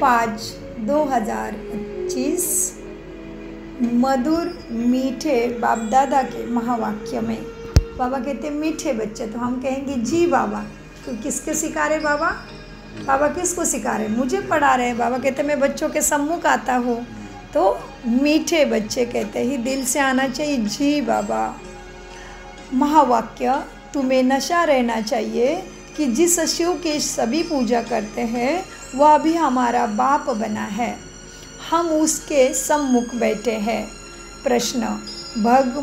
5/2025 मधुर मीठे बाप दादा के महावाक्य में बाबा कहते हैं मीठे बच्चे, तो हम कहेंगे जी बाबा। तो किसके सिखा रहे बाबा? बाबा किसको सिखा रहे? मुझे पढ़ा रहे हैं। बाबा कहते मैं बच्चों के सम्मुख आता हूँ, तो मीठे बच्चे कहते ही दिल से आना चाहिए जी बाबा। महावाक्य, तुम्हें नशा रहना चाहिए कि जिस शिव की सभी पूजा करते हैं वह भी हमारा बाप बना है, हम उसके सम्मुख बैठे हैं। प्रश्न,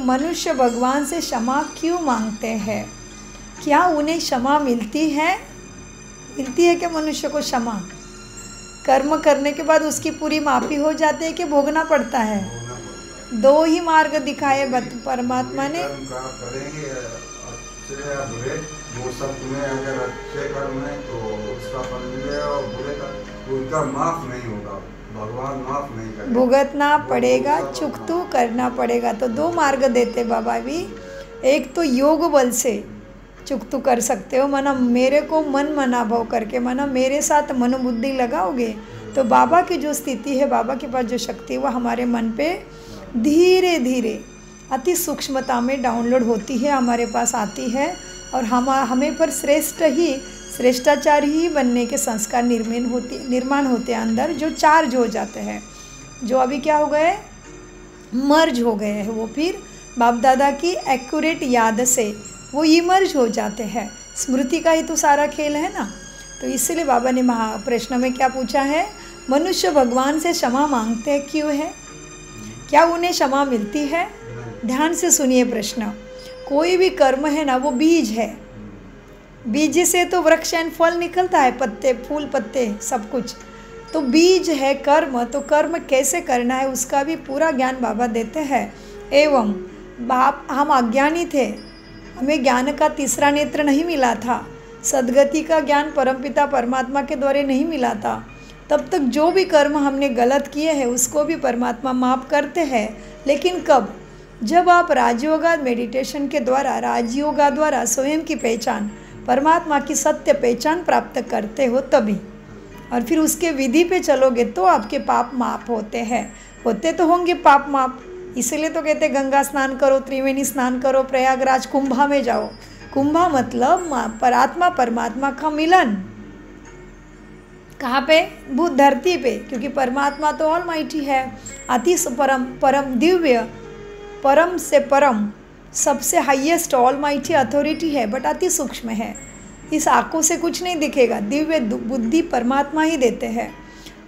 मनुष्य भगवान से क्षमा क्यों मांगते हैं? क्या उन्हें क्षमा मिलती है? मिलती है क्या मनुष्य को क्षमा? कर्म करने के बाद उसकी पूरी माफ़ी हो जाती है कि भोगना पड़ता है? दो ही मार्ग दिखाए परमात्मा ने। करेंगे अच्छे या बुरे, वो सब तुम्हें अगर अच्छे कर्म है तो उसका फल मिलेगा, और बुरे का उनका माफ नहीं होगा, भगवान माफ नहीं करेगा, भुगतना पड़ेगा, चुकतू करना पड़ेगा। तो दो मार्ग देते बाबा भी। एक तो योग बल से चुकतू कर सकते हो, मना मेरे को मन मना भाव करके, मना मेरे साथ मनोबुद्धि लगाओगे तो बाबा की जो स्थिति है, बाबा के पास जो शक्ति है, वह हमारे मन पे धीरे धीरे अति सूक्ष्मता में डाउनलोड होती है, हमारे पास आती है, और हमें पर श्रेष्ठाचार ही बनने के संस्कार निर्माण होते हैं अंदर, जो चार्ज हो जाते हैं, जो अभी क्या हो गए, मर्ज हो गए हैं। वो फिर बाप दादा की एक्यूरेट याद से वो इमर्ज हो जाते हैं। स्मृति का ही तो सारा खेल है ना। तो इसलिए बाबा ने प्रश्न में क्या पूछा है, मनुष्य भगवान से क्षमा मांगते हैं क्यों है? क्या उन्हें क्षमा मिलती है? ध्यान से सुनिए प्रश्न। कोई भी कर्म है ना, वो बीज है। बीज से तो वृक्ष एंड फल निकलता है, पत्ते फूल पत्ते सब कुछ। तो बीज है कर्म, तो कर्म कैसे करना है उसका भी पूरा ज्ञान बाबा देते हैं। एवं हम अज्ञानी थे, हमें ज्ञान का तीसरा नेत्र नहीं मिला था, सद्गति का ज्ञान परमपिता परमात्मा के द्वारा नहीं मिला था। तब तक जो भी कर्म हमने गलत किए हैं उसको भी परमात्मा माफ़ करते हैं। लेकिन कब? जब आप राजयोगा मेडिटेशन के द्वारा, राजयोगा द्वारा स्वयं की पहचान, परमात्मा की सत्य पहचान प्राप्त करते हो तभी, और फिर उसके विधि पे चलोगे तो आपके पाप माफ़ होते हैं। होते तो होंगे पाप माफ़, इसलिए तो कहते गंगा स्नान करो, त्रिवेणी स्नान करो, प्रयागराज कुंभा में जाओ। कुंभा मतलब परात्मा परमात्मा का मिलन। कहाँ पे? भूत धरती पे, क्योंकि परमात्मा तो ऑलमाइटी है, अति परम दिव्य, परम से परम, सबसे हाईएस्ट ऑलमाइटी अथॉरिटी है, बट अति सूक्ष्म है। इस आँखों से कुछ नहीं दिखेगा, दिव्य बुद्धि परमात्मा ही देते हैं।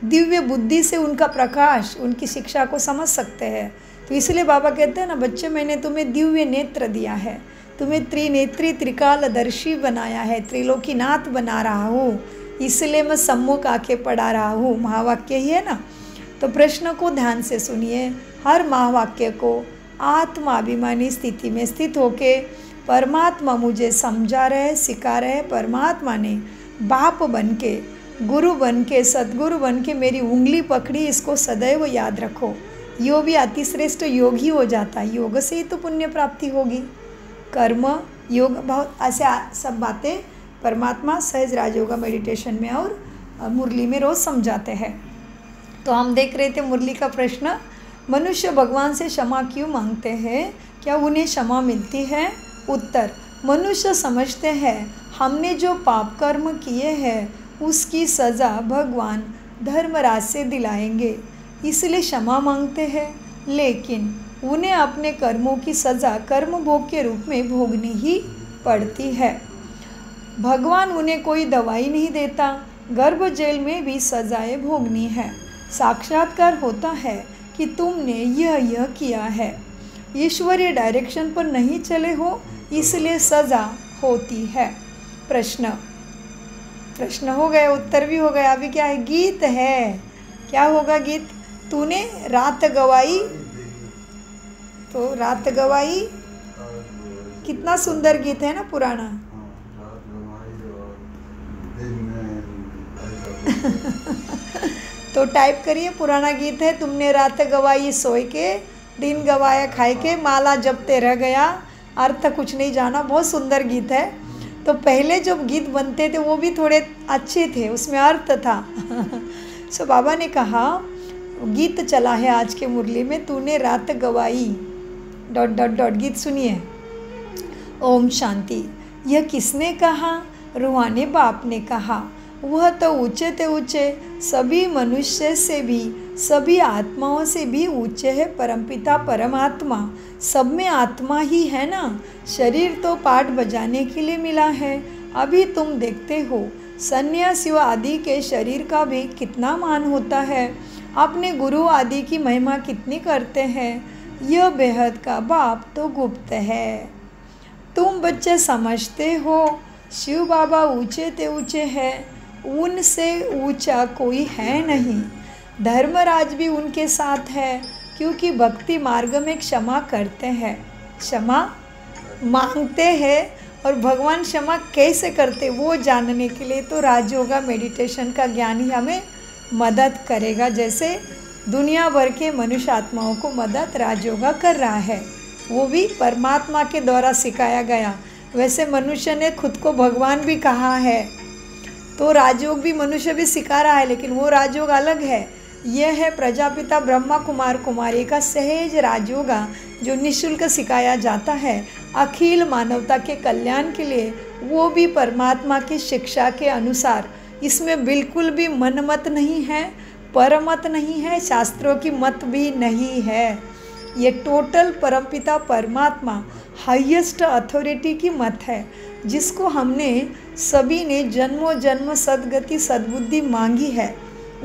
दिव्य बुद्धि से उनका प्रकाश, उनकी शिक्षा को समझ सकते हैं। तो इसलिए बाबा कहते हैं ना, बच्चे मैंने तुम्हें दिव्य नेत्र दिया है, तुम्हें त्रिनेत्री त्रिकालदर्शी बनाया है, त्रिलोकीनाथ बना रहा हूँ, इसलिए मैं सम्मुख आके पढ़ा रहा हूँ। महावाक्य ही है ना। तो प्रश्न को ध्यान से सुनिए। हर महावाक्य को आत्माभिमानी स्थिति में स्थित होके परमात्मा मुझे समझा रहे, सिखा रहे। परमात्मा ने बाप बन के, गुरु बन के, सदगुरु बन के मेरी उंगली पकड़ी, इसको सदैव याद रखो। यो भी अतिश्रेष्ठ योग ही हो जाता है, योग से ही तो पुण्य प्राप्ति होगी। कर्म योग, बहुत ऐसे सब बातें परमात्मा सहज राजयोगा मेडिटेशन में और मुरली में रोज़ समझाते हैं। तो हम देख रहे थे मुरली का प्रश्न, मनुष्य भगवान से क्षमा क्यों मांगते हैं? क्या उन्हें क्षमा मिलती है? उत्तर, मनुष्य समझते हैं हमने जो पाप कर्म किए हैं उसकी सज़ा भगवान धर्मराज से दिलाएंगे, इसलिए क्षमा मांगते हैं। लेकिन उन्हें अपने कर्मों की सज़ा कर्म भोग के रूप में भोगनी ही पड़ती है। भगवान उन्हें कोई दवाई नहीं देता, गर्भ जेल में भी सजाएं भोगनी है। साक्षात्कार होता है कि तुमने यह किया है, ईश्वरीय डायरेक्शन पर नहीं चले हो, इसलिए सज़ा होती है। प्रश्न हो गया, उत्तर भी हो गया। अभी क्या है? गीत है। क्या होगा गीत? तूने रात गवाई, तो रात गवाई कितना सुंदर गीत है ना, पुराना। तो टाइप करिए, पुराना गीत है, तुमने रात गवाई सोए के, दिन गवाया खाए के, माला जपते रह गया, अर्थ कुछ नहीं जाना। बहुत सुंदर गीत है। तो पहले जब गीत बनते थे वो भी थोड़े अच्छे थे, उसमें अर्थ था। सो बाबा ने कहा, गीत चला है आज के मुरली में, तूने रात गवाई ... गीत सुनिए। ओम शांति। यह किसने कहा? रूहानी बाप ने कहा। वह तो ऊंचे ते ऊंचे सभी मनुष्य से भी, सभी आत्माओं से भी ऊंचे है परमपिता परमात्मा। सब में आत्मा ही है ना। शरीर तो पाठ बजाने के लिए मिला है। अभी तुम देखते हो सन्यासी आदि के शरीर का भी कितना मान होता है। अपने गुरु आदि की महिमा कितनी करते हैं। यह बेहद का बाप तो गुप्त है। तुम बच्चे समझते हो शिव बाबा ऊंचे ते ऊंचे हैं, उनसे ऊंचा कोई है नहीं। धर्मराज भी उनके साथ है, क्योंकि भक्ति मार्ग में क्षमा करते हैं, क्षमा मांगते हैं। और भगवान क्षमा कैसे करते वो जानने के लिए तो राजयोगा मेडिटेशन का ज्ञान ही हमें मदद करेगा। जैसे दुनिया भर के मनुष्य आत्माओं को मदद राजयोगा कर रहा है, वो भी परमात्मा के द्वारा सिखाया गया। वैसे मनुष्य ने खुद को भगवान भी कहा है, तो राजयोग भी मनुष्य भी सिखा रहा है, लेकिन वो राजयोग अलग है। यह है प्रजापिता ब्रह्मा कुमार कुमारी का सहज राजयोगा, जो निःशुल्क सिखाया जाता है अखिल मानवता के कल्याण के लिए, वो भी परमात्मा की शिक्षा के अनुसार। इसमें बिल्कुल भी मनमत नहीं है, परमत नहीं है, शास्त्रों की मत भी नहीं है। ये टोटल परमपिता परमात्मा हाईएस्ट अथॉरिटी की मत है, जिसको हमने सभी ने जन्मों जन्म सदगति सद्बुद्धि मांगी है,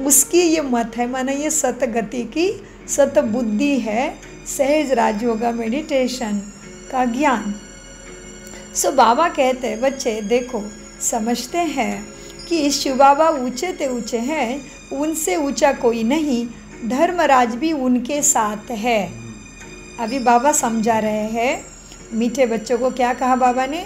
उसकी ये मत है। माना ये सतगति की सतबुद्धि है, सहज राजयोगा मेडिटेशन का ज्ञान। सो बाबा कहते हैं, बच्चे देखो समझते हैं कि शिव बाबा ऊंचे ते ऊंचे हैं, उनसे ऊंचा कोई नहीं। धर्मराज भी उनके साथ है। अभी बाबा समझा रहे हैं मीठे बच्चों को, क्या कहा बाबा ने?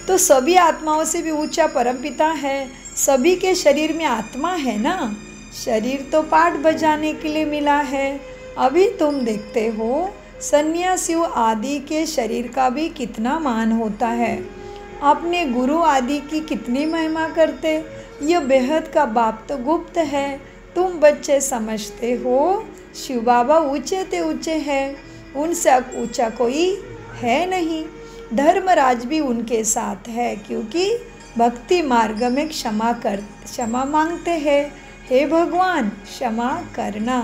तो सभी आत्माओं से भी ऊंचा परमपिता है। सभी के शरीर में आत्मा है ना। शरीर तो पाठ बजाने के लिए मिला है। अभी तुम देखते हो सन्यासियों आदि के शरीर का भी कितना मान होता है। अपने गुरु आदि की कितनी महिमा करते। यह बेहद का बाप तो गुप्त है। तुम बच्चे समझते हो शिव बाबा ऊंचे ते ऊंचे हैं, उनसे ऊंचा कोई है नहीं। धर्मराज भी उनके साथ है, क्योंकि भक्ति मार्ग में क्षमा मांगते हैं। हे भगवान क्षमा करना।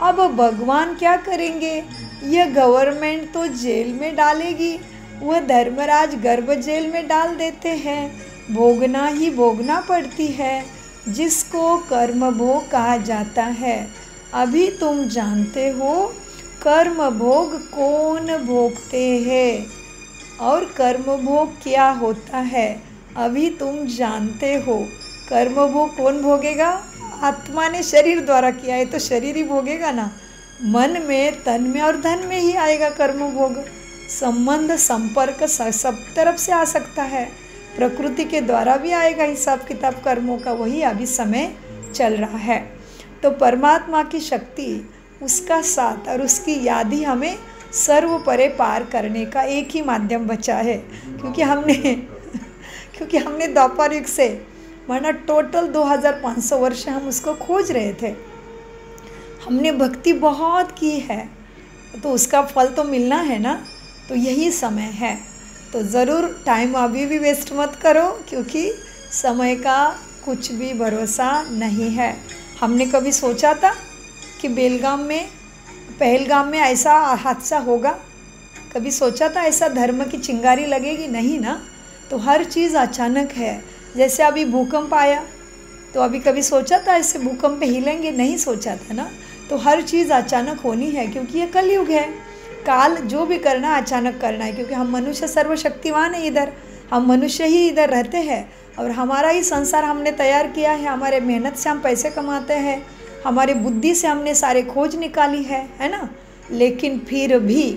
अब भगवान क्या करेंगे? यह गवर्नमेंट तो जेल में डालेगी, वह धर्मराज गर्भ जेल में डाल देते हैं। भोगना ही भोगना पड़ती है, जिसको कर्म भोग कहा जाता है। अभी तुम जानते हो कर्म भोग कौन भोगते हैं और कर्म भोग क्या होता है। अभी तुम जानते हो कर्म भोग कौन भोगेगा? आत्मा ने शरीर द्वारा किया है, तो शरीर ही भोगेगा ना। मन में, तन में और धन में ही आएगा कर्म भोग। संबंध संपर्क सब तरफ से आ सकता है। प्रकृति के द्वारा भी आएगा हिसाब किताब कर्मों का, वही अभी समय चल रहा है। तो परमात्मा की शक्ति, उसका साथ और उसकी याद ही हमें सर्व परे पार करने का एक ही माध्यम बचा है। क्योंकि हमने द्वापर युग से माना टोटल 2500 वर्ष हम उसको खोज रहे थे। हमने भक्ति बहुत की है, तो उसका फल तो मिलना है ना। तो यही समय है, तो ज़रूर टाइम अभी भी वेस्ट मत करो, क्योंकि समय का कुछ भी भरोसा नहीं है। हमने कभी सोचा था कि पहलगाम में ऐसा हादसा होगा? कभी सोचा था ऐसा धर्म की चिंगारी लगेगी? नहीं ना। तो हर चीज़ अचानक है। जैसे अभी भूकंप आया, तो अभी कभी सोचा था ऐसे भूकंप पे हिलेंगे? नहीं सोचा था ना। तो हर चीज़ अचानक होनी है, क्योंकि ये कलयुग है। काल जो भी करना है अचानक करना है, क्योंकि हम मनुष्य सर्वशक्तिवान है। इधर हम मनुष्य ही इधर रहते हैं, और हमारा ही संसार हमने तैयार किया है। हमारे मेहनत से हम पैसे कमाते हैं, हमारे बुद्धि से हमने सारे खोज निकाली है ना। लेकिन फिर भी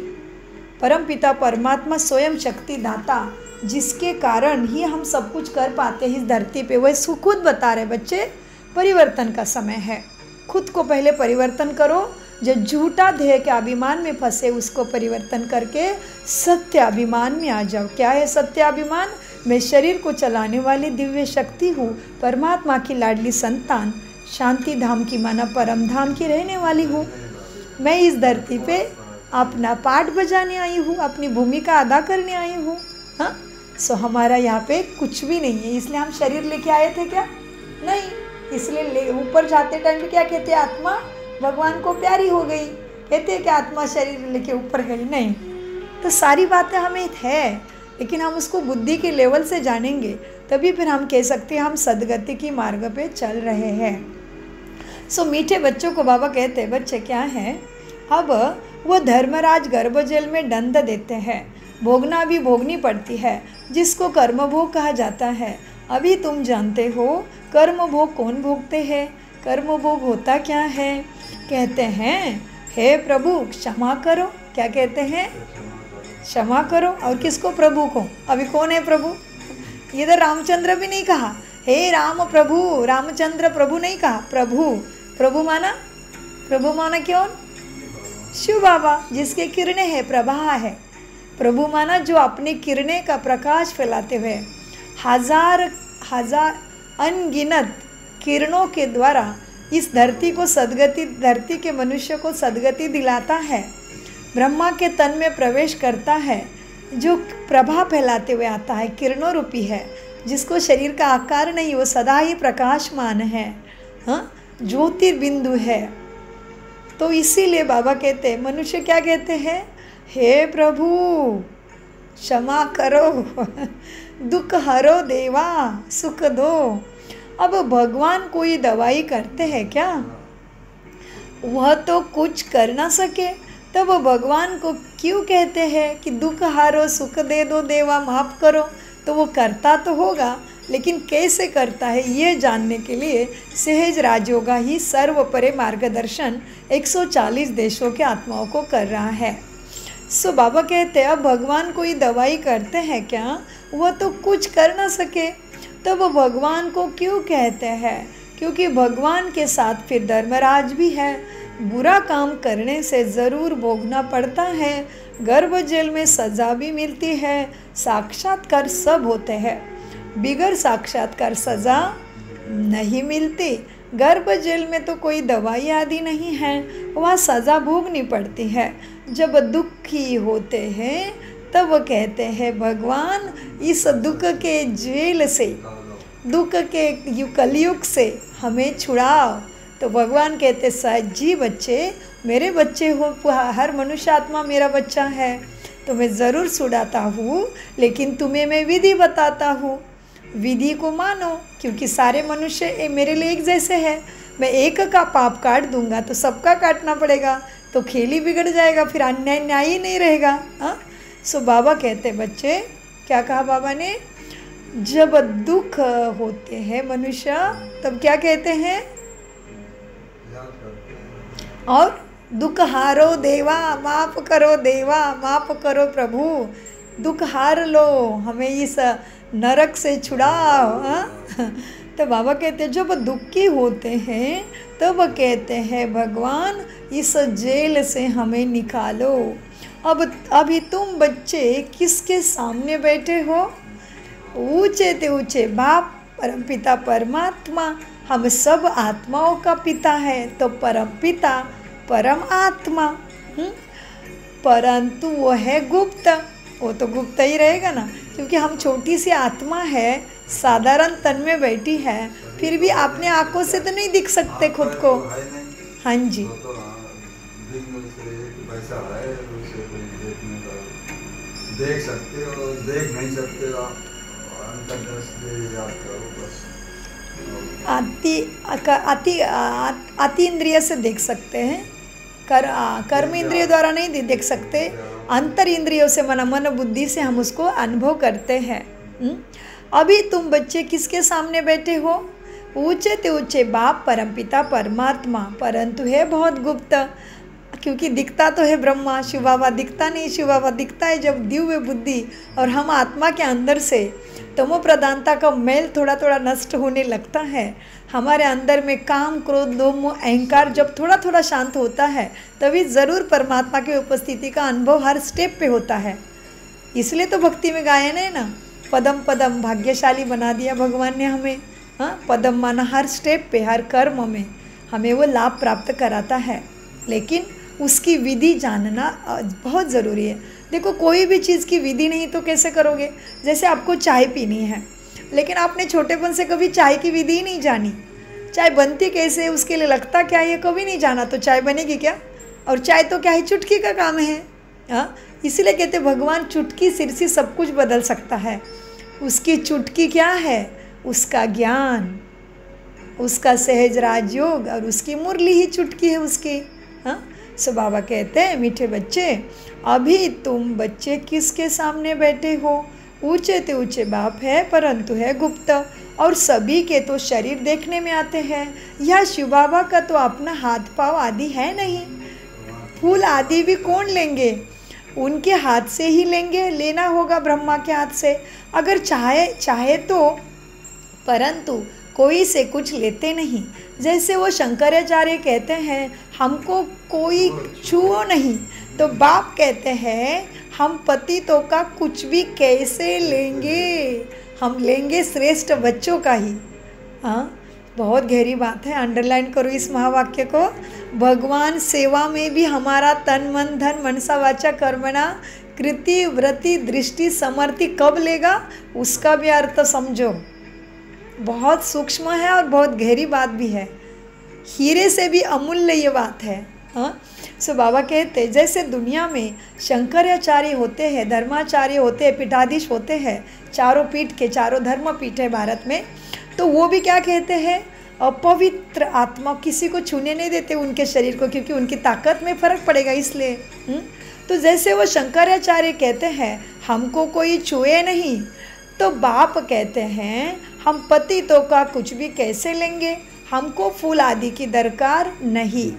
परमपिता परमात्मा स्वयं शक्ति दाता, जिसके कारण ही हम सब कुछ कर पाते हैं इस धरती पे, वह खुद बता रहे बच्चे परिवर्तन का समय है। खुद को पहले परिवर्तन करो। जो झूठा ध्येय के अभिमान में फंसे, उसको परिवर्तन करके सत्य अभिमान में आ जाओ। क्या है सत्य अभिमान? मैं शरीर को चलाने वाली दिव्य शक्ति हूँ, परमात्मा की लाडली संतान, शांति धाम की माना परम धाम की रहने वाली हूँ। मैं इस धरती पे अपना पाठ बजाने आई हूँ, अपनी भूमिका अदा करने आई हूँ। हाँ, सो हमारा यहाँ पे कुछ भी नहीं है, इसलिए हम शरीर लेके आए थे क्या? नहीं। इसलिए ऊपर जाते टाइम पे क्या कहते हैं? आत्मा भगवान को प्यारी हो गई। कहते हैं कि आत्मा शरीर लेके ऊपर गई? नहीं। तो सारी बातें हमें है, लेकिन हम उसको बुद्धि के लेवल से जानेंगे तभी फिर हम कह सकते हैं हम सदगति की मार्ग पे चल रहे हैं। सो मीठे बच्चों को बाबा कहते हैं, बच्चे क्या हैं? अब वो धर्मराज गर्भजल में दंड देते हैं, भोगना भी भोगनी पड़ती है, जिसको कर्म भोग कहा जाता है। अभी तुम जानते हो कर्म भोग कौन भोगते हैं? कर्म भोग होता क्या है? कहते हैं, हे प्रभु क्षमा करो। क्या कहते हैं? क्षमा करो। और किसको? प्रभु को। अभी कौन है प्रभु? इधर रामचंद्र भी नहीं कहा, हे राम प्रभु, रामचंद्र प्रभु नहीं कहा, प्रभु। प्रभु माना? प्रभु माना क्यों? शिव बाबा, जिसके किरणें है, प्रभा है। प्रभु माना जो अपने किरणें का प्रकाश फैलाते हुए हजार हजार अनगिनत किरणों के द्वारा इस धरती को सदगति, धरती के मनुष्य को सदगति दिलाता है, ब्रह्मा के तन में प्रवेश करता है, जो प्रभा फैलाते हुए आता है, किरणों रूपी है, जिसको शरीर का आकार नहीं, वो सदा ही प्रकाशमान है। हाँ, ज्योतिर्बिंदु है। तो इसीलिए बाबा कहते हैं, मनुष्य क्या कहते हैं? हे प्रभु क्षमा करो, दुख हरो देवा, सुख दो। अब भगवान कोई दवाई करते हैं क्या? वह तो कुछ कर ना सके, तब वो भगवान को क्यों कहते हैं कि दुख हारो, सुख दे दो देवा, माफ़ करो? तो वो करता तो होगा, लेकिन कैसे करता है ये जानने के लिए सहज राजयोगा ही सर्वपरे मार्गदर्शन 140 देशों के आत्माओं को कर रहा है। सो बाबा कहते हैं, अब भगवान कोई दवाई करते हैं क्या? वह तो कुछ कर ना सके, तो वो भगवान को क्यों कहते हैं? क्योंकि भगवान के साथ फिर धर्मराज भी है। बुरा काम करने से ज़रूर भोगना पड़ता है, गर्भ जेल में सज़ा भी मिलती है, साक्षात्कार सब होते हैं, बिगर साक्षात्कार सज़ा नहीं मिलती। गर्भ जेल में तो कोई दवाई आदि नहीं है, वहाँ सज़ा भोगनी पड़ती है। जब दुखी होते हैं तब वो कहते हैं, भगवान इस दुख के जेल से, दुख के कलयुग से हमें छुड़ाओ। तो भगवान कहते, साहब जी बच्चे, मेरे बच्चे हो, हर मनुष्य आत्मा मेरा बच्चा है, तो मैं ज़रूर छुड़ाता हूँ, लेकिन तुम्हें मैं विधि बताता हूँ, विधि को मानो, क्योंकि सारे मनुष्य मेरे लिए एक जैसे हैं। मैं एक का पाप काट दूंगा तो सबका काटना पड़ेगा, तो खेल ही बिगड़ जाएगा, फिर अन्याय न्याय ही नहीं रहेगा। हाँ, सो बाबा कहते, बच्चे क्या कहा बाबा ने? जब दुख होते हैं मनुष्य, तब क्या कहते हैं? और दुख हारो देवा, माफ़ करो देवा, माफ़ करो प्रभु, दुख हार लो, हमें इस नरक से छुड़ाओ। हाँ? तो बाबा कहते हैं, जब दुखी होते हैं तब कहते हैं, भगवान इस जेल से हमें निकालो। अब अभी तुम बच्चे किसके सामने बैठे हो? ऊंचे ते ऊंचे बाप परमपिता परमात्मा, हम सब आत्माओं का पिता है, तो परमपिता परम आत्मा। परंतु वो है गुप्त, वो तो गुप्त ही रहेगा ना, क्योंकि हम छोटी सी आत्मा है, साधारण तन में बैठी है, फिर भी अपने आंखों से तो नहीं दिख सकते खुद को। हाँ जी, देख सकते हो, देख नहीं सकते हो, अति इंद्रिय से देख सकते हैं, कर्म इंद्रिय द्वारा नहीं देख सकते, अंतर इंद्रियों से, मन बुद्धि से हम उसको अनुभव करते हैं। अभी तुम बच्चे किसके सामने बैठे हो? ऊंचे ते ऊंचे बाप परमपिता परमात्मा, परंतु है बहुत गुप्त, क्योंकि दिखता तो है ब्रह्मा, शिव बाबा दिखता नहीं, शिव बाबा दिखता है जब दिव्य बुद्धि और हम आत्मा के अंदर से तमो प्रधानता का मेल थोड़ा थोड़ा नष्ट होने लगता है। हमारे अंदर में काम, क्रोध, लोभ, अहंकार जब थोड़ा थोड़ा शांत होता है, तभी ज़रूर परमात्मा की उपस्थिति का अनुभव हर स्टेप पे होता है। इसलिए तो भक्ति में गायन है ना, पदम पदम भाग्यशाली बना दिया भगवान ने हमें। हाँ, पदम माना हर स्टेप पे, हर कर्म में हमें वो लाभ प्राप्त कराता है, लेकिन उसकी विधि जानना बहुत ज़रूरी है। देखो, कोई भी चीज़ की विधि नहीं तो कैसे करोगे। जैसे आपको चाय पीनी है, लेकिन आपने छोटेपन से कभी चाय की विधि ही नहीं जानी, चाय बनती कैसे, उसके लिए लगता क्या, ये कभी नहीं जाना, तो चाय बनेगी क्या। और चाय तो क्या है, चुटकी का काम है। हाँ, इसीलिए कहते भगवान चुटकी सिर से सब कुछ बदल सकता है। उसकी चुटकी क्या है, उसका ज्ञान, उसका सहज राजयोग, और उसकी मुरली ही चुटकी है उसकी। हाँ, सो बाबा कहते हैं, मीठे बच्चे, अभी तुम बच्चे किसके सामने बैठे हो। ऊंचे ते ऊंचे बाप है, परंतु है गुप्त, और सभी के तो शरीर देखने में आते हैं। यह शिव बाबा का तो अपना हाथ पाँव आदि है नहीं, फूल आदि भी कौन लेंगे, उनके हाथ से ही लेंगे, लेना होगा ब्रह्मा के हाथ से, अगर चाहे तो, परंतु कोई से कुछ लेते नहीं। जैसे वो शंकराचार्य कहते हैं, हमको कोई छुओ नहीं, तो बाप कहते हैं हम पतितों का कुछ भी कैसे लेंगे, हम लेंगे श्रेष्ठ बच्चों का ही। हाँ, बहुत गहरी बात है, अंडरलाइन करो इस महावाक्य को। भगवान सेवा में भी हमारा तन मन धन मनसा वाचा कर्मणा कृति व्रति दृष्टि समर्थि कब लेगा, उसका भी अर्थ समझो। बहुत सूक्ष्म है और बहुत गहरी बात भी है, हीरे से भी अमूल्य ये बात है। हाँ, सो बाबा कहते जैसे दुनिया में शंकराचार्य होते हैं, धर्माचार्य होते हैं, पीठाधीश होते हैं, चारों पीठ के, चारों धर्म पीठ है भारत में, तो वो भी क्या कहते हैं, अपवित्र आत्मा, किसी को छूने नहीं देते उनके शरीर को, क्योंकि उनकी ताकत में फ़र्क पड़ेगा इसलिए। तो जैसे वो शंकराचार्य कहते हैं हमको कोई छुए नहीं, तो बाप कहते हैं हम पतितों का कुछ भी कैसे लेंगे, हमको फूल आदि की दरकार नहीं।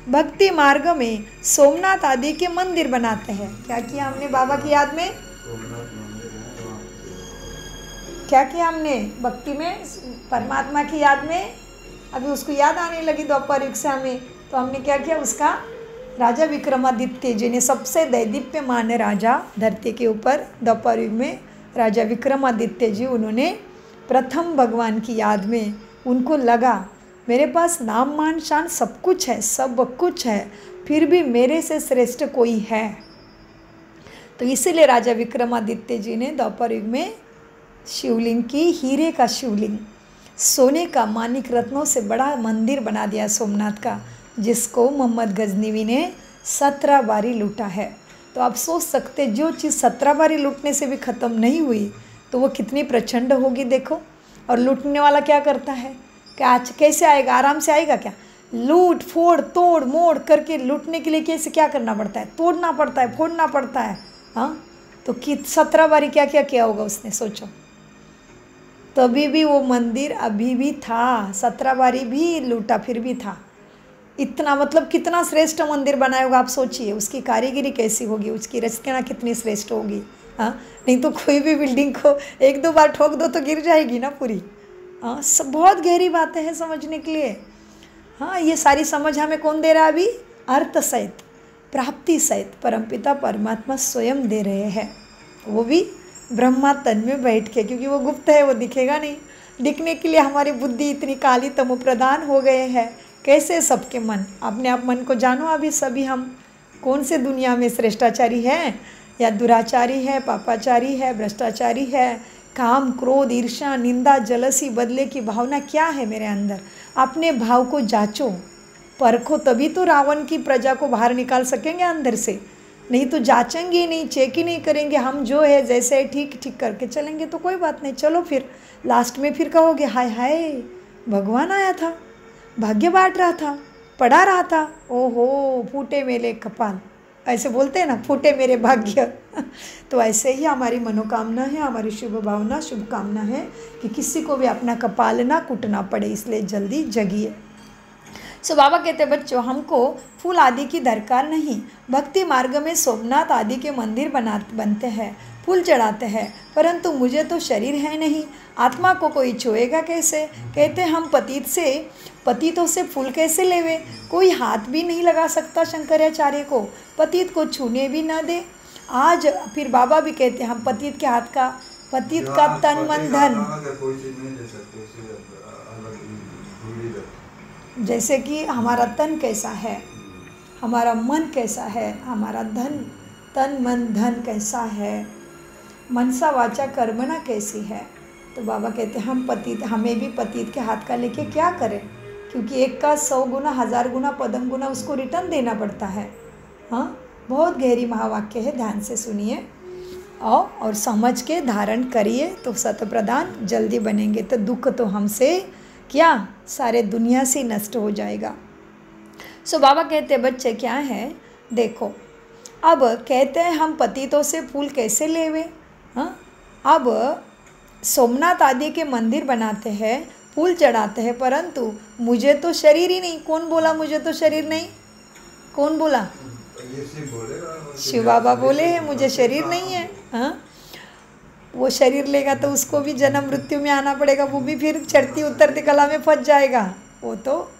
भक्ति मार्ग में सोमनाथ आदि के मंदिर बनाते हैं। क्या किया हमने बाबा की याद में, क्या किया हमने भक्ति में, परमात्मा की याद में। अभी उसको याद आने लगी द्वापर युग से हमें, तो हमने क्या किया, उसका राजा विक्रमादित्य जी ने, सबसे दैदीप्यमान राजा धरती के ऊपर द्वापर युग में राजा विक्रमादित्य जी, उन्होंने प्रथम भगवान की याद में, उनको लगा मेरे पास नाम मान शान सब कुछ है, सब कुछ है, फिर भी मेरे से श्रेष्ठ कोई है। तो इसीलिए राजा विक्रमादित्य जी ने द्वापर युग में शिवलिंग की, हीरे का शिवलिंग, सोने का मानिक रत्नों से बड़ा मंदिर बना दिया सोमनाथ का, जिसको मोहम्मद गजनवी ने 17 बारी लूटा है। तो आप सोच सकते, जो चीज़ 17 बारी लूटने से भी ख़त्म नहीं हुई तो वो कितनी प्रचंड होगी, देखो। और लूटने वाला क्या करता है, क्या कैसे आएगा, आराम से आएगा क्या, लूट फोड़ तोड़ मोड़ करके लूटने के लिए कैसे क्या करना पड़ता है, तोड़ना पड़ता है, फोड़ना पड़ता है। हाँ, तो 17 बारी क्या क्या किया होगा उसने, सोचो। तभी भी वो मंदिर अभी भी था, 17 बारी भी लूटा फिर भी था। इतना मतलब कितना श्रेष्ठ मंदिर बनाया होगा, आप सोचिए उसकी कारीगरी कैसी होगी, उसकी रचना कितनी श्रेष्ठ होगी। हाँ, नहीं तो कोई भी बिल्डिंग को 1-2 बार ठोक दो तो गिर जाएगी ना पूरी। हाँ, सब बहुत गहरी बातें हैं समझने के लिए। हाँ, ये सारी समझ हमें कौन दे रहा है अभी, अर्थ सहित, प्राप्ति सहित परमपिता परमात्मा स्वयं दे रहे हैं, वो भी ब्रह्मा तन में बैठ के, क्योंकि वो गुप्त है, वो दिखेगा नहीं। दिखने के लिए हमारी बुद्धि इतनी काली तमो प्रधान हो गए हैं। कैसे सबके मन, अपने आप मन को जानो। अभी सभी हम कौन से दुनिया में श्रेष्ठाचारी हैं या दुराचारी है, पापाचारी है, भ्रष्टाचारी है, काम क्रोध ईर्ष्या निंदा जलसी बदले की भावना क्या है मेरे अंदर। अपने भाव को जांचो परखो, तभी तो रावण की प्रजा को बाहर निकाल सकेंगे अंदर से। नहीं तो जांचेंगे नहीं, चेक ही नहीं करेंगे, हम जो है जैसे है ठीक ठीक करके चलेंगे तो कोई बात नहीं। चलो फिर लास्ट में फिर कहोगे हाय हाय भगवान आया था, भाग्य बांट रहा था, पढ़ा रहा था, ओहो फूटे मेरे कपाल, ऐसे बोलते हैं ना, फूटे मेरे भाग्य। तो ऐसे ही हमारी मनोकामना है, हमारी शुभ भावना शुभकामना है कि किसी को भी अपना कपाल ना कूटना पड़े, इसलिए जल्दी जगिए। सो बाबा कहते बच्चों, हमको फूल आदि की दरकार नहीं। भक्ति मार्ग में सोमनाथ आदि के मंदिर बनते हैं, फूल चढ़ाते हैं, परंतु मुझे तो शरीर है नहीं, आत्मा को कोई छुएगा कैसे। कहते हम पतितों से फूल कैसे लेवे, कोई हाथ भी नहीं लगा सकता शंकराचार्य को, पतित को छूने भी न दे। आज फिर बाबा भी कहते हैं हम पतित के हाथ का पतित का तन मन धन, कोई चीज नहीं ले सकते, उसे अलग दूरी रखो। जैसे कि हमारा तन कैसा है, हमारा मन कैसा है, हमारा तन मन धन कैसा है, मनसा वाचा कर्मणा कैसी है। तो बाबा कहते हैं हमें भी पतित के हाथ का लेके क्या करें, क्योंकि एक का 100 गुना 1000 गुना पदम गुना उसको रिटर्न देना पड़ता है। हाँ, बहुत गहरी महावाक्य है, ध्यान से सुनिए और समझ के धारण करिए तो सतप्रधान जल्दी बनेंगे। तो दुख तो हमसे क्या सारे दुनिया से नष्ट हो जाएगा। सो बाबा कहते हैं बच्चे क्या है, देखो अब कहते हैं हम पतितों से फूल कैसे लेवे। हाँ, अब सोमनाथ आदि के मंदिर बनाते हैं, फूल चढ़ाते हैं, परंतु मुझे तो शरीर ही नहीं। कौन बोला मुझे तो शरीर नहीं? कौन बोला? शिव बाबा बोले हैं मुझे शरीर नहीं है। हाँ, वो शरीर लेगा तो उसको भी जन्म मृत्यु में आना पड़ेगा, वो भी फिर चढ़ती उतरती कला में फंस जाएगा। वो तो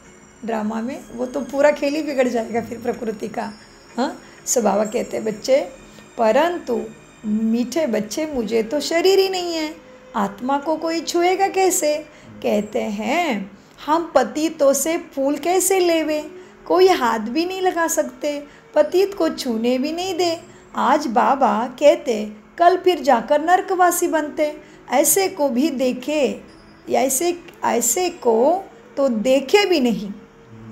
ड्रामा में वो तो पूरा खेल ही बिगड़ जाएगा फिर प्रकृति का। हाँ, सो बाबा कहते हैं बच्चे, परंतु मीठे बच्चे मुझे तो शरीर ही नहीं है, आत्मा को कोई छुएगा कैसे? कहते हैं हम पतितों से फूल कैसे लेवे, कोई हाथ भी नहीं लगा सकते, पतित को छूने भी नहीं दे। आज बाबा कहते कल फिर जाकर नरकवासी बनते। ऐसे को भी देखे, ऐसे को तो देखे भी नहीं,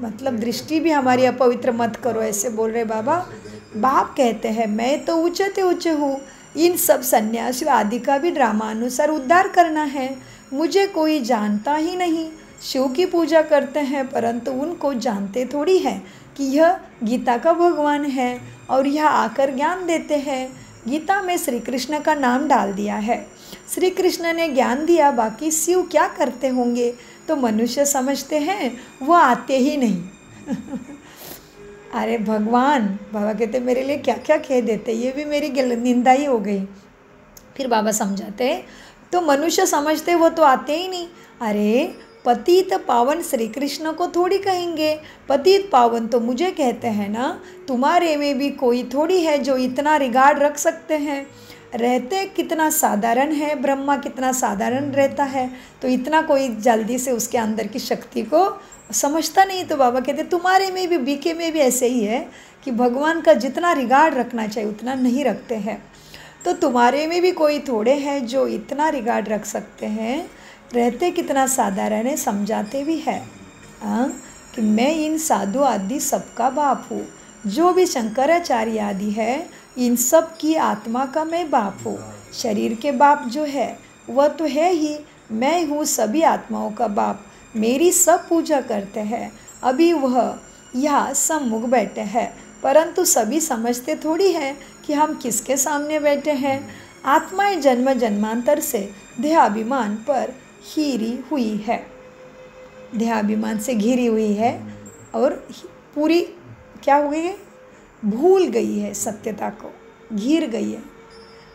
मतलब दृष्टि भी हमारी अपवित्र मत करो, ऐसे बोल रहे बाबा। बाप कहते हैं मैं तो ऊंचे ऊंचे हूँ, इन सब सन्यासी आदि का भी ड्रामानुसार उद्धार करना है। मुझे कोई जानता ही नहीं। शिव की पूजा करते हैं परंतु उनको जानते थोड़ी है कि यह गीता का भगवान है और यह आकर ज्ञान देते हैं। गीता में श्री कृष्ण का नाम डाल दिया है, श्री कृष्ण ने ज्ञान दिया, बाकी शिव क्या करते होंगे? तो मनुष्य समझते हैं वो आते ही नहीं। अरे भगवान, बाबा कहते मेरे लिए क्या क्या कह देते, ये भी मेरी निंदा ही हो गई। फिर बाबा समझाते तो मनुष्य समझते वो तो आते ही नहीं। अरे पतित पावन श्री कृष्ण को थोड़ी कहेंगे, पतित पावन तो मुझे कहते हैं ना। तुम्हारे में भी कोई थोड़ी है जो इतना रिगार्ड रख सकते हैं। रहते कितना साधारण है, ब्रह्मा कितना साधारण रहता है, तो इतना कोई जल्दी से उसके अंदर की शक्ति को समझता नहीं। तो बाबा कहते तुम्हारे में भी, बीके में भी ऐसे ही है कि भगवान का जितना रिगार्ड रखना चाहिए उतना नहीं रखते हैं। तो तुम्हारे में भी कोई थोड़े हैं जो इतना रिगार्ड रख सकते हैं। रहते कितना साधारण है, समझाते भी है कि मैं इन साधु आदि सबका बाप हूँ। जो भी शंकराचार्य आदि है इन सब की आत्मा का मैं बाप हूँ। शरीर के बाप जो है वह तो है ही, मैं हूँ सभी आत्माओं का बाप। मेरी सब पूजा करते हैं। अभी वह यहाँ सम्मुख बैठे हैं, परंतु सभी समझते थोड़ी है कि हम किसके सामने बैठे हैं। आत्माएं जन्म जन्मांतर से देहाभिमान पर घिरी हुई है, देहाभिमान से घिरी हुई है और पूरी क्या हो गई है, भूल गई है, सत्यता को घिर गई है।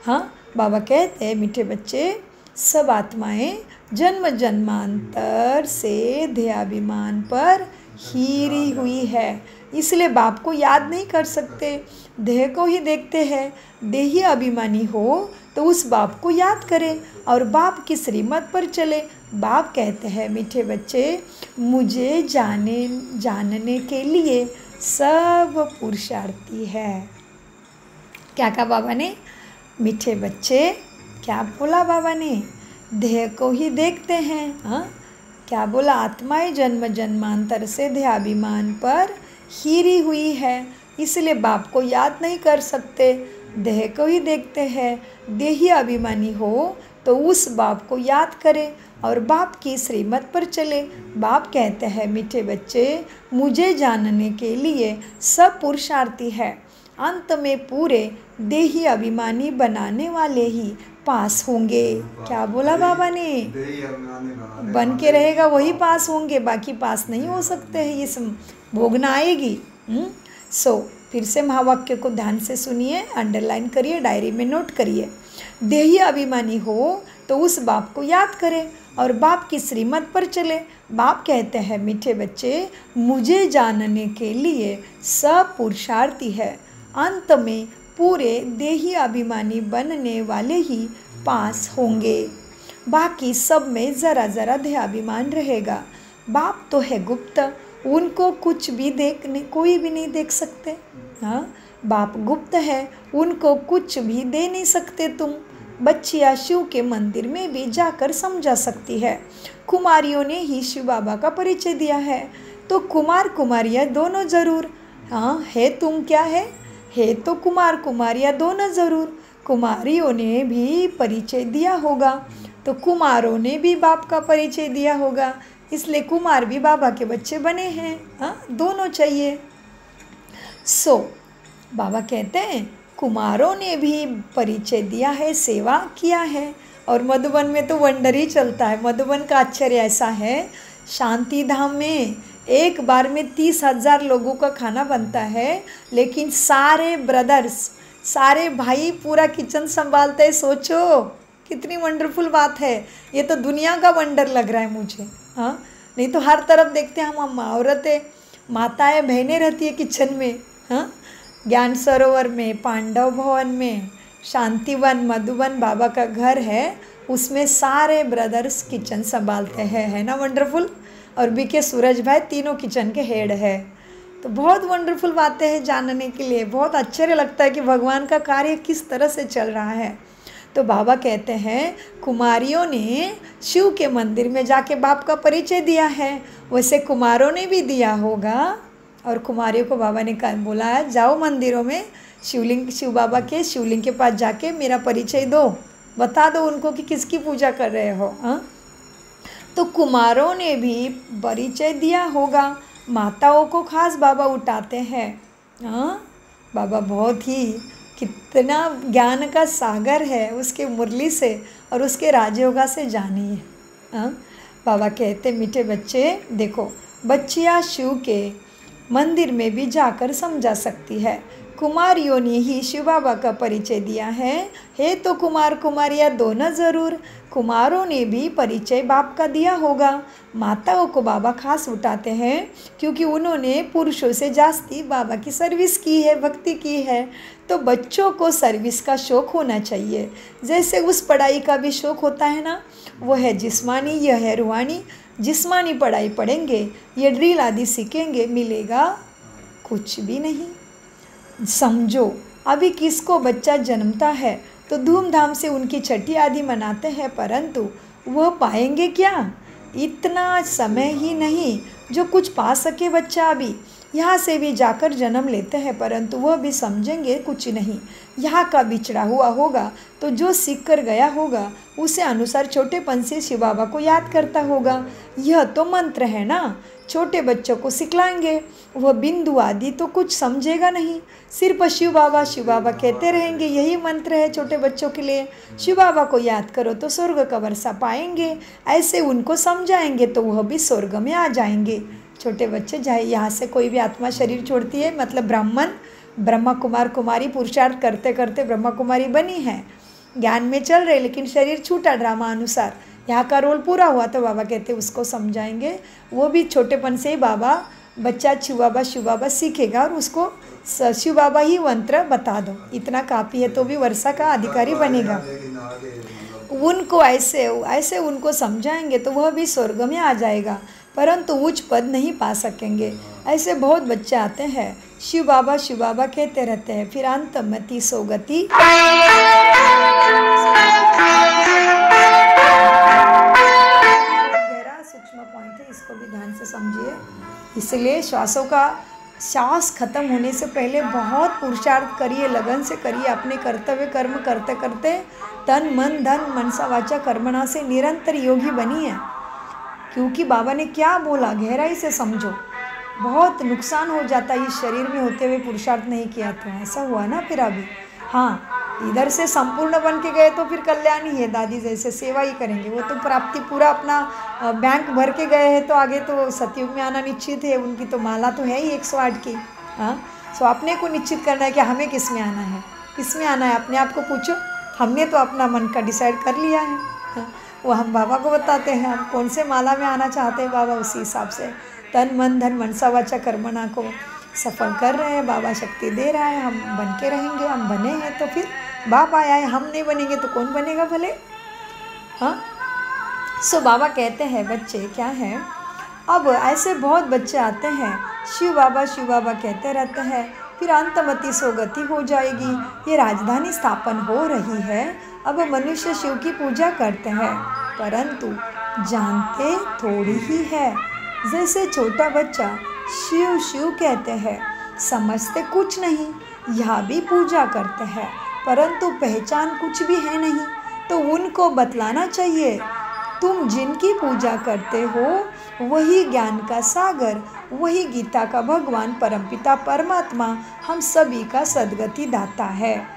हाँ, बाबा कहते हैं मीठे बच्चे, सब आत्माएं जन्म जन्मांतर से देहाभिमान पर घिरी हुई है, इसलिए बाप को याद नहीं कर सकते, देह को ही देखते हैं। देही अभिमानी हो तो उस बाप को याद करें और बाप की श्रीमत पर चले। बाप कहते हैं मीठे बच्चे, मुझे जानने के लिए सब पुरुषार्थी है। क्या कहा बाबा ने? मीठे बच्चे, क्या बोला बाबा ने? देह को ही देखते हैं। हाँ, क्या बोला? आत्माएं जन्म जन्मांतर से देहाभिमान पर घिरी हुई है, इसलिए बाप को याद नहीं कर सकते, देह को ही देखते हैं। देही अभिमानी हो तो उस बाप को याद करें और बाप की श्रीमत पर चले। बाप कहते हैं मीठे बच्चे, मुझे जानने के लिए सब पुरुषार्थी है। अंत में पूरे देही अभिमानी बनाने वाले ही पास होंगे। क्या बोला बाबा ने? बन के रहेगा वही पास होंगे, बाकी पास नहीं हो सकते हैं, ये भोगना आएगी। फिर से महावाक्य को ध्यान से सुनिए, अंडरलाइन करिए, डायरी में नोट करिए। देही अभिमानी हो तो उस बाप को याद करें और बाप की श्रीमत पर चले। बाप कहते हैं मीठे बच्चे, मुझे जानने के लिए सब पुरुषार्थी है। अंत में पूरे देही अभिमानी बनने वाले ही पास होंगे। बाकी सब में ज़रा ज़रा देहाभिमान रहेगा। बाप तो है गुप्त, उनको कुछ भी कोई भी नहीं देख सकते। हाँ, बाप गुप्त है, उनको कुछ भी दे नहीं सकते तुम। बच्चियाँ शिव के मंदिर में भी जाकर समझा सकती है। कुमारियों ने ही शिव बाबा का परिचय दिया है, तो कुमार कुमारियाँ दोनों ज़रूर। हाँ है, तुम क्या है तो कुमार कुमारियाँ दोनों ज़रूर। कुमारियों ने भी परिचय दिया होगा, तो कुमारों ने भी बाप का परिचय दिया होगा, इसलिए कुमार भी बाबा के बच्चे बने हैं। हाँ, दोनों चाहिए। बाबा कहते हैं कुमारों ने भी परिचय दिया है, सेवा किया है। और मधुबन में तो वंडर ही चलता है। मधुबन का आश्चर्य ऐसा है, शांति धाम में एक बार में 30,000 लोगों का खाना बनता है, लेकिन सारे ब्रदर्स, सारे भाई पूरा किचन संभालते हैं। सोचो कितनी वंडरफुल बात है। ये तो दुनिया का वंडर लग रहा है मुझे। हाँ, नहीं तो हर तरफ देखते हैं हम औरतें, माताएं, बहनें रहती है किचन में। हाँ, ज्ञान सरोवर में, पांडव भवन में, शांतिवन, मधुबन बाबा का घर है, उसमें सारे ब्रदर्स किचन संभालते हैं। है ना वंडरफुल। और बीके सूरज भाई तीनों किचन के हेड है। तो बहुत वंडरफुल बातें हैं जानने के लिए। बहुत आश्चर्य लगता है कि भगवान का कार्य किस तरह से चल रहा है। तो बाबा कहते हैं कुमारियों ने शिव के मंदिर में जाके बाप का परिचय दिया है, वैसे कुमारों ने भी दिया होगा। और कुमारियों को बाबा ने बोला है जाओ मंदिरों में शिवलिंग, शिव बाबा के शिवलिंग के पास जाके मेरा परिचय दो, बता दो उनको कि किसकी पूजा कर रहे हो। हाँ, तो कुमारों ने भी परिचय दिया होगा। माताओं को खास बाबा उठाते हैं। हाँ, बाबा बहुत ही कितना ज्ञान का सागर है, उसके मुरली से और उसके राजयोगा से जानिए। हाँ, बाबा कहते मीठे बच्चे देखो, बच्चियाँ शिव के मंदिर में भी जाकर समझा सकती है। कुमारियों ने ही शिव बाबा का परिचय दिया है तो कुमार कुमारियाँ दोनों ज़रूर। कुमारों ने भी परिचय बाप का दिया होगा। माताओं को बाबा खास उठाते हैं क्योंकि उन्होंने पुरुषों से जास्ती बाबा की सर्विस की है, भक्ति की है। तो बच्चों को सर्विस का शौक़ होना चाहिए, जैसे उस पढ़ाई का भी शौक़ होता है ना, वो है जिस्मानी, यह है रूहानी। जिस्मानी पढ़ाई पढ़ेंगे, ये ड्रिल आदि सीखेंगे, मिलेगा कुछ भी नहीं। समझो, अभी किसको बच्चा जन्मता है तो धूमधाम से उनकी छठी आदि मनाते हैं, परंतु वह पाएंगे क्या? इतना समय ही नहीं जो कुछ पा सके बच्चा। अभी यहाँ से भी जाकर जन्म लेते हैं, परंतु वह भी समझेंगे कुछ नहीं। यहाँ का बिछड़ा हुआ होगा तो जो सीख कर गया होगा उसे अनुसार छोटेपन से शिव बाबा को याद करता होगा। यह तो मंत्र है ना, छोटे बच्चों को सिखलाएंगे, वह बिंदु आदि तो कुछ समझेगा नहीं, सिर्फ शिव बाबा कहते रहेंगे। यही मंत्र है छोटे बच्चों के लिए। शिव बाबा को याद करो तो स्वर्ग का वर्षा पाएंगे, ऐसे उनको समझाएंगे तो वह भी स्वर्ग में आ जाएंगे। छोटे बच्चे चाहे यहाँ से कोई भी आत्मा शरीर छोड़ती है, मतलब ब्राह्मण, ब्रह्मा कुमार कुमारी पुरुषार्थ करते करते ब्रह्मा कुमारी बनी है, ज्ञान में चल रहे, लेकिन शरीर छूटा ड्रामा अनुसार, यहाँ का रोल पूरा हुआ तो बाबा कहते उसको समझाएंगे। वो भी छोटेपन से ही बाबा बच्चा शिव बाबा सीखेगा और उसको शिव बाबा ही मंत्र बता दो, इतना काफ़ी है तो भी वर्षा का अधिकारी बनेगा। उनको ऐसे उनको समझाएंगे तो वह भी स्वर्ग में आ जाएगा, परंतु उच्च पद नहीं पा सकेंगे। ऐसे बहुत बच्चे आते हैं, शिव बाबा कहते रहते हैं, फिर अंतमति सोगति। गहरा सूक्ष्म पॉइंट है, इसको भी ध्यान से समझिए। इसलिए श्वास खत्म होने से पहले बहुत पुरुषार्थ करिए, लगन से करिए, अपने कर्तव्य कर्म करते करते तन मन धन मनसा वाचा कर्मणा से निरंतर योगी बनिए। क्योंकि बाबा ने क्या बोला गहराई से समझो। बहुत नुकसान हो जाता है इस शरीर में होते हुए पुरुषार्थ नहीं किया तो। ऐसा हुआ ना फिर अभी। हाँ, इधर से संपूर्ण बन के गए तो फिर कल्याण ही है, दादी जैसे सेवा ही करेंगे। वो तो प्राप्ति पूरा अपना बैंक भर के गए हैं तो आगे तो सतयुग में आना निश्चित है। उनकी तो माला तो है ही 108 की। हाँ, सो अपने को निश्चित करना है कि हमें किस में आना है, किस में आना है। अपने आप को पूछो, हमने तो अपना मन का डिसाइड कर लिया है। हाँ, वो हम बाबा को बताते हैं हम कौन से माला में आना चाहते हैं। बाबा उसी हिसाब से तन मन धन मनसा वाचा कर्मणा को सफल कर रहे हैं। बाबा शक्ति दे रहा है, हम बन के रहेंगे। हम बने हैं तो फिर बाप आया है, हम नहीं बनेंगे तो कौन बनेगा भले? हाँ। सो बाबा कहते हैं बच्चे क्या है, अब ऐसे बहुत बच्चे आते हैं, शिव बाबा कहते रहते हैं, फिर अंतमति सोगति हो जाएगी, ये राजधानी स्थापन हो रही है, अब मनुष्य शिव की पूजा करते हैं, परंतु जानते थोड़ी ही है। जैसे छोटा बच्चा शिव शिव कहते हैं, समझते कुछ नहीं, यह भी पूजा करते हैं, परंतु पहचान कुछ भी है नहीं, तो उनको बतलाना चाहिए, तुम जिनकी पूजा करते हो वही ज्ञान का सागर, वही गीता का भगवान परमपिता परमात्मा हम सभी का सद्गति दाता है।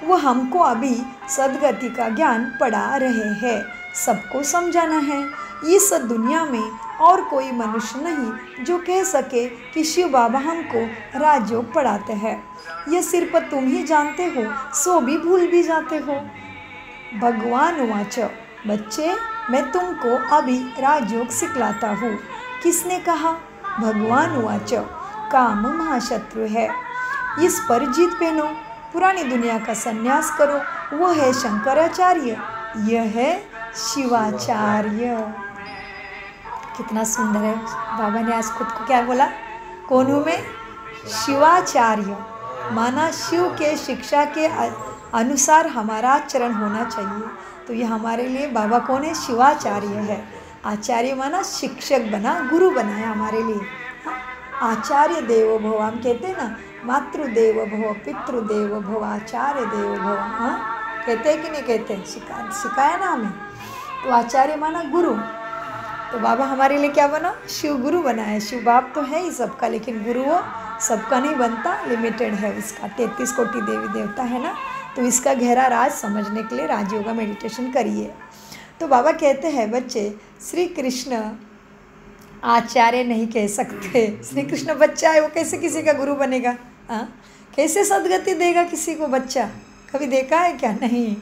वो हमको अभी सद्गति का ज्ञान पढ़ा रहे हैं, सबको समझाना है। इस दुनिया में और कोई मनुष्य नहीं जो कह सके कि शिव बाबा हमको राजयोग पढ़ाते हैं। ये सिर्फ तुम ही जानते हो, सो भी भूल भी जाते हो। भगवान वाच, बच्चे मैं तुमको अभी राजयोग सिखलाता हूँ। किसने कहा? भगवान वाच, काम महाशत्रु है, इस पर जीत पहनो, पुरानी दुनिया का संन्यास करो, वो है शंकराचार्य, यह है शिवाचार्य। कितना सुंदर है। बाबा ने आज खुद को क्या बोला? कौन हूँ मैं? शिवाचार्य, माना शिव के शिक्षा के अनुसार हमारा आचरण होना चाहिए। तो ये हमारे लिए बाबा कौन है? शिवाचार्य है। आचार्य माना शिक्षक बना, गुरु बनाया हमारे लिए। आचार्य देवो भव, हम कहते हैं ना, मातृदेव भव, पितृदेव भव, आचार्य देवो भव। हाँ, कहते हैं कि नहीं कहते? सिखाया ना हमें। तो आचार्य माना गुरु। तो बाबा हमारे लिए क्या बना? शिव गुरु बना है। शिव बाप तो है ही सबका, लेकिन गुरु वो सबका नहीं बनता, लिमिटेड है उसका। 33 कोटि देवी देवता है ना, तो इसका गहरा राज समझने के लिए राजयोगा मेडिटेशन करिए। तो बाबा कहते हैं बच्चे, श्री कृष्ण आचार्य नहीं कह सकते। श्री कृष्ण बच्चा है, वो कैसे किसी का गुरु बनेगा? हाँ, कैसे सद्गति देगा किसी को बच्चा? कभी देखा है क्या? नहीं।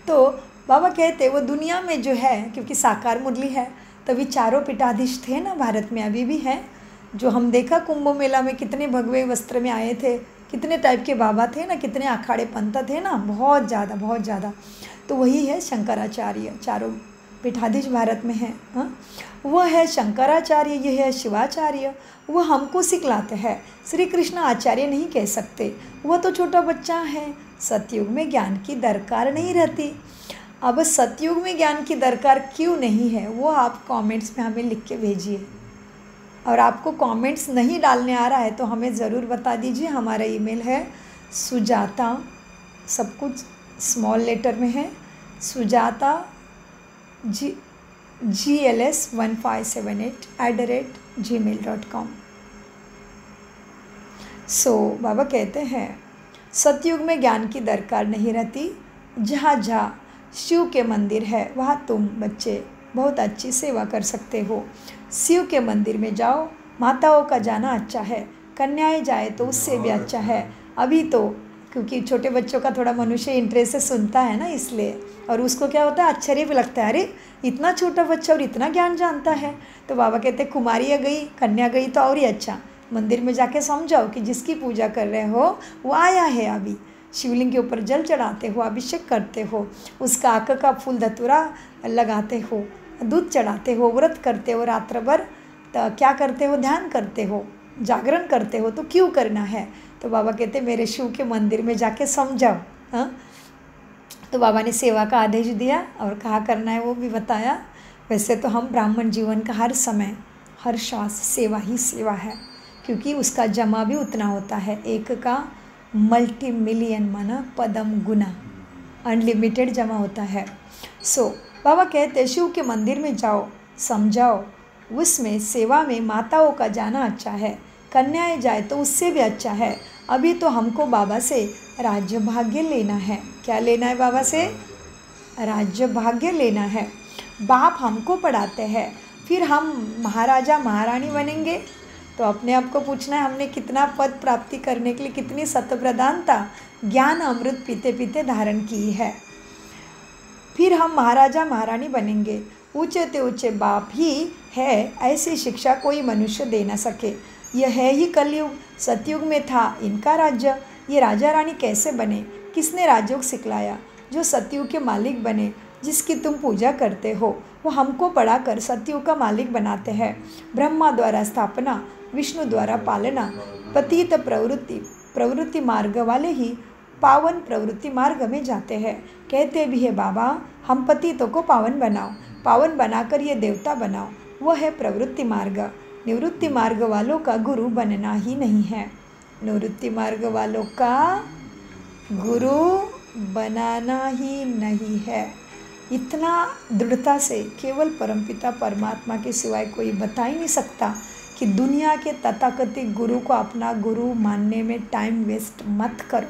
तो बाबा कहते वो दुनिया में जो है, क्योंकि साकार मुरली है, तभी चारों पीठाधीश थे ना भारत में, अभी भी हैं। जो हम देखा कुंभ मेला में कितने भगवे वस्त्र में आए थे, कितने टाइप के बाबा थे ना, कितने अखाड़े पंथ थे ना, बहुत ज़्यादा। तो वही है शंकराचार्य, चारों पीठाधीश भारत में है। हाँ, वह है शंकराचार्य, ये है शिवाचार्य, वह हमको सिखलाते हैं। श्री कृष्ण आचार्य नहीं कह सकते, वह तो छोटा बच्चा है। सतयुग में ज्ञान की दरकार नहीं रहती। अब सतयुग में ज्ञान की दरकार क्यों नहीं है, वो आप कमेंट्स में हमें लिख के भेजिए। और आपको कमेंट्स नहीं डालने आ रहा है तो हमें ज़रूर बता दीजिए। हमारा ईमेल है सुजाता, सब कुछ स्मॉल लेटर में है, सुजाता gls1578@gmail.com। सो बाबा कहते हैं सतयुग में ज्ञान की दरकार नहीं रहती। जहाँ शिव के मंदिर है वहाँ तुम बच्चे बहुत अच्छी सेवा कर सकते हो। शिव के मंदिर में जाओ, माताओं का जाना अच्छा है, कन्याएं जाए तो उससे भी अच्छा है। अभी तो क्योंकि छोटे बच्चों का थोड़ा मनुष्य इंटरेस्ट से सुनता है ना, इसलिए, और उसको क्या होता है, आश्चर्य भी लगता है, अरे इतना छोटा बच्चा और इतना ज्ञान जानता है। तो बाबा कहते हैं कुमारियाँ गई, कन्या गई तो और ही अच्छा। मंदिर में जाके समझाओ कि जिसकी पूजा कर रहे हो वो आया है, अभी शिवलिंग के ऊपर जल चढ़ाते हो, अभिषेक करते हो, उसका आक का फूल धतूरा लगाते हो, दूध चढ़ाते हो, व्रत करते हो, रात्र भर तो क्या करते हो, ध्यान करते हो, जागरण करते हो, तो क्यों करना है? तो बाबा कहते मेरे शिव के मंदिर में जाके समझाओ। हाँ, तो बाबा ने सेवा का आदेश दिया और कहाँ करना है वो भी बताया। वैसे तो हम ब्राह्मण जीवन का हर समय हर श्वास सेवा ही सेवा है, क्योंकि उसका जमा भी उतना होता है, एक का मल्टी मिलियन माना पदम गुना, अनलिमिटेड जमा होता है। सो बाबा कहते शिव के मंदिर में जाओ, समझाओ, उसमें सेवा में माताओं का जाना अच्छा है, कन्याएं जाए तो उससे भी अच्छा है। अभी तो हमको बाबा से राज्य भाग्य लेना है। क्या लेना है बाबा से? राज्य भाग्य लेना है। बाप हमको पढ़ाते हैं, फिर हम महाराजा महारानी बनेंगे। तो अपने आप को पूछना है हमने कितना पद प्राप्ति करने के लिए कितनी सतप्रधानता, ज्ञान अमृत पीते पीते धारण की है। फिर हम महाराजा महारानी बनेंगे। ऊंचे ते ऊंचे बाप ही है, ऐसी शिक्षा कोई मनुष्य दे न सके। यह है ही कलयुग। सतयुग में था इनका राज्य, ये राजा रानी कैसे बने, किसने राजयोग सिखलाया? जो सतयुग के मालिक बने, जिसकी तुम पूजा करते हो, वो हमको पढ़ाकर सतयुग का मालिक बनाते हैं। ब्रह्मा द्वारा स्थापना, विष्णु द्वारा पालना। पतित प्रवृत्ति मार्ग वाले ही पावन प्रवृत्ति मार्ग में जाते हैं। कहते भी है बाबा, हम पतितों को पावन बनाओ, पावन बनाकर ये देवता बनाओ। वो है प्रवृत्ति मार्ग। निवृत्ति मार्ग वालों का गुरु बनना ही नहीं है। निवृत्ति मार्ग वालों का गुरु बनाना ही नहीं है। इतना दृढ़ता से केवल परमपिता परमात्मा के सिवाय कोई बता ही नहीं सकता कि दुनिया के तथाकथित गुरु को अपना गुरु मानने में टाइम वेस्ट मत करो।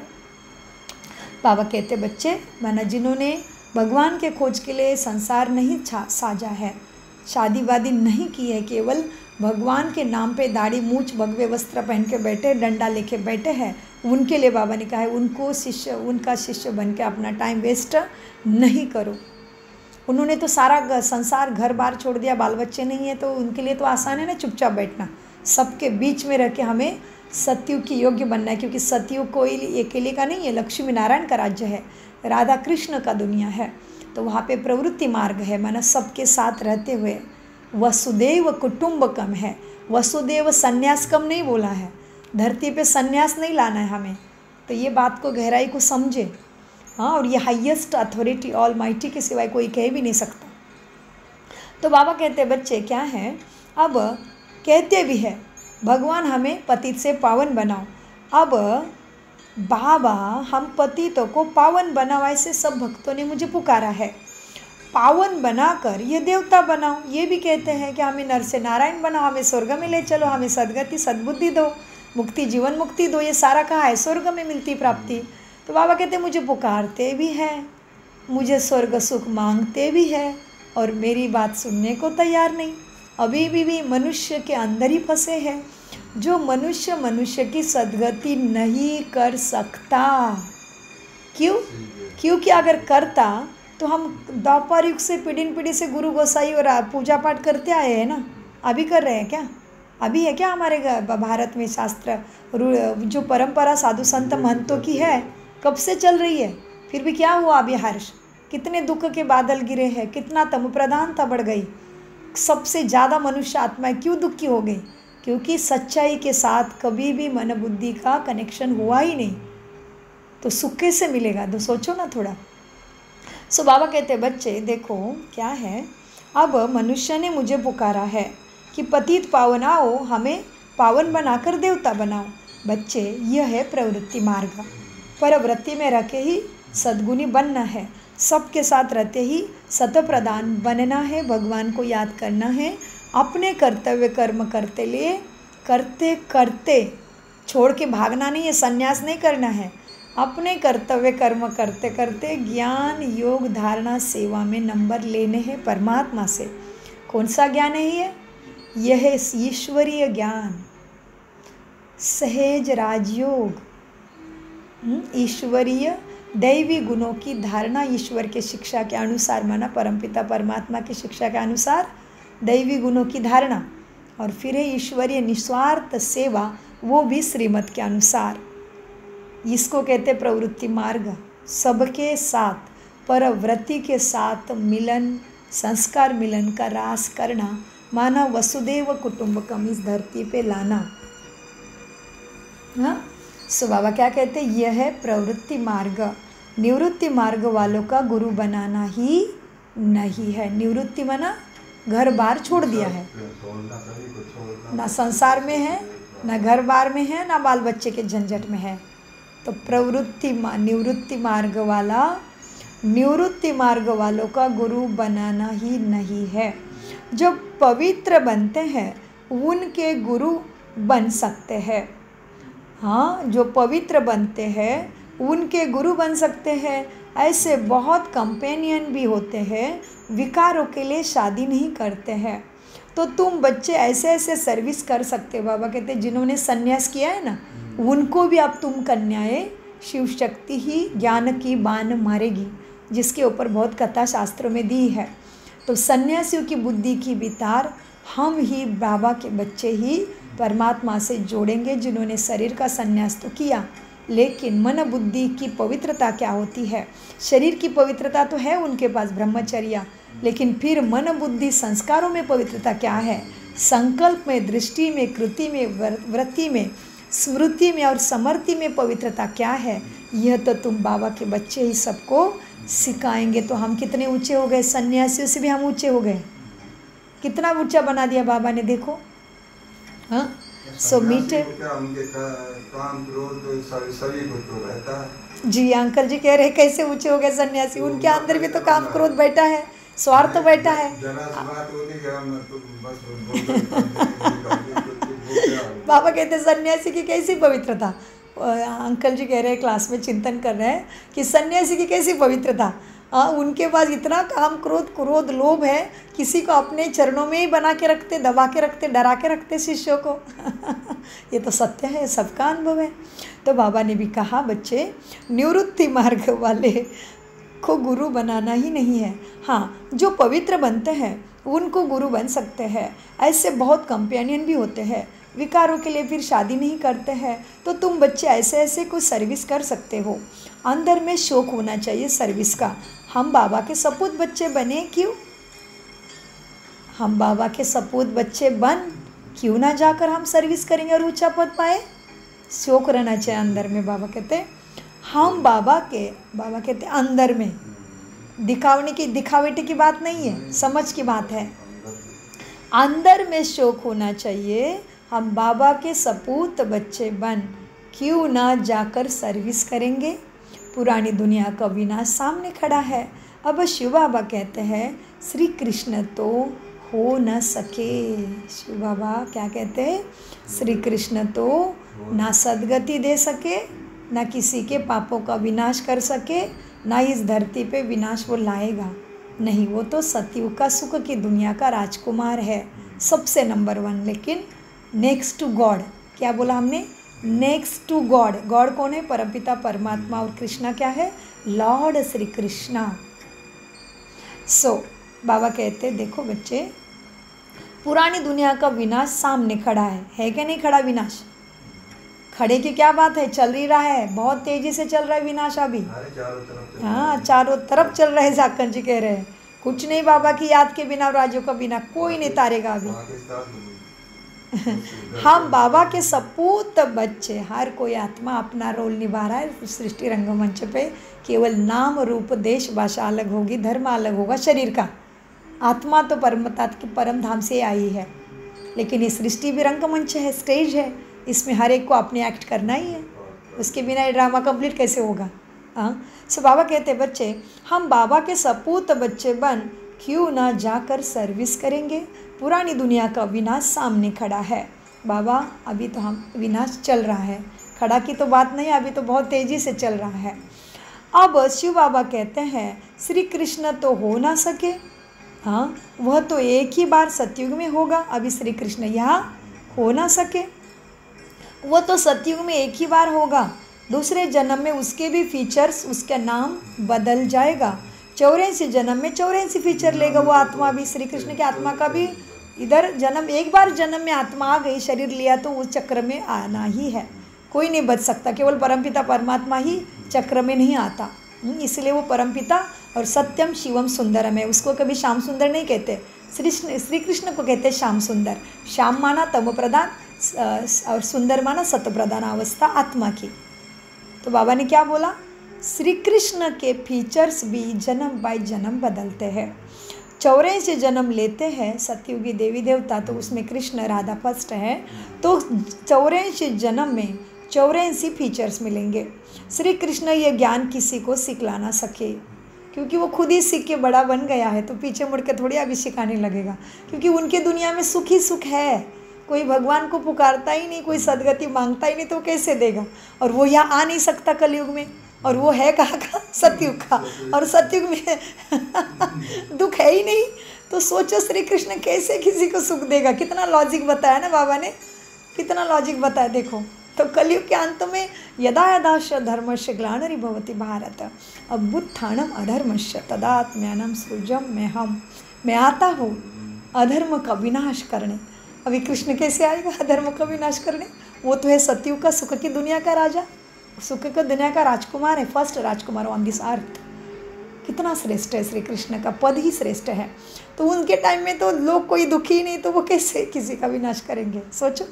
बाबा कहते बच्चे, माना जिन्होंने भगवान के खोज के लिए संसार नहीं साजा है, शादी वादी नहीं की है, केवल भगवान के नाम पे दाढ़ी मूछ भगवे वस्त्र पहन के बैठे, डंडा लेके बैठे हैं, उनके लिए बाबा ने कहा है उनका शिष्य बन के अपना टाइम वेस्ट नहीं करो। उन्होंने तो सारा संसार घर बार छोड़ दिया, बाल बच्चे नहीं है, तो उनके लिए तो आसान है ना चुपचाप बैठना। सबके बीच में रह के हमें सतयुग की योग्य बनना है, क्योंकि सतयुग कोई अकेले का नहीं है, लक्ष्मी नारायण का राज्य है, राधा कृष्ण का दुनिया है। तो वहाँ पे प्रवृत्ति मार्ग है, माना सबके साथ रहते हुए। वसुदेव कुटुंबकम है, वसुदेव संन्यास कम नहीं बोला है, धरती पे संन्यास नहीं लाना है हमें। तो ये बात को गहराई को समझे। हाँ, और ये हाईएस्ट अथॉरिटी ऑल माइटी के सिवाय कोई कह भी नहीं सकता। तो बाबा कहते बच्चे क्या है, अब कहते भी है भगवान हमें पतित से पावन बनाओ। अब बाबा हम पतितों को पावन बनाओ, ऐसे सब भक्तों ने मुझे पुकारा है। पावन बनाकर ये देवता बनाओ, ये भी कहते हैं कि हमें नर से नारायण बनाओ, हमें स्वर्ग में ले चलो, हमें सद्गति सद्बुद्धि दो, मुक्ति जीवन मुक्ति दो। ये सारा कहा है स्वर्ग में मिलती प्राप्ति। तो बाबा कहते मुझे पुकारते भी हैं, मुझे स्वर्ग सुख मांगते भी है, और मेरी बात सुनने को तैयार नहीं। अभी भी मनुष्य के अंदर ही फंसे हैं। जो मनुष्य की सद्गति नहीं कर सकता। क्यों? क्योंकि अगर करता तो हम द्वापर युग से पीढ़ी से गुरु गोसाई और पूजा पाठ करते आए हैं ना। अभी कर रहे हैं क्या? अभी है क्या हमारे भारत में शास्त्र जो परंपरा साधु संत महंतों की है, कब से चल रही है? फिर भी क्या हुआ अभी हर्ष? कितने दुख के बादल गिरे हैं, कितना तम प्रधानता बढ़ गई, सबसे ज़्यादा मनुष्य आत्माएं क्यों दुखी हो गई? क्योंकि सच्चाई के साथ कभी भी मन बुद्धि का कनेक्शन हुआ ही नहीं। तो सुख कैसे मिलेगा? तो सोचो ना थोड़ा। सो बाबा कहते बच्चे देखो क्या है, अब मनुष्य ने मुझे पुकारा है कि पतित पावन आओ, हमें पावन बनाकर देवता बनाओ। बच्चे यह है प्रवृत्ति मार्ग। परवृत्ति में रह के ही सद्गुणी बनना है, सबके साथ रहते ही सत प्रदान बनना है, भगवान को याद करना है, अपने कर्तव्य कर्म करते करते छोड़ के भागना नहीं है, संन्यास नहीं करना है। अपने कर्तव्य कर्म करते करते ज्ञान योग धारणा सेवा में नंबर लेने हैं परमात्मा से। कौन सा ज्ञान है ये? यह है ईश्वरीय ज्ञान, सहज राजयोग, ईश्वरीय दैवी गुणों की धारणा ईश्वर के शिक्षा के अनुसार, माना परमपिता परमात्मा की शिक्षा के अनुसार दैवी गुणों की धारणा, और फिर है ईश्वरीय निस्वार्थ सेवा, वो भी श्रीमत के अनुसार। इसको कहते प्रवृत्ति मार्ग। सबके साथ परवृत्ति के साथ मिलन, संस्कार मिलन का रास करना, माना वसुदेव कुटुंबकम इस धरती पे लाना। हाँ, सो बाबा क्या कहते, यह है प्रवृत्ति मार्ग। निवृत्ति मार्ग वालों का गुरु बनाना ही नहीं है। निवृत्ति माना घर बार छोड़ दिया है, ना संसार में है, ना घर बार में है, ना बाल बच्चे के झंझट में है। तो निवृत्ति मार्ग वालों का गुरु बनाना ही नहीं है। जो पवित्र बनते हैं उनके गुरु बन सकते हैं। हाँ, जो पवित्र बनते हैं उनके गुरु बन सकते हैं। ऐसे बहुत कंपेनियन भी होते हैं, विकारों के लिए शादी नहीं करते हैं। तो तुम बच्चे ऐसे ऐसे सर्विस कर सकते हो। बाबा कहते हैं जिन्होंने संन्यास किया है ना, उनको भी अब तुम कन्याएं शिव शक्ति ही ज्ञान की बाण मारेगी, जिसके ऊपर बहुत कथा शास्त्रों में दी है। तो सन्यासियों की बुद्धि की वितार हम ही बाबा के बच्चे ही परमात्मा से जोड़ेंगे, जिन्होंने शरीर का संन्यास तो किया लेकिन मन बुद्धि की पवित्रता क्या होती है? शरीर की पवित्रता तो है उनके पास, ब्रह्मचर्य, लेकिन फिर मन बुद्धि संस्कारों में पवित्रता क्या है? संकल्प में, दृष्टि में, कृति में, वृत्ति में, स्मृति में और समृद्धि में पवित्रता क्या है? यह तो तुम बाबा के बच्चे ही सबको सिखाएंगे। तो हम कितने ऊंचे हो गए, सन्यासियों से भी हम ऊंचे हो गए। कितना ऊंचा बना दिया बाबा ने, देखो। हाँ, सो मीठे काम क्रोध सभी को तो रहता है। जी अंकल जी कह रहे कैसे ऊंचे हो गए सन्यासी, उनके अंदर भी तो काम क्रोध बैठा है, स्वार्थ तो बैठा है। बाबा कहते सन्यासी की कैसी पवित्रता। अंकल जी कह रहे हैं, क्लास में चिंतन कर रहे हैं कि सन्यासी की कैसी पवित्रता। उनके पास इतना काम क्रोध लोभ है, किसी को अपने चरणों में ही बना के रखते, दबा के रखते, डरा के रखते शिष्यों को। ये तो सत्य है, सबका अनुभव है। तो बाबा ने भी कहा, बच्चे निवृत्ति मार्ग वाले को गुरु बनाना ही नहीं है। हाँ, जो पवित्र बनते हैं उनको गुरु बन सकते हैं। ऐसे बहुत कंपेनियन भी होते हैं, विकारों के लिए फिर शादी नहीं करते हैं। तो तुम बच्चे ऐसे ऐसे कुछ सर्विस कर सकते हो। अंदर में शौक होना चाहिए सर्विस का। हम बाबा के सपूत बच्चे बने क्यों? हम बाबा के सपूत बच्चे बन क्यों ना जाकर हम सर्विस करेंगे और ऊंचा पद पाए? शौक रहना चाहिए अंदर में। बाबा कहते हम बाबा कहते अंदर में, दिखावटी की बात नहीं है, समझ की बात है। अंदर में शौक होना चाहिए। हम बाबा के सपूत बच्चे बन क्यों ना जाकर सर्विस करेंगे? पुरानी दुनिया का विनाश सामने खड़ा है। अब शिव बाबा कहते हैं श्री कृष्ण तो हो न सके। शिव बाबा क्या कहते हैं? श्री कृष्ण तो ना सद्गति दे सके, ना किसी के पापों का विनाश कर सके, ना इस धरती पे विनाश वो लाएगा नहीं। वो तो सतयुग का सुख की दुनिया का राजकुमार है, सबसे नंबर 1। लेकिन नेक्स्ट टू गॉड, क्या बोला हमने? Next to God. गॉड कौन है? परमपिता परमात्मा। और कृष्णा क्या है? लॉर्ड श्री कृष्णा। सो बाबा कहते देखो बच्चे, पुरानी दुनिया का विनाश सामने खड़ा है कि नहीं खड़ा? विनाश खड़े की क्या बात है, चल ही रहा है, बहुत तेजी से चल रहा है विनाश अभी। हाँ, चारों तरफ चल रहे हैं। जाकर जी कह रहे हैं कुछ नहीं बाबा की याद के बिना, राज्यों का बिना कोई नहीं तारेगा अभी। हम बाबा के सपूत बच्चे, हर कोई आत्मा अपना रोल निभा रहा है सृष्टि रंगमंच पे। केवल नाम रूप देश भाषा अलग होगी, धर्म अलग होगा शरीर का। आत्मा तो परम धाम से आई है, लेकिन ये सृष्टि भी रंगमंच है, स्टेज है। इसमें हर एक को अपने एक्ट करना ही है, उसके बिना ये ड्रामा कंप्लीट कैसे होगा? हाँ, सो बाबा कहते बच्चे हम बाबा के सपूत बच्चे बन क्यों ना जाकर सर्विस करेंगे? पुरानी दुनिया का विनाश सामने खड़ा है। बाबा अभी तो हम विनाश चल रहा है, खड़ा की तो बात नहीं, अभी तो बहुत तेज़ी से चल रहा है। अब शिव बाबा कहते हैं श्री कृष्ण तो हो ना सके। हाँ, वह तो एक ही बार सतयुग में होगा। अभी श्री कृष्ण यहाँ हो ना सके, वो तो सतयुग में एक ही बार होगा। दूसरे जन्म में उसके भी फीचर्स, उसका नाम बदल जाएगा। 84 जन्म में 84 फीचर लेगा वो आत्मा भी। श्री कृष्ण की आत्मा का भी इधर जन्म, एक बार जन्म में आत्मा आ गई, शरीर लिया तो उस चक्र में आना ही है, कोई नहीं बच सकता। केवल परमपिता परमात्मा ही चक्र में नहीं आता, इसलिए वो परमपिता और सत्यम शिवम सुंदरम है। उसको कभी श्याम सुंदर नहीं कहते, श्री कृष्ण को कहते श्याम सुंदर। श्याम माना तम प्रधान और सुंदर माना सत्य प्रधान अवस्था आत्मा की। तो बाबा ने क्या बोला? श्री कृष्ण के फीचर्स भी जन्म बाय जन्म बदलते हैं। 84 जन्म लेते हैं सतयुगी देवी देवता, तो उसमें कृष्ण राधा फर्स्ट है। तो 84 जन्म में 84 फीचर्स मिलेंगे। श्री कृष्ण ये ज्ञान किसी को सिखला ना सके, क्योंकि वो खुद ही सीख के बड़ा बन गया है, तो पीछे मुड़ के थोड़ी अभी सिखाने लगेगा, क्योंकि उनके दुनिया में सुख ही सुख है। कोई भगवान को पुकारता ही नहीं, कोई सदगति मांगता ही नहीं, तो कैसे देगा? और वो यहाँ आ नहीं सकता कलयुग में, और वो है कहाँ का? सतयुग का, और सतयुग में दुख है ही नहीं। तो सोचो श्री कृष्ण कैसे किसी को सुख देगा? कितना लॉजिक बताया ना बाबा ने, कितना लॉजिक बताया देखो। तो कलयुग के अंत में यदा यदाश्च धर्मस्य ग्लानिर्भवति भारत अभ्युत्थानम अधर्मस्य तदात्म्यानं सृजम मैं आता हूँ अधर्म का विनाश करने। अभी कृष्ण कैसे आएगा अधर्म का विनाश करने? वो तो है सतयुग का सुख की दुनिया का राजा। सुख का दुनिया का राजकुमार है, first Rajkumar on this earth. कितना श्रेष्ठ है श्री कृष्ण का पद ही श्रेष्ठ है। तो उनके टाइम में तो लोग कोई दुखी नहीं, तो वो कैसे किसी का विनाश करेंगे, सोचो।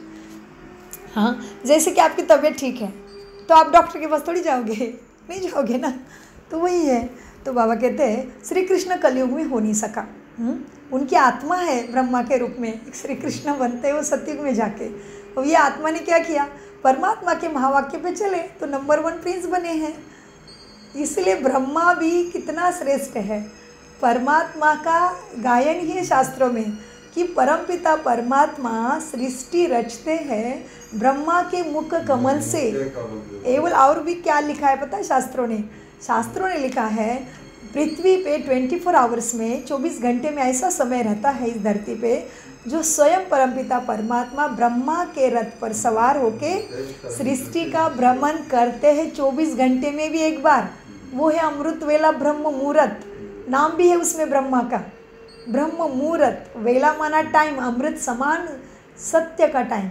हाँ, जैसे कि आपकी तबीयत ठीक है तो आप डॉक्टर के पास थोड़ी जाओगे, नहीं जाओगे ना। तो वही है। तो बाबा कहते हैं श्री कृष्ण कलयुग में हो नहीं सका। उनकी आत्मा है ब्रह्मा के रूप में, श्री कृष्ण बनते हैं वो सतयुग में जाके। और ये आत्मा ने क्या किया, परमात्मा के महावाक्य पे चले तो नंबर 1 प्रिंस बने हैं। इसलिए ब्रह्मा भी कितना श्रेष्ठ है। परमात्मा का गायन ही है शास्त्रों में कि परमपिता परमात्मा सृष्टि रचते हैं ब्रह्मा के मुख कमल से। एवं और भी क्या लिखा है पता है शास्त्रों ने लिखा है पृथ्वी पे 24 आवर्स में 24 घंटे में ऐसा समय रहता है इस धरती पे जो स्वयं परमपिता परमात्मा ब्रह्मा के रथ पर सवार होके सृष्टि का भ्रमण करते हैं 24 घंटे में भी एक बार। वो है अमृत वेला ब्रह्म मुहूर्त, नाम भी है उसमें ब्रह्मा का, ब्रह्म मुहूर्त। वेला माना टाइम, अमृत समान सत्य का टाइम।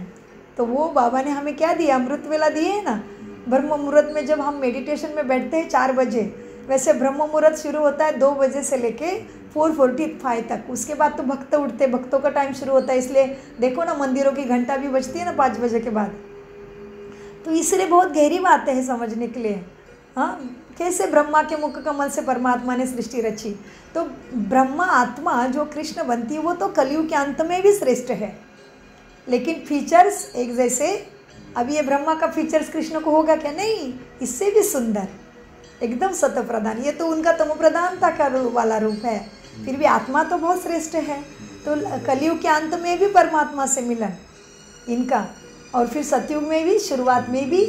तो वो बाबा ने हमें क्या दिया, अमृत वेला दिए है ना। ब्रह्म मुहूर्त में जब हम मेडिटेशन में बैठते हैं 4 बजे, वैसे ब्रह्म मुहूर्त शुरू होता है 2 बजे से लेके 4:45 तक। उसके बाद तो भक्त उठते, भक्तों का टाइम शुरू होता है। इसलिए देखो ना मंदिरों की घंटा भी बजती है ना 5 बजे के बाद। तो इसलिए बहुत गहरी बातें हैं समझने के लिए। हाँ, कैसे ब्रह्मा के मुख कमल से परमात्मा ने सृष्टि रची। तो ब्रह्मा आत्मा जो कृष्ण बनती है वो तो कलयुग के अंत में भी श्रेष्ठ है, लेकिन फीचर्स एक जैसे। अब ये ब्रह्मा का फीचर्स कृष्ण को होगा क्या, नहीं, इससे भी सुंदर, एकदम सत्य प्रधान। ये तो उनका तमो प्रधानता का वाला रूप है, फिर भी आत्मा तो बहुत श्रेष्ठ है। तो कलयुग के अंत में भी परमात्मा से मिलन इनका, और फिर सतयुग में भी शुरुआत में भी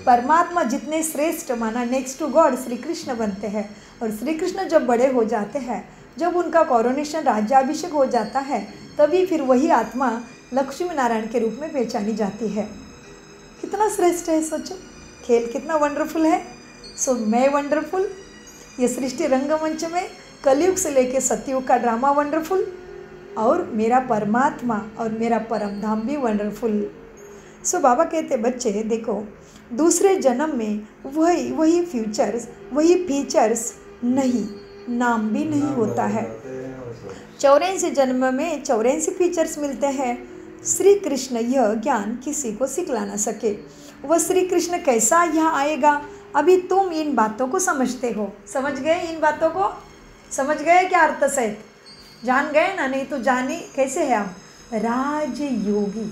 परमात्मा जितने श्रेष्ठ माना next to God Shri Krishna बनते हैं। और श्री कृष्ण जब बड़े हो जाते हैं, जब उनका कॉरोनेशन राज्याभिषेक हो जाता है, तभी फिर वही आत्मा लक्ष्मी नारायण के रूप में पहचानी जाती है। कितना श्रेष्ठ है, सोचो, खेल कितना वंडरफुल है। सो मैं वंडरफुल, ये सृष्टि रंगमंच में कलयुग से लेके सतयुग का ड्रामा वंडरफुल, और मेरा परमात्मा और मेरा परम धाम भी वंडरफुल। सो बाबा कहते बच्चे देखो, दूसरे जन्म में वही फ्यूचर्स, वही फीचर्स नहीं, नाम भी नहीं होता है। 84 जन्म में 84 फीचर्स मिलते हैं। श्री कृष्ण यह ज्ञान किसी को सिखला ना सके। वह श्री कृष्ण कैसा यहाँ आएगा, अभी तुम इन बातों को समझते हो। समझ गए इन बातों को, समझ गए क्या अर्थ से, जान गए ना, नहीं तो जाने कैसे है हम। राजयोगी,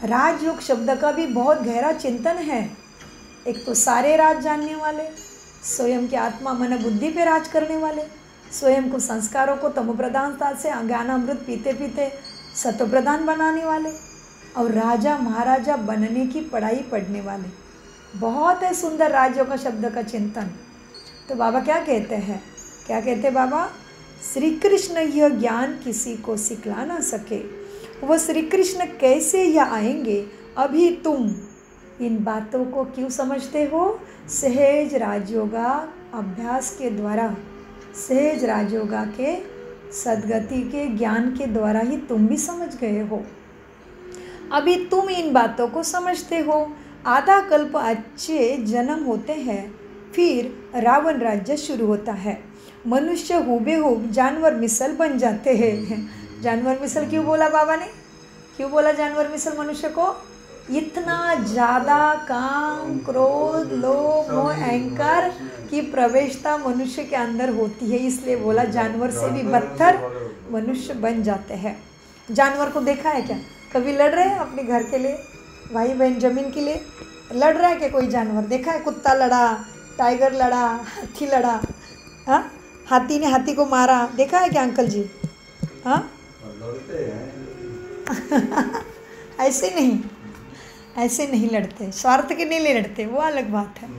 राजयोग शब्द का भी बहुत गहरा चिंतन है। एक तो सारे राज जानने वाले, स्वयं की आत्मा मन बुद्धि पे राज करने वाले, स्वयं को संस्कारों को तमो प्रधानता से ज्ञान अमृत पीते पीते सत्व प्रधान बनाने वाले, और राजा महाराजा बनने की पढ़ाई पढ़ने वाले। बहुत है सुंदर राजयोग का शब्द का चिंतन। तो बाबा क्या कहते हैं, क्या कहते बाबा, श्री कृष्ण यह ज्ञान किसी को सिखला ना सके। वह श्री कृष्ण कैसे यह आएंगे, अभी तुम इन बातों को क्यों समझते हो। सहज राजयोगा अभ्यास के द्वारा, सहज राजयोगा के सद्गति के ज्ञान के द्वारा ही तुम भी समझ गए हो। अभी तुम इन बातों को समझते हो। आधा कल्प अच्छे जन्म होते हैं, फिर रावण राज्य शुरू होता है। मनुष्य हुबेहूब जानवर मिसल बन जाते हैं। जानवर मिसल क्यों बोला बाबा ने, क्यों बोला जानवर मिसल मनुष्य को, इतना ज़्यादा काम क्रोध लोभ मोह अहंकार की प्रवेशता मनुष्य के अंदर होती है, इसलिए बोला जानवर से भी बदतर मनुष्य बन जाते हैं। जानवर को देखा है क्या, कभी लड़ रहे हैं अपने घर के लिए, भाई बहन जमीन के लिए लड़ रहा है क्या कोई जानवर, देखा है, कुत्ता लड़ा, टाइगर लड़ा, हाथी लड़ा, हाँ, हाथी ने हाथी को मारा, देखा है क्या अंकल जी, हाँ ऐसे नहीं, ऐसे नहीं लड़ते, स्वार्थ के नहीं लड़ते, वो अलग बात है।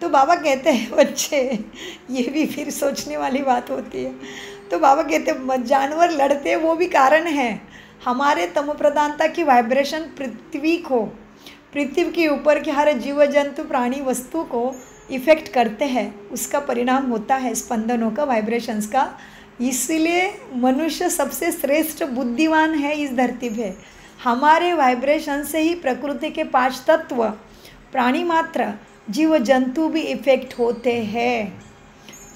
तो बाबा कहते हैं बच्चे, ये भी फिर सोचने वाली बात होती है। तो बाबा कहते हैं जानवर लड़ते वो भी कारण है, हमारे तमो प्रधानता की वाइब्रेशन पृथ्वी को, पृथ्वी के ऊपर के हर जीव जंतु प्राणी वस्तु को इफ़ेक्ट करते हैं, उसका परिणाम होता है स्पंदनों का, वाइब्रेशंस का। इसलिए मनुष्य सबसे श्रेष्ठ बुद्धिमान है इस धरती पे। हमारे वाइब्रेशन से ही प्रकृति के 5 तत्व प्राणी मात्र, जीव जंतु भी इफेक्ट होते हैं।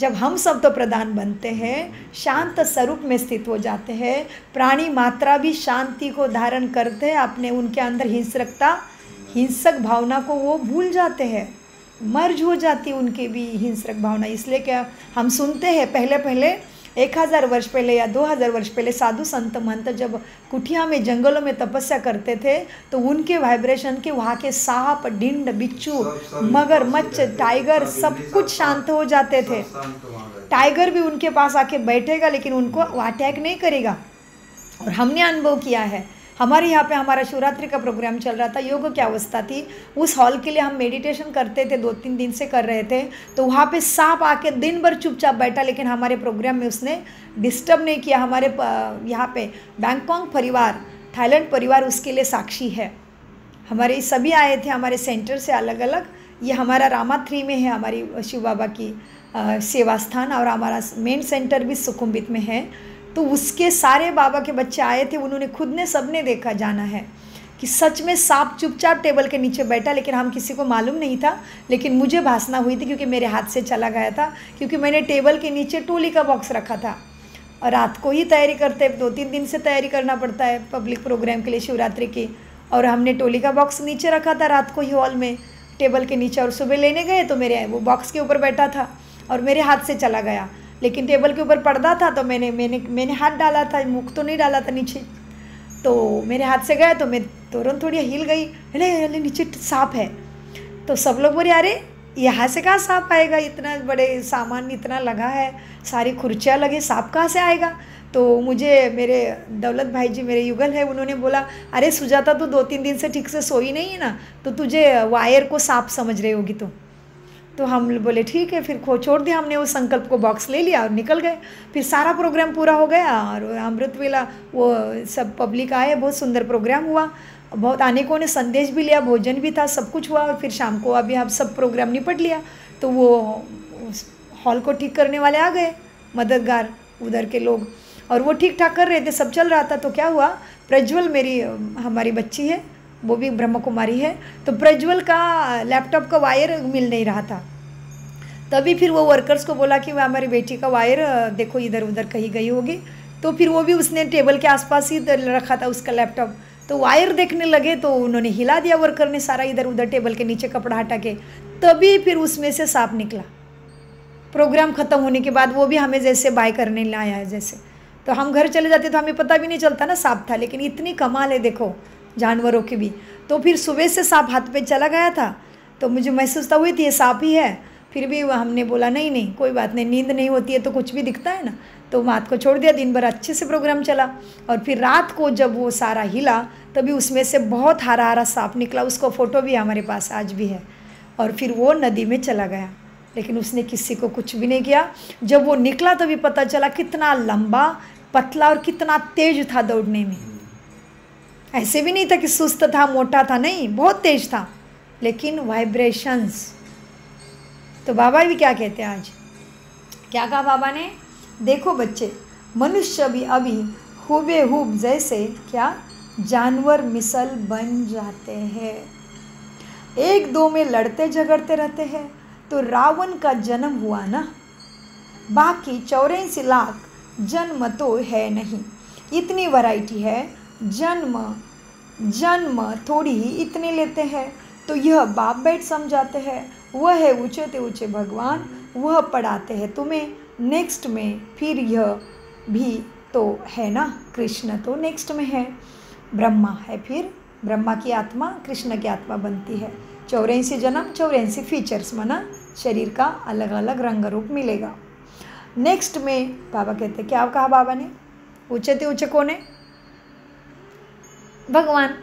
जब हम सब तो प्रधान बनते हैं, शांत स्वरूप में स्थित हो जाते हैं, प्राणी मात्रा भी शांति को धारण करते हैं, अपने उनके अंदर हिंसक भावना को वो भूल जाते हैं, मर्ज हो जाती है उनके भी हिंसक भावना। इसलिए क्या हम सुनते हैं, पहले 1000 वर्ष पहले या 2000 वर्ष पहले साधु संत महंत जब कुटिया में जंगलों में तपस्या करते थे तो उनके वाइब्रेशन के वहाँ के सांप, ढिंड, बिच्छू, मगरमच्छ, टाइगर सब कुछ शांत हो जाते थे। टाइगर भी उनके पास आके बैठेगा लेकिन उनको अटैक नहीं करेगा। और हमने अनुभव किया है, हमारे यहाँ पे हमारा शिवरात्रि का प्रोग्राम चल रहा था, योग की अवस्था थी, उस हॉल के लिए हम मेडिटेशन करते थे, 2-3 दिन से कर रहे थे। तो वहाँ पे सांप आके दिन भर चुपचाप बैठा, लेकिन हमारे प्रोग्राम में उसने डिस्टर्ब नहीं किया। हमारे यहाँ पे बैंकॉक परिवार, थाईलैंड परिवार उसके लिए साक्षी है। हमारे सभी आए थे हमारे सेंटर से अलग अलग। ये हमारा रामा 3 में है, हमारी शिव बाबा की सेवा स्थान, और हमारा मेन सेंटर भी सुखुम्बित में है। तो उसके सारे बाबा के बच्चे आए थे, उन्होंने खुद ने सबने देखा, जाना है कि सच में सांप चुपचाप टेबल के नीचे बैठा, लेकिन हम किसी को मालूम नहीं था। लेकिन मुझे भासना हुई थी क्योंकि मेरे हाथ से चला गया था, क्योंकि मैंने टेबल के नीचे टोली का बॉक्स रखा था। और रात को ही तैयारी करते, 2-3 दिन से तैयारी करना पड़ता है पब्लिक प्रोग्राम के लिए शिवरात्रि की। और हमने टोली का बॉक्स नीचे रखा था रात को ही हॉल में टेबल के नीचे, और सुबह लेने गए तो मेरे वो बॉक्स के ऊपर बैठा था और मेरे हाथ से चला गया। लेकिन टेबल के ऊपर पर्दा था तो मैंने हाथ डाला था, मुख तो नहीं डाला था नीचे, तो मेरे हाथ से गया तो मैं तुरंत थोड़ी हिल गई, अरे नीचे सांप है। तो सब लोग बोले अरे यहाँ से कहाँ सांप आएगा, इतना बड़े सामान इतना लगा है, सारी कुर्सियाँ लगे, सांप कहाँ से आएगा। तो मुझे मेरे दौलत भाई जी, मेरे युगल है, उन्होंने बोला अरे सुजाता तू 2-3 दिन से ठीक से सोई नहीं है ना, तो तुझे वायर को सांप समझ रही होगी तुम। तो हम बोले ठीक है, फिर छोड़ दिया हमने वो संकल्प को, बॉक्स ले लिया और निकल गए। फिर सारा प्रोग्राम पूरा हो गया और अमृत वेला वो सब पब्लिक आए, बहुत सुंदर प्रोग्राम हुआ, बहुत अनेकों ने संदेश भी लिया, भोजन भी था, सब कुछ हुआ। और फिर शाम को अभी हम सब प्रोग्राम निपट लिया, तो वो हॉल को ठीक करने वाले आ गए, मददगार उधर के लोग, और वो ठीक ठाक कर रहे थे, सब चल रहा था। तो क्या हुआ, प्रज्वल मेरी हमारी बच्ची है, वो भी ब्रह्म कुमारी है, तो प्रज्वल का लैपटॉप का वायर मिल नहीं रहा था। तभी फिर वो वर्कर्स को बोला कि वह हमारी बेटी का वायर देखो इधर उधर कहीं गई होगी। तो फिर वो भी उसने टेबल के आसपास ही रखा था उसका लैपटॉप, तो वायर देखने लगे तो उन्होंने हिला दिया वर्कर ने सारा इधर उधर टेबल के नीचे कपड़ा हटा के, तभी फिर उसमें से सांप निकला। प्रोग्राम ख़त्म होने के बाद वो भी हमें जैसे बाय करने लाया है जैसे, तो हम घर चले जाते तो हमें पता भी नहीं चलता ना सांप था। लेकिन इतनी कमाल है देखो जानवरों की भी। तो फिर सुबह से सांप हाथ पे चला गया था, तो मुझे महसूस हुई थी ये सांप ही है। फिर भी हमने बोला नहीं कोई बात नहीं, नींद नहीं होती है तो कुछ भी दिखता है ना, तो बात को छोड़ दिया। दिन भर अच्छे से प्रोग्राम चला, और फिर रात को जब वो सारा हिला तभी उसमें से बहुत हरा हरा सांप निकला, उसको फ़ोटो भी हमारे पास आज भी है। और फिर वो नदी में चला गया, लेकिन उसने किसी को कुछ भी नहीं किया। जब वो निकला तभी पता चला कितना लंबा, पतला और कितना तेज था दौड़ने में। ऐसे भी नहीं था कि सुस्त था, मोटा था, नहीं, बहुत तेज था, लेकिन वाइब्रेशंस। तो बाबा भी क्या कहते हैं आज, क्या कहा बाबा ने, देखो बच्चे, मनुष्य भी अभी हुबेहूब जैसे क्या जानवर मिसल बन जाते हैं, 1-2 में लड़ते झगड़ते रहते हैं। तो रावण का जन्म हुआ ना, बाकी 84 लाख जन्म तो है नहीं, इतनी वैरायटी है, जन्म थोड़ी ही इतने लेते हैं। तो यह बाप बेट समझाते हैं, वह है ऊंचे ते ऊंचे भगवान, वह पढ़ाते हैं तुम्हें नेक्स्ट में। फिर यह भी तो है ना, कृष्ण तो नेक्स्ट में है, ब्रह्मा है, फिर ब्रह्मा की आत्मा कृष्ण की आत्मा बनती है। 84 जन्म, 84 फीचर्स माना शरीर का अलग अलग रंग रूप मिलेगा। नेक्स्ट में बाबा कहते क्या कहा बाबा ने, ऊंचे ते ऊंचे कौन है, भगवान।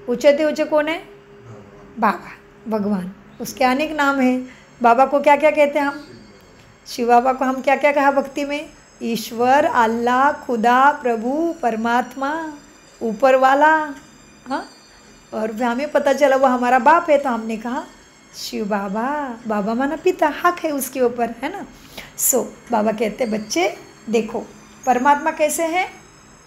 ऊंचे ते ऊंचे कौन है, बाबा, भगवान। उसके अनेक नाम हैं। बाबा को क्या क्या कहते हैं हम, शिव बाबा को हम क्या क्या कहा भक्ति में, ईश्वर, अल्लाह, खुदा, प्रभु, परमात्मा, ऊपर वाला। हाँ, और हमें पता चला वो हमारा बाप है तो हमने कहा शिव बाबा। बाबा माना पिता, हक है उसके ऊपर, है ना। सो बाबा कहते बच्चे देखो परमात्मा कैसे है,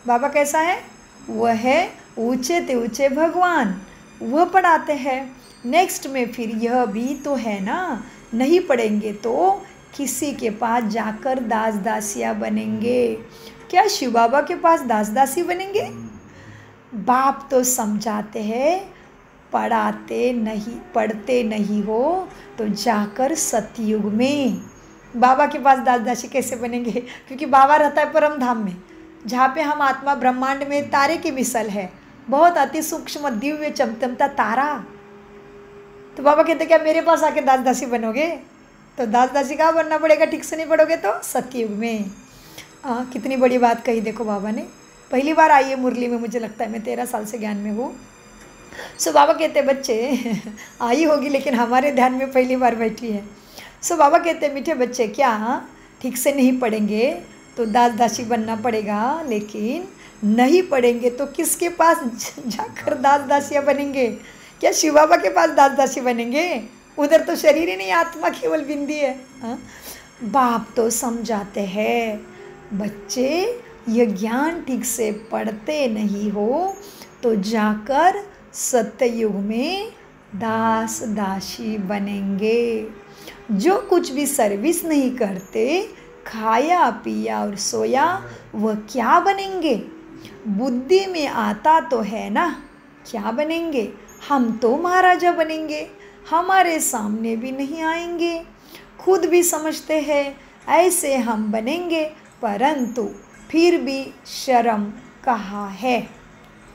बाबा कैसा है, वह है ऊंचे ते ऊंचे भगवान, वह पढ़ाते हैं। नेक्स्ट में फिर यह भी तो है ना, नहीं पढ़ेंगे तो किसी के पास जाकर दास दासियाँ बनेंगे। क्या शिव बाबा के पास दास दासी बनेंगे? बाप तो समझाते हैं, पढ़ते नहीं हो तो जाकर सतयुग में बाबा के पास दास दासी कैसे बनेंगे? क्योंकि बाबा रहता है परम धाम में, जहाँ पे हम आत्मा ब्रह्मांड में तारे की मिसल है, बहुत अति सूक्ष्म दिव्य चमचमता तारा। तो बाबा कहते क्या मेरे पास आके दास दासी बनोगे? तो दास दासी कहाँ बनना पड़ेगा? ठीक से नहीं पढ़ोगे तो सतयुग में। कितनी बड़ी बात कही देखो बाबा ने। पहली बार आई है मुरली में, मुझे लगता है मैं 13 साल से ज्ञान में हूँ। सो बाबा कहते बच्चे आई होगी लेकिन हमारे ध्यान में पहली बार बैठी है। सो बाबा कहते मीठे बच्चे क्या ठीक से नहीं पढ़ेंगे तो दास दासी बनना पड़ेगा, लेकिन नहीं पढ़ेंगे तो किसके पास जाकर दास दासियाँ बनेंगे? क्या शिव बाबा के पास दास दासी बनेंगे? उधर तो शरीर ही नहीं, आत्मा केवल बिंदी है। बाप तो समझाते हैं बच्चे ये ज्ञान ठीक से पढ़ते नहीं हो तो जाकर सत्ययुग में दास दासी बनेंगे। जो कुछ भी सर्विस नहीं करते, खाया पिया और सोया, वह क्या बनेंगे? बुद्धि में आता तो है ना, क्या बनेंगे? हम तो महाराजा बनेंगे, हमारे सामने भी नहीं आएंगे, खुद भी समझते हैं ऐसे हम बनेंगे, परंतु फिर भी शर्म कहाँ है?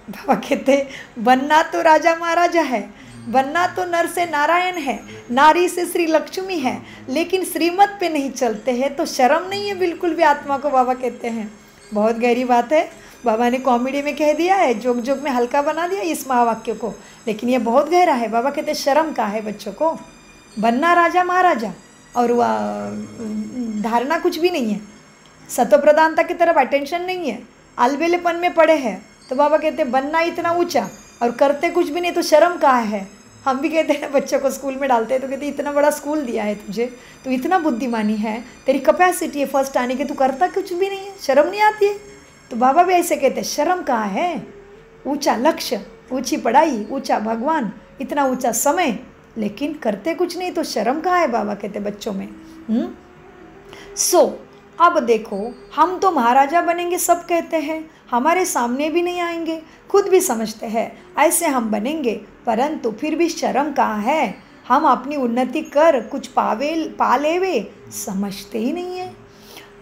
बाबा कहते बनना तो राजा महाराजा है, बनना तो नर से नारायण है, नारी से श्री लक्ष्मी है, लेकिन श्रीमत पे नहीं चलते हैं तो शर्म नहीं है बिल्कुल भी आत्मा को। बाबा कहते हैं बहुत गहरी बात है। बाबा ने कॉमेडी में कह दिया है, जोक जोक में हल्का बना दिया इस महावाक्य को, लेकिन ये बहुत गहरा है। बाबा कहते शर्म का है बच्चों को, बनना राजा महाराजा और वह धारणा कुछ भी नहीं है, सत्व प्रधानता की तरफ अटेंशन नहीं है, अलबेलेपन में पड़े हैं। तो बाबा कहते बनना इतना ऊंचा और करते कुछ भी नहीं तो शर्म कहाँ है? हम भी कहते हैं बच्चों को स्कूल में डालते हैं तो कहते इतना बड़ा स्कूल दिया है तुझे, तो इतना बुद्धिमानी है, तेरी कैपेसिटी है फर्स्ट आने की, तू करता कुछ भी नहीं है, शर्म नहीं आती है? तो बाबा भी ऐसे कहते हैं शर्म कहाँ है? ऊंचा लक्ष्य, ऊंची पढ़ाई, ऊंचा भगवान, इतना ऊंचा समय, लेकिन करते कुछ नहीं तो शर्म कहाँ है? बाबा कहते बच्चों में। अब देखो हम तो महाराजा बनेंगे सब कहते हैं, हमारे सामने भी नहीं आएंगे, खुद भी समझते हैं ऐसे हम बनेंगे, परंतु फिर भी शर्म कहाँ है? हम अपनी उन्नति कर कुछ पा लेवे, समझते ही नहीं है।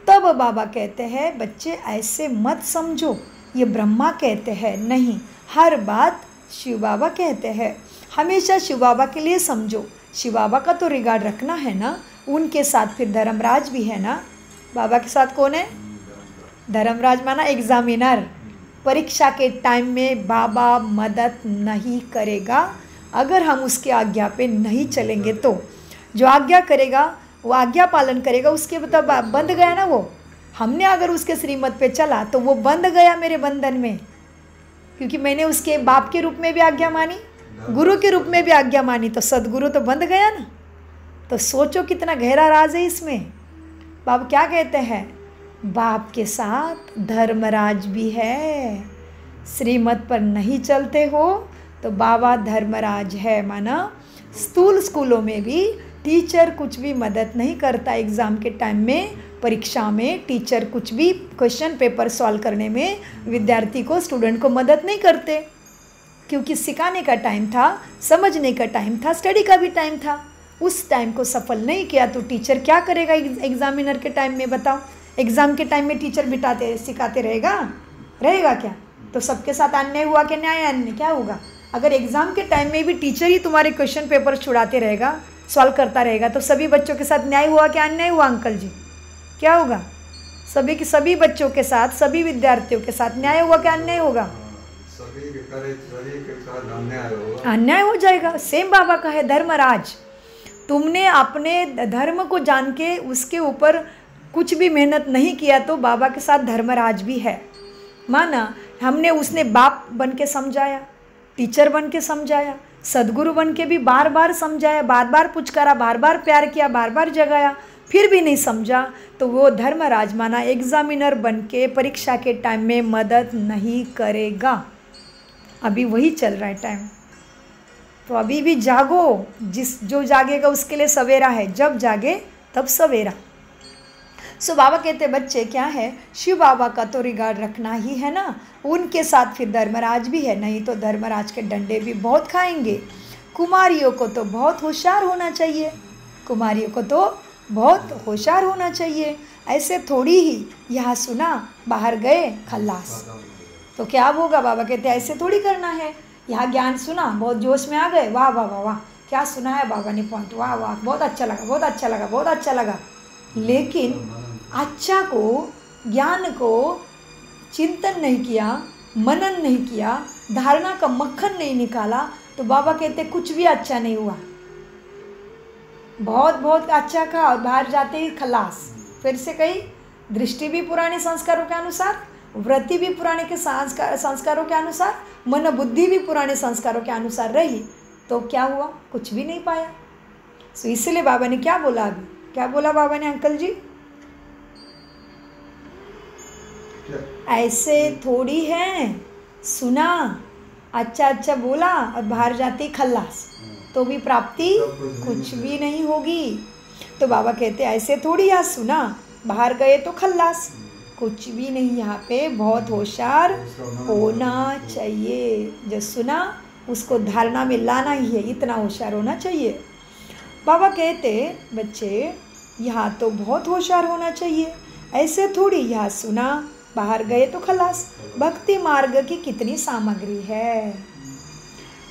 तब बाबा कहते हैं बच्चे ऐसे मत समझो, ये ब्रह्मा कहते हैं नहीं, हर बात शिव बाबा कहते हैं, हमेशा शिव बाबा के लिए समझो। शिव बाबा का तो रिगार्ड रखना है ना, उनके साथ फिर धर्मराज भी है ना। बाबा के साथ कौन है? धर्मराज माना एग्जामिनर। परीक्षा के टाइम में बाबा मदद नहीं करेगा अगर हम उसके आज्ञा पे नहीं चलेंगे तो। जो आज्ञा करेगा वो आज्ञा पालन करेगा, उसके मतलब बंध गया ना वो। हमने अगर उसके श्रीमत पे चला तो वो बंध गया मेरे बंधन में, क्योंकि मैंने उसके बाप के रूप में भी आज्ञा मानी, गुरु के रूप में भी आज्ञा मानी, तो सदगुरु तो बंध गया ना। तो सोचो कितना गहरा राज है इसमें। बाबा क्या कहते हैं? बाप के साथ धर्मराज भी है। श्रीमत पर नहीं चलते हो तो बाबा धर्मराज है। माना स्थूल स्कूलों में भी टीचर कुछ भी मदद नहीं करता। एग्ज़ाम के टाइम में, परीक्षा में टीचर कुछ भी क्वेश्चन पेपर सॉल्व करने में विद्यार्थी को, स्टूडेंट को मदद नहीं करते, क्योंकि सिखाने का टाइम था, समझने का टाइम था, स्टडी का भी टाइम था। उस टाइम को सफल नहीं किया तो टीचर क्या करेगा एग्जामिनर के टाइम में? बताओ, एग्ज़ाम के टाइम में टीचर बिठाते सिखाते रहेगा क्या? तो सबके साथ अन्याय हुआ कि न्याय अन्याय क्या होगा? अगर एग्ज़ाम के टाइम में भी टीचर ही तुम्हारे क्वेश्चन पेपर छुड़ाते रहेगा, सॉल्व करता रहेगा, तो सभी बच्चों के साथ न्याय हुआ कि अन्याय हुआ? अंकल जी क्या होगा? सभी बच्चों के साथ, सभी विद्यार्थियों के साथ न्याय हुआ कि अन्याय होगा? अन्याय हो जाएगा। सेम बाबा का है धर्मराज। तुमने अपने धर्म को जान के उसके ऊपर कुछ भी मेहनत नहीं किया तो बाबा के साथ धर्मराज भी है। माना हमने उसने बाप बन के समझाया, टीचर बन के समझाया, सदगुरु बन के भी बार बार समझाया, बार बार पुचकारा, बार बार प्यार किया, बार बार जगाया, फिर भी नहीं समझा तो वो धर्मराज माना एग्जामिनर बन के परीक्षा के टाइम में मदद नहीं करेगा। अभी वही चल रहा है टाइम। तो अभी भी जागो, जो जागेगा उसके लिए सवेरा है, जब जागे तब सवेरा। सो बाबा कहते बच्चे क्या है, शिव बाबा का तो रिगार्ड रखना ही है ना, उनके साथ फिर धर्मराज भी है, नहीं तो धर्मराज के डंडे भी बहुत खाएंगे। कुमारियों को तो बहुत होशियार होना चाहिए, कुमारियों को तो बहुत होशियार होना चाहिए। ऐसे थोड़ी ही यहाँ सुना बाहर गए खल्लास, तो क्या होगा? बाबा कहते ऐसे थोड़ी करना है। यहाँ ज्ञान सुना, बहुत जोश में आ गए, वाह वाह वाह वाह, क्या सुना है बाबा ने पॉइंट, वाह वाह, बहुत अच्छा लगा, बहुत अच्छा लगा, बहुत अच्छा लगा। लेकिन अच्छा को, ज्ञान को चिंतन नहीं किया, मनन नहीं किया, धारणा का मक्खन नहीं निकाला, तो बाबा कहते कुछ भी अच्छा नहीं हुआ। बहुत बहुत अच्छा कहा और बाहर जाते ही खलास। फिर से कही, दृष्टि भी पुराने संस्कारों के अनुसार, वृत्ति भी पुराने के संस्कारों के अनुसार, मन बुद्धि भी पुराने संस्कारों के अनुसार रही, तो क्या हुआ? कुछ भी नहीं पाया। सो इसलिए बाबा ने क्या बोला? अभी क्या बोला बाबा ने अंकल जी? ऐसे थोड़ी है, सुना, अच्छा अच्छा बोला और बाहर जाती खल्लास, तो भी प्राप्ति कुछ भी नहीं होगी। तो बाबा कहते ऐसे थोड़ी, यार सुना, बाहर गए तो खल्लास, कुछ भी नहीं। यहाँ पे बहुत होशियार होना चाहिए, जो सुना उसको धारणा में लाना ही है, इतना होशियार होना चाहिए। बाबा कहते बच्चे यहाँ तो बहुत होशियार होना चाहिए, ऐसे थोड़ी यहाँ सुना बाहर गए तो खलास। भक्ति मार्ग की कितनी सामग्री है।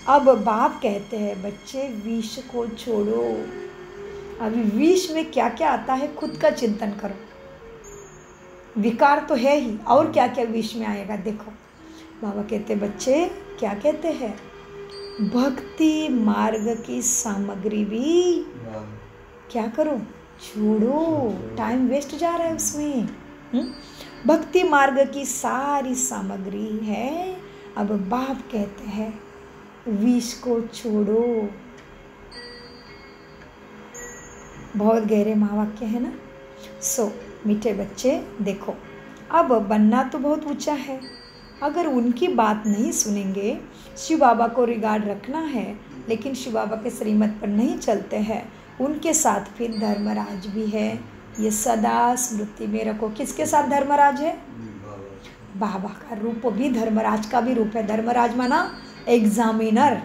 अब बाप कहते हैं बच्चे विष को छोड़ो। अभी विष में क्या क्या आता है खुद का चिंतन करो। विकार तो है ही, और क्या क्या विष में आएगा देखो। बाबा कहते बच्चे क्या कहते हैं, भक्ति मार्ग की सामग्री भी क्या करो, छोड़ो, टाइम वेस्ट जा रहा है उसमें। भक्ति मार्ग की सारी सामग्री है। अब बाप कहते हैं विष को छोड़ो। बहुत गहरे महावाक्य है ना। सो मीठे बच्चे देखो, अब बनना तो बहुत ऊंचा है, अगर उनकी बात नहीं सुनेंगे, शिव बाबा को रिगार्ड रखना है, लेकिन शिव बाबा के श्रीमत पर नहीं चलते हैं, उनके साथ फिर धर्मराज भी है। ये सदा स्मृति में रखो। किसके साथ धर्मराज है? बाबा का रूप भी धर्मराज का भी रूप है। धर्मराज माना एग्जामिनर,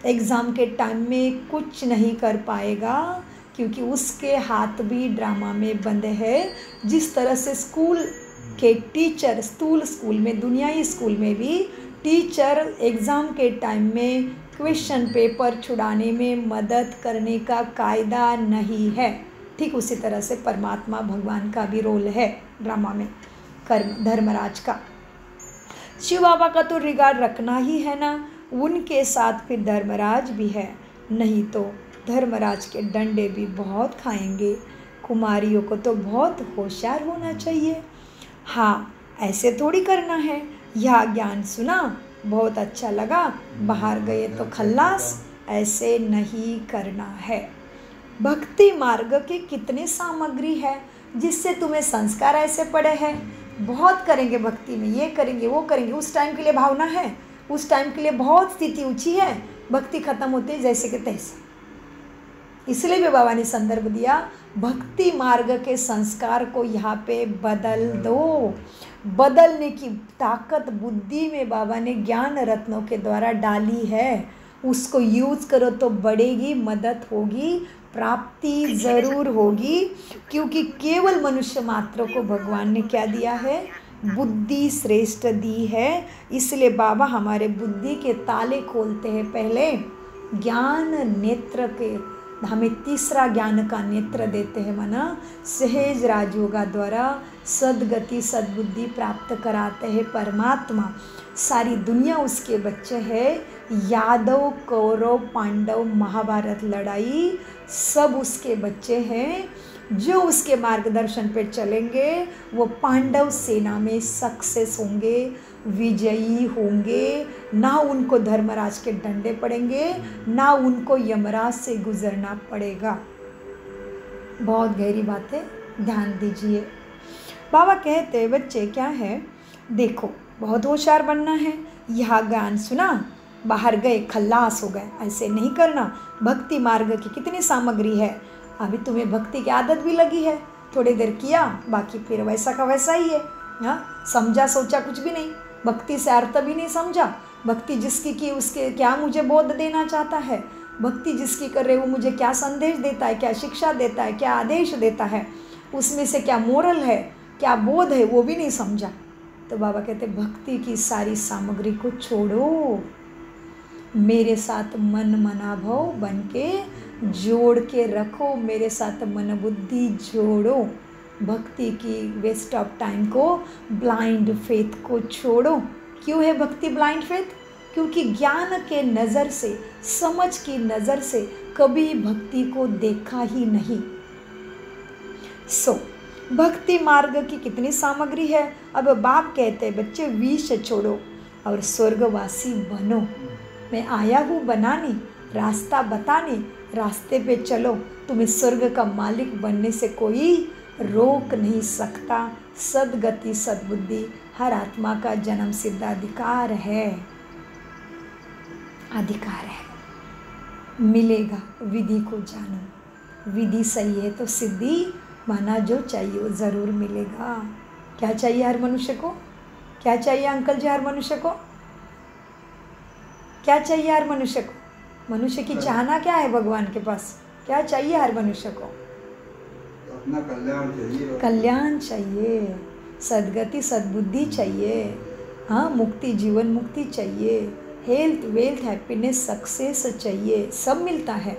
एग्ज़ाम के टाइम में कुछ नहीं कर पाएगा, क्योंकि उसके हाथ भी ड्रामा में बंद है। जिस तरह से स्कूल के टीचर, स्कूल में, दुनियाई स्कूल में भी टीचर एग्ज़ाम के टाइम में क्वेश्चन पेपर छुड़ाने में मदद करने का कायदा नहीं है, ठीक उसी तरह से परमात्मा भगवान का भी रोल है ड्रामा में, कर्म धर्मराज का। शिव बाबा का तो रिगार्ड रखना ही है ना, उनके साथ फिर धर्मराज भी है, नहीं तो धर्मराज के डंडे भी बहुत खाएंगे। कुमारियों को तो बहुत होशियार होना चाहिए। हाँ, ऐसे थोड़ी करना है, यह ज्ञान सुना बहुत अच्छा लगा, बाहर गए तो खल्लास, ऐसे नहीं करना है। भक्ति मार्ग की कितनी सामग्री है, जिससे तुम्हें संस्कार ऐसे पड़े हैं, बहुत करेंगे भक्ति में, ये करेंगे वो करेंगे, उस टाइम के लिए भावना है, उस टाइम के लिए बहुत स्थिति ऊंची है, भक्ति खत्म होती है जैसे कि तैसे। इसलिए भी बाबा ने संदर्भ दिया, भक्ति मार्ग के संस्कार को यहाँ पे बदल दो। बदलने की ताकत बुद्धि में बाबा ने ज्ञान रत्नों के द्वारा डाली है, उसको यूज़ करो तो बढ़ेगी, मदद होगी, प्राप्ति ज़रूर होगी। क्योंकि केवल मनुष्य मात्र को भगवान ने क्या दिया है, बुद्धि श्रेष्ठ दी है। इसलिए बाबा हमारे बुद्धि के ताले खोलते हैं, पहले ज्ञान नेत्र के, हमें तीसरा ज्ञान का नेत्र देते हैं, माना सहज राजयोगा द्वारा सदगति सद्बुद्धि प्राप्त कराते हैं परमात्मा। सारी दुनिया उसके बच्चे हैं। यादव कौरव पांडव महाभारत लड़ाई सब उसके बच्चे हैं। जो उसके मार्गदर्शन पे चलेंगे वो पांडव सेना में सक्सेस होंगे, विजयी होंगे। ना उनको धर्मराज के डंडे पड़ेंगे, ना उनको यमराज से गुजरना पड़ेगा। बहुत गहरी बात है, ध्यान दीजिए। बाबा कहते हैं बच्चे क्या है, देखो बहुत होशियार बनना है। यह ज्ञान सुना, बाहर गए खल्लास हो गए, ऐसे नहीं करना। भक्ति मार्ग की कितनी सामग्री है। अभी तुम्हें भक्ति की आदत भी लगी है, थोड़ी देर किया, बाकी फिर वैसा का वैसा ही है। हाँ, समझा सोचा कुछ भी नहीं, भक्ति से अर्थ भी नहीं समझा। भक्ति जिसकी की उसके क्या मुझे बोध देना चाहता है, भक्ति जिसकी कर रहे वो मुझे क्या संदेश देता है, क्या शिक्षा देता है, क्या आदेश देता है, उसमें से क्या मोरल है, क्या बोध है, वो भी नहीं समझा। तो बाबा कहते भक्ति की सारी सामग्री को छोड़ो, मेरे साथ मन मना भाव बन के जोड़ के रखो, मेरे साथ मन बुद्धि जोड़ो। भक्ति की वेस्ट ऑफ टाइम को, ब्लाइंड फेथ को छोड़ो। क्यों है भक्ति ब्लाइंड फेथ? क्योंकि ज्ञान के नज़र से, समझ की नज़र से कभी भक्ति को देखा ही नहीं। भक्ति मार्ग की कितनी सामग्री है। अब बाप कहते हैं बच्चे विष छोड़ो और स्वर्गवासी बनो। मैं आया हूँ बनाने, रास्ता बताने, रास्ते पे चलो, तुम्हें स्वर्ग का मालिक बनने से कोई रोक नहीं सकता। सद्गति सद्बुद्धि हर आत्मा का जन्म सिद्ध अधिकार है, अधिकार है। मिलेगा, विधि को जानो। विधि सही है तो सिद्धि माना जो चाहिए वो ज़रूर मिलेगा। क्या चाहिए हर मनुष्य को? क्या चाहिए अंकल जी हर मनुष्य को? क्या चाहिए हर मनुष्य को? मनुष्य की चाहना क्या है भगवान के पास? क्या चाहिए हर मनुष्य को? अपना कल्याण चाहिए। कल्याण चाहिए, सद्गति सद्बुद्धि चाहिए, हाँ, मुक्ति, जीवन मुक्ति चाहिए, हेल्थ वेल्थ हैप्पीनेस सक्सेस चाहिए, सब मिलता है।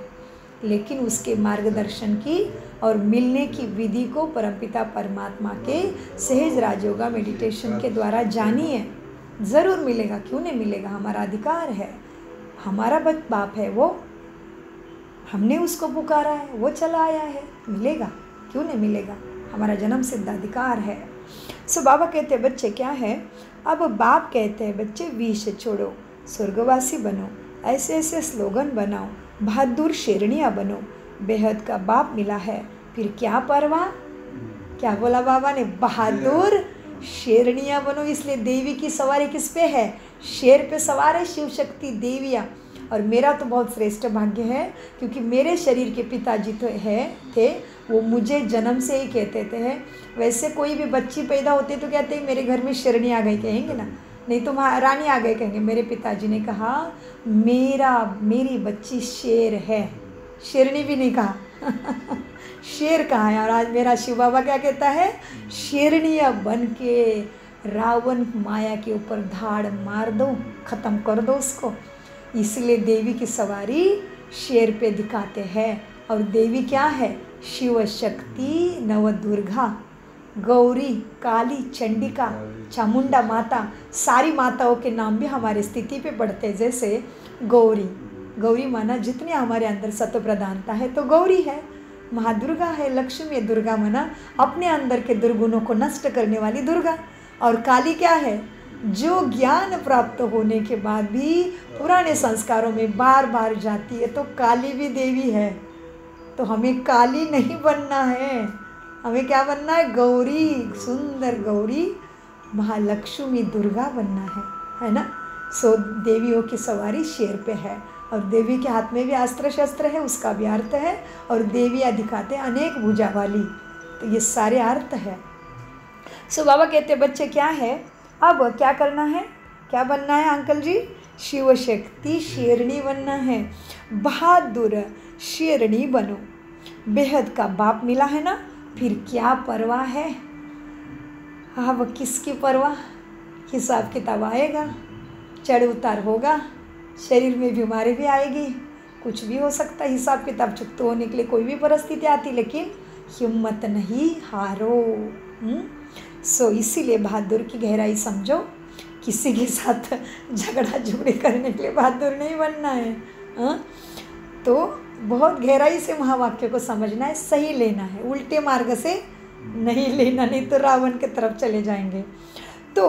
लेकिन उसके मार्गदर्शन की और मिलने की विधि को परमपिता परमात्मा के सहज राजयोगा मेडिटेशन के द्वारा जानिए, ज़रूर मिलेगा। क्यों नहीं मिलेगा? हमारा अधिकार है, हमारा बाप है वो, हमने उसको पुकारा है, वो चला आया है, मिलेगा। क्यों नहीं मिलेगा? हमारा जन्म सिद्ध अधिकार है। बाबा कहते हैं बच्चे क्या है, अब बाप कहते हैं बच्चे विष छोड़ो, स्वर्गवासी बनो, ऐसे ऐसे स्लोगन बनाओ, बहादुर शेरनियाँ बनो, बेहद का बाप मिला है, फिर क्या परवाह। क्या बोला बाबा ने? बहादुर शेरनियाँ बनो। इसलिए देवी की सवारी किस पे है? शेर पे सवार है शिव शक्ति देवियाँ। और मेरा तो बहुत श्रेष्ठ भाग्य है क्योंकि मेरे शरीर के पिताजी तो थे, वो मुझे जन्म से ही कहते थे। वैसे कोई भी बच्ची पैदा होती तो कहते हैं मेरे घर में शेरनी आ गई, कहेंगे ना, नहीं तो महारानी आ गए कहेंगे। मेरे पिताजी ने कहा मेरी बच्ची शेर है, शेरनी भी नहीं कहा शेर कहा है। और आज मेरा शिव बाबा क्या कहता है? शेरनिया बन के रावण माया के ऊपर धाड़ मार दो, ख़त्म कर दो उसको। इसलिए देवी की सवारी शेर पे दिखाते हैं। और देवी क्या है? शिव शक्ति, नवदुर्गा, गौरी, काली, चंडिका, चामुंडा माता, सारी माताओं के नाम भी हमारे स्थिति पे पढ़ते हैं। जैसे गौरी माना जितने हमारे अंदर सत्व प्रधानता है तो गौरी है, महादुर्गा है, लक्ष्मी है, दुर्गा माना अपने अंदर के दुर्गुणों को नष्ट करने वाली दुर्गा। और काली क्या है? जो ज्ञान प्राप्त होने के बाद भी पुराने संस्कारों में बार बार जाती है, तो काली भी देवी है। तो हमें काली नहीं बनना है, हमें क्या बनना है? गौरी, सुंदर गौरी, महालक्ष्मी, दुर्गा बनना है ना। देवियों की सवारी शेर पे है और देवी के हाथ में भी अस्त्र शस्त्र है, उसका भी अर्थ है। और देवियाँ दिखाते अनेक भुजा वाली, तो ये सारे अर्थ है। बाबा कहते बच्चे क्या है, अब क्या करना है, क्या बनना है अंकल जी? शिव शक्ति शेरनी बनना है, बहादुर शेरनी बनो। बेहद का बाप मिला है ना, फिर क्या परवाह है। अब किसकी परवाह? हिसाब किताब आएगा, चढ़ उतार होगा, शरीर में बीमारी भी आएगी, कुछ भी हो सकता है। हिसाब किताब चुकते होने के लिए कोई भी परिस्थिति आती, लेकिन हिम्मत नहीं हारो। इसीलिए बहादुर की गहराई समझो। किसी के साथ झगड़ा झगड़ी करने के लिए बहादुर नहीं बनना है। तो बहुत गहराई से महावाक्य को समझना है, सही लेना है, उल्टे मार्ग से नहीं लेना, नहीं तो रावण की तरफ चले जाएंगे। तो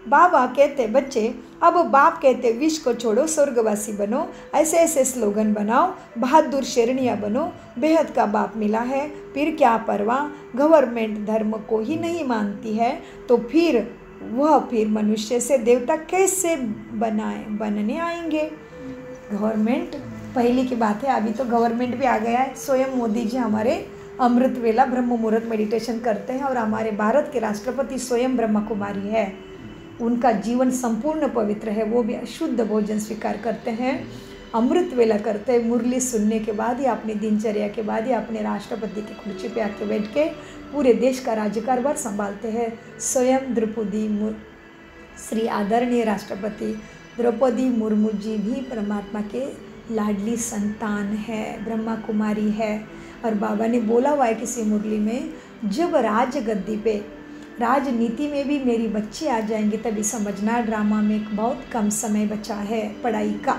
बाबा कहते बच्चे, अब बाप कहते विष को छोड़ो, स्वर्गवासी बनो, ऐसे ऐसे स्लोगन बनाओ, बहादुर शेरनियाँ बनो, बेहद का बाप मिला है, फिर क्या परवाह। गवर्नमेंट धर्म को ही नहीं मानती है तो फिर वह फिर मनुष्य से देवता कैसे बनने आएंगे। गवर्नमेंट पहले की बात है, अभी तो गवर्नमेंट भी आ गया है। स्वयं मोदी जी हमारे अमृत वेला ब्रह्म मुहूर्त मेडिटेशन करते हैं और हमारे भारत के राष्ट्रपति स्वयं ब्रह्मा कुमारी है। उनका जीवन संपूर्ण पवित्र है, वो भी शुद्ध भोजन स्वीकार करते हैं, अमृत वेला करते हैं। मुरली सुनने के बाद ही, अपनी दिनचर्या के बाद ही अपने राष्ट्रपति की कुर्सी पे आके बैठ के पूरे देश का राज्यकारभार संभालते हैं। स्वयं श्री आदरणीय राष्ट्रपति द्रौपदी मुर्मू जी भी परमात्मा के लाडली संतान है, ब्रह्मा कुमारी है। और बाबा ने बोला हुआ है किसी मुरली में, जब राजगद्दी पे राजनीति में भी मेरी बच्ची आ जाएंगी तभी समझना ड्रामा में बहुत कम समय बचा है पढ़ाई का।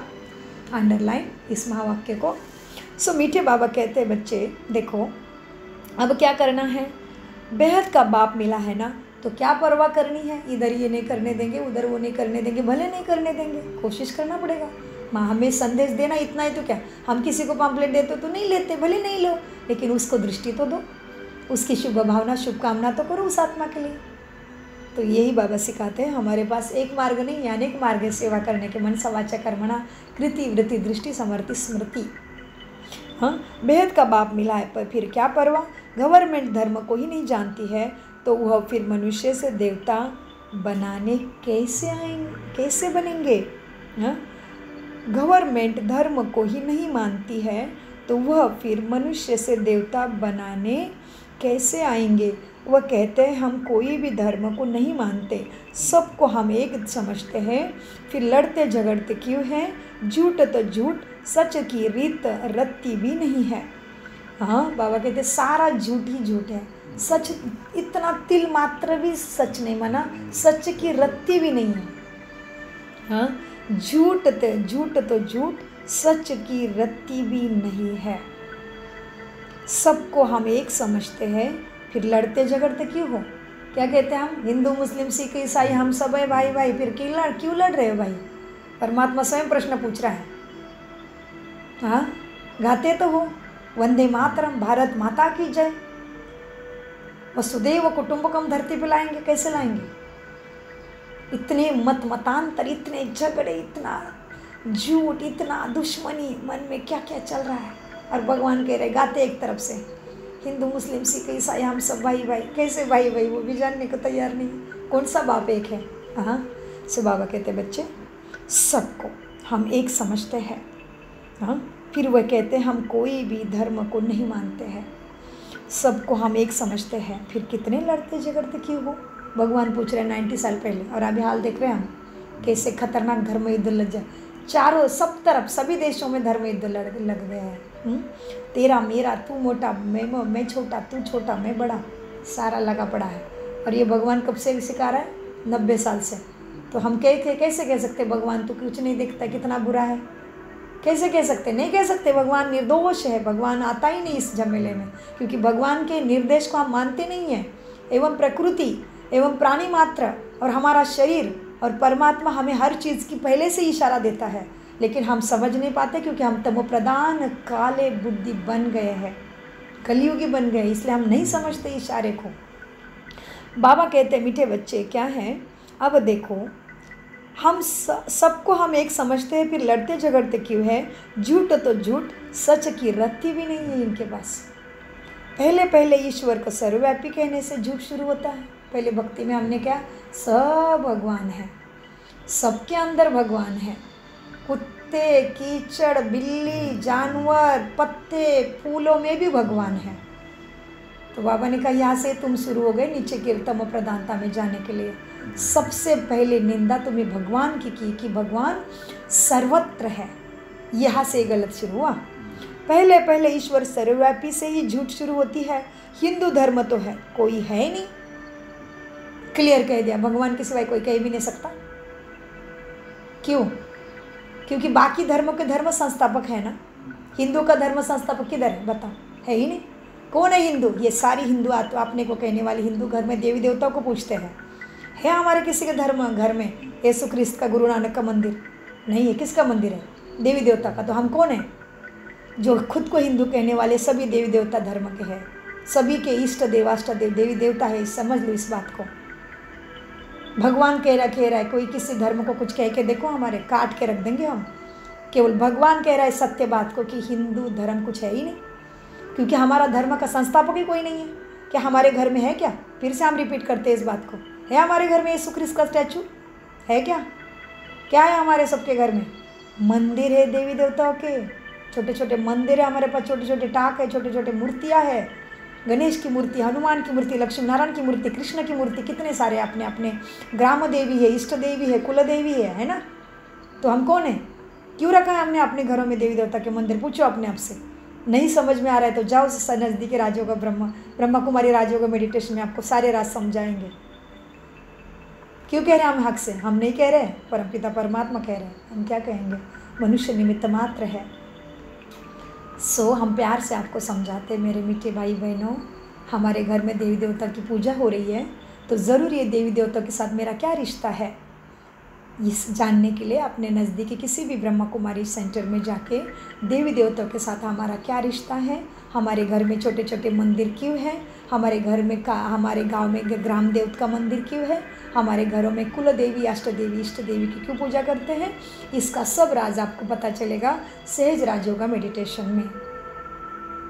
अंडरलाइन इस महावाक्य को। सो मीठे बाबा कहते हैं बच्चे देखो अब क्या करना है, बेहद का बाप मिला है ना, तो क्या परवाह करनी है, इधर ये नहीं करने देंगे, उधर वो नहीं करने देंगे, भले नहीं करने देंगे, कोशिश करना पड़ेगा। माँ हमें संदेश देना इतना ही तो क्या, हम किसी को पम्पलेट देते तो नहीं लेते, भले नहीं लो, लेकिन उसको दृष्टि तो दो, उसकी शुभ भावना शुभकामना तो करो उस आत्मा के लिए। तो यही बाबा सिखाते हैं, हमारे पास एक मार्ग नहीं अनेक मार्ग है सेवा करने के। मन सवाचा कर्मणा कृति वृत्ति दृष्टि समर्ति स्मृति। हाँ, बेहद का बाप मिला है पर फिर क्या परवाह। गवर्नमेंट धर्म को ही नहीं जानती है तो वह फिर मनुष्य से देवता बनाने कैसे बनेंगे। हाँ, गवर्नमेंट धर्म को ही नहीं मानती है तो वह फिर मनुष्य से देवता बनाने कैसे आएंगे। वह कहते हैं हम कोई भी धर्म को नहीं मानते, सबको हम एक समझते हैं, फिर लड़ते झगड़ते क्यों हैं। झूठ तो झूठ, सच की रीत रत्ती भी नहीं है। हाँ, बाबा कहते सारा झूठ ही झूठ है, सच इतना तिल मात्र भी सच नहीं माना, सच की रत्ती भी नहीं है। हाँ, झूठ तो झूठ, सच की रत्ती भी नहीं है। सबको हम एक समझते हैं, फिर लड़ते झगड़ते क्यों हो। क्या कहते हैं हम, हिंदू मुस्लिम सिख ईसाई हम सब है भाई भाई, फिर क्यों लड़ रहे हो भाई। परमात्मा स्वयं प्रश्न पूछ रहा है। हाँ, गाते तो हो वंदे मातरम, भारत माता की जय, वसुदेव कुटुंबकम धरती पे लाएंगे, कैसे लाएंगे। इतने मतांतर, इतने झगड़े, इतना झूठ, इतना दुश्मनी, मन में क्या क्या चल रहा है। और भगवान कह रहे गाते एक तरफ से हिंदू मुस्लिम सिख ईसाई हम सब भाई भाई, कैसे भाई भाई, वो भी जानने को तैयार नहीं, कौन सा बाप एक है। हाँ, सो बाबा कहते बच्चे सबको हम एक समझते हैं। हाँ, फिर वह कहते हैं हम कोई भी धर्म को नहीं मानते हैं, सबको हम एक समझते हैं, फिर कितने लड़ते झगड़ते क्यों हो। भगवान पूछ रहे हैं 90 साल पहले, और अभी हाल देख रहे हैं हम कैसे खतरनाक धर्म युद्ध लग जाए। चारों सब तरफ सभी देशों में धर्म युद्ध लग गए हैं। तेरा मेरा, तू मोटा मैं छोटा, तू छोटा मैं बड़ा, सारा लगा पड़ा है। और ये भगवान कब से सिखा रहा है, 90 साल से। तो हम कैसे कह सकते भगवान तू कुछ नहीं देखता, कितना बुरा है, कैसे कह सकते, नहीं कह सकते। भगवान निर्दोष है, भगवान आता ही नहीं इस झमेले में, क्योंकि भगवान के निर्देश को हम मानते नहीं हैं। एवं प्रकृति एवं प्राणी मात्र और हमारा शरीर और परमात्मा हमें हर चीज़ की पहले से इशारा देता है, लेकिन हम समझ नहीं पाते क्योंकि हम तमोप्रधान काले बुद्धि बन गए हैं, कलयुगी बन गए, इसलिए हम नहीं समझते इशारे को। बाबा कहते मीठे बच्चे क्या हैं, अब देखो हम सबको हम एक समझते हैं, फिर लड़ते झगड़ते क्यों है। झूठ तो झूठ, सच की रत्ती भी नहीं है इनके पास। पहले ईश्वर को सर्वव्यापी कहने से झूठ शुरू होता है। पहले भक्ति में हमने क्या, सब भगवान है, सबके अंदर भगवान है। कुत्ते, कीचड़, बिल्ली, जानवर, पत्ते, फूलों में भी भगवान है। तो बाबा ने कहा यहाँ से तुम शुरू हो गए नीचे की तम प्रधानता में जाने के लिए। सबसे पहले निंदा तुम्हें भगवान की कि भगवान सर्वत्र है, यहाँ से गलत शुरू हुआ। पहले ईश्वर सर्वव्यापी से ही झूठ शुरू होती है। हिंदू धर्म तो है, कोई है ही नहीं, क्लियर कह दिया, भगवान के सिवाय कोई कह भी नहीं सकता। क्यों, क्योंकि बाकी धर्मों के धर्म संस्थापक है ना, हिंदू का धर्म संस्थापक किधर है बताओ, है ही नहीं। कौन है हिंदू, ये सारी हिंदू अपने को कहने वाले हिंदू घर में देवी देवताओं को पूछते हैं। है हमारे किसी के धर्म घर में यीशु ख्रिस्त का, गुरु नानक का मंदिर नहीं है, किसका मंदिर है, देवी देवता का। तो हम कौन है जो खुद को हिंदू कहने वाले, सभी देवी देवता धर्म के हैं, सभी के इष्ट देवाष्ट देव देवी देवता है, समझ लो इस बात को। भगवान कह रहा है, कोई किसी धर्म को कुछ कह के देखो, हमारे काट के रख देंगे हम। केवल भगवान कह रहा है सत्य बात को कि हिंदू धर्म कुछ है ही नहीं, क्योंकि हमारा धर्म का संस्थापक ही कोई नहीं है। क्या हमारे घर में है क्या? फिर से हम रिपीट करते हैं इस बात को, है हमारे घर में यीशु ख्रिस्त का स्टैचू है क्या? क्या है हमारे सबके घर में? मंदिर है देवी देवताओं के, छोटे छोटे मंदिर है हमारे पास, छोटे छोटे टाक है, छोटे छोटे मूर्तियाँ है, गणेश की मूर्ति, हनुमान की मूर्ति, लक्ष्मी नारायण की मूर्ति, कृष्ण की मूर्ति, कितने सारे अपने अपने ग्राम देवी है, इष्ट देवी है, कुल देवी है ना? तो हम कौन है? क्यों रखा है हमने अपने घरों में देवी देवता के मंदिर? पूछो अपने आप से। नहीं समझ में आ रहा है तो जाओ नज़दीकी राजयोग ब्रह्मा कुमारी राजयोग मेडिटेशन में आपको सारे राज समझाएंगे। क्यों कह रहे हैं हम हक से? हम नहीं कह रहे, परमपिता परमात्मा कह रहे हैं। हम क्या कहेंगे? मनुष्य निमित्त मात्र है। हम प्यार से आपको समझाते, मेरे मीठे भाई बहनों, हमारे घर में देवी देवता की पूजा हो रही है तो ज़रूर ये देवी देवता के साथ मेरा क्या रिश्ता है, इस जानने के लिए अपने नज़दीकी किसी भी ब्रह्मा कुमारी सेंटर में जाके देवी देवताओं के साथ हमारा क्या रिश्ता है, हमारे घर में छोटे छोटे मंदिर क्यों है, हमारे घर में हमारे गांव में ग्राम देवत का मंदिर क्यों है, हमारे घरों में कुल देवी, अष्ट देवी, इष्ट देवी की क्यों पूजा करते हैं, इसका सब राज आपको पता चलेगा सहज राजयोगा मेडिटेशन में।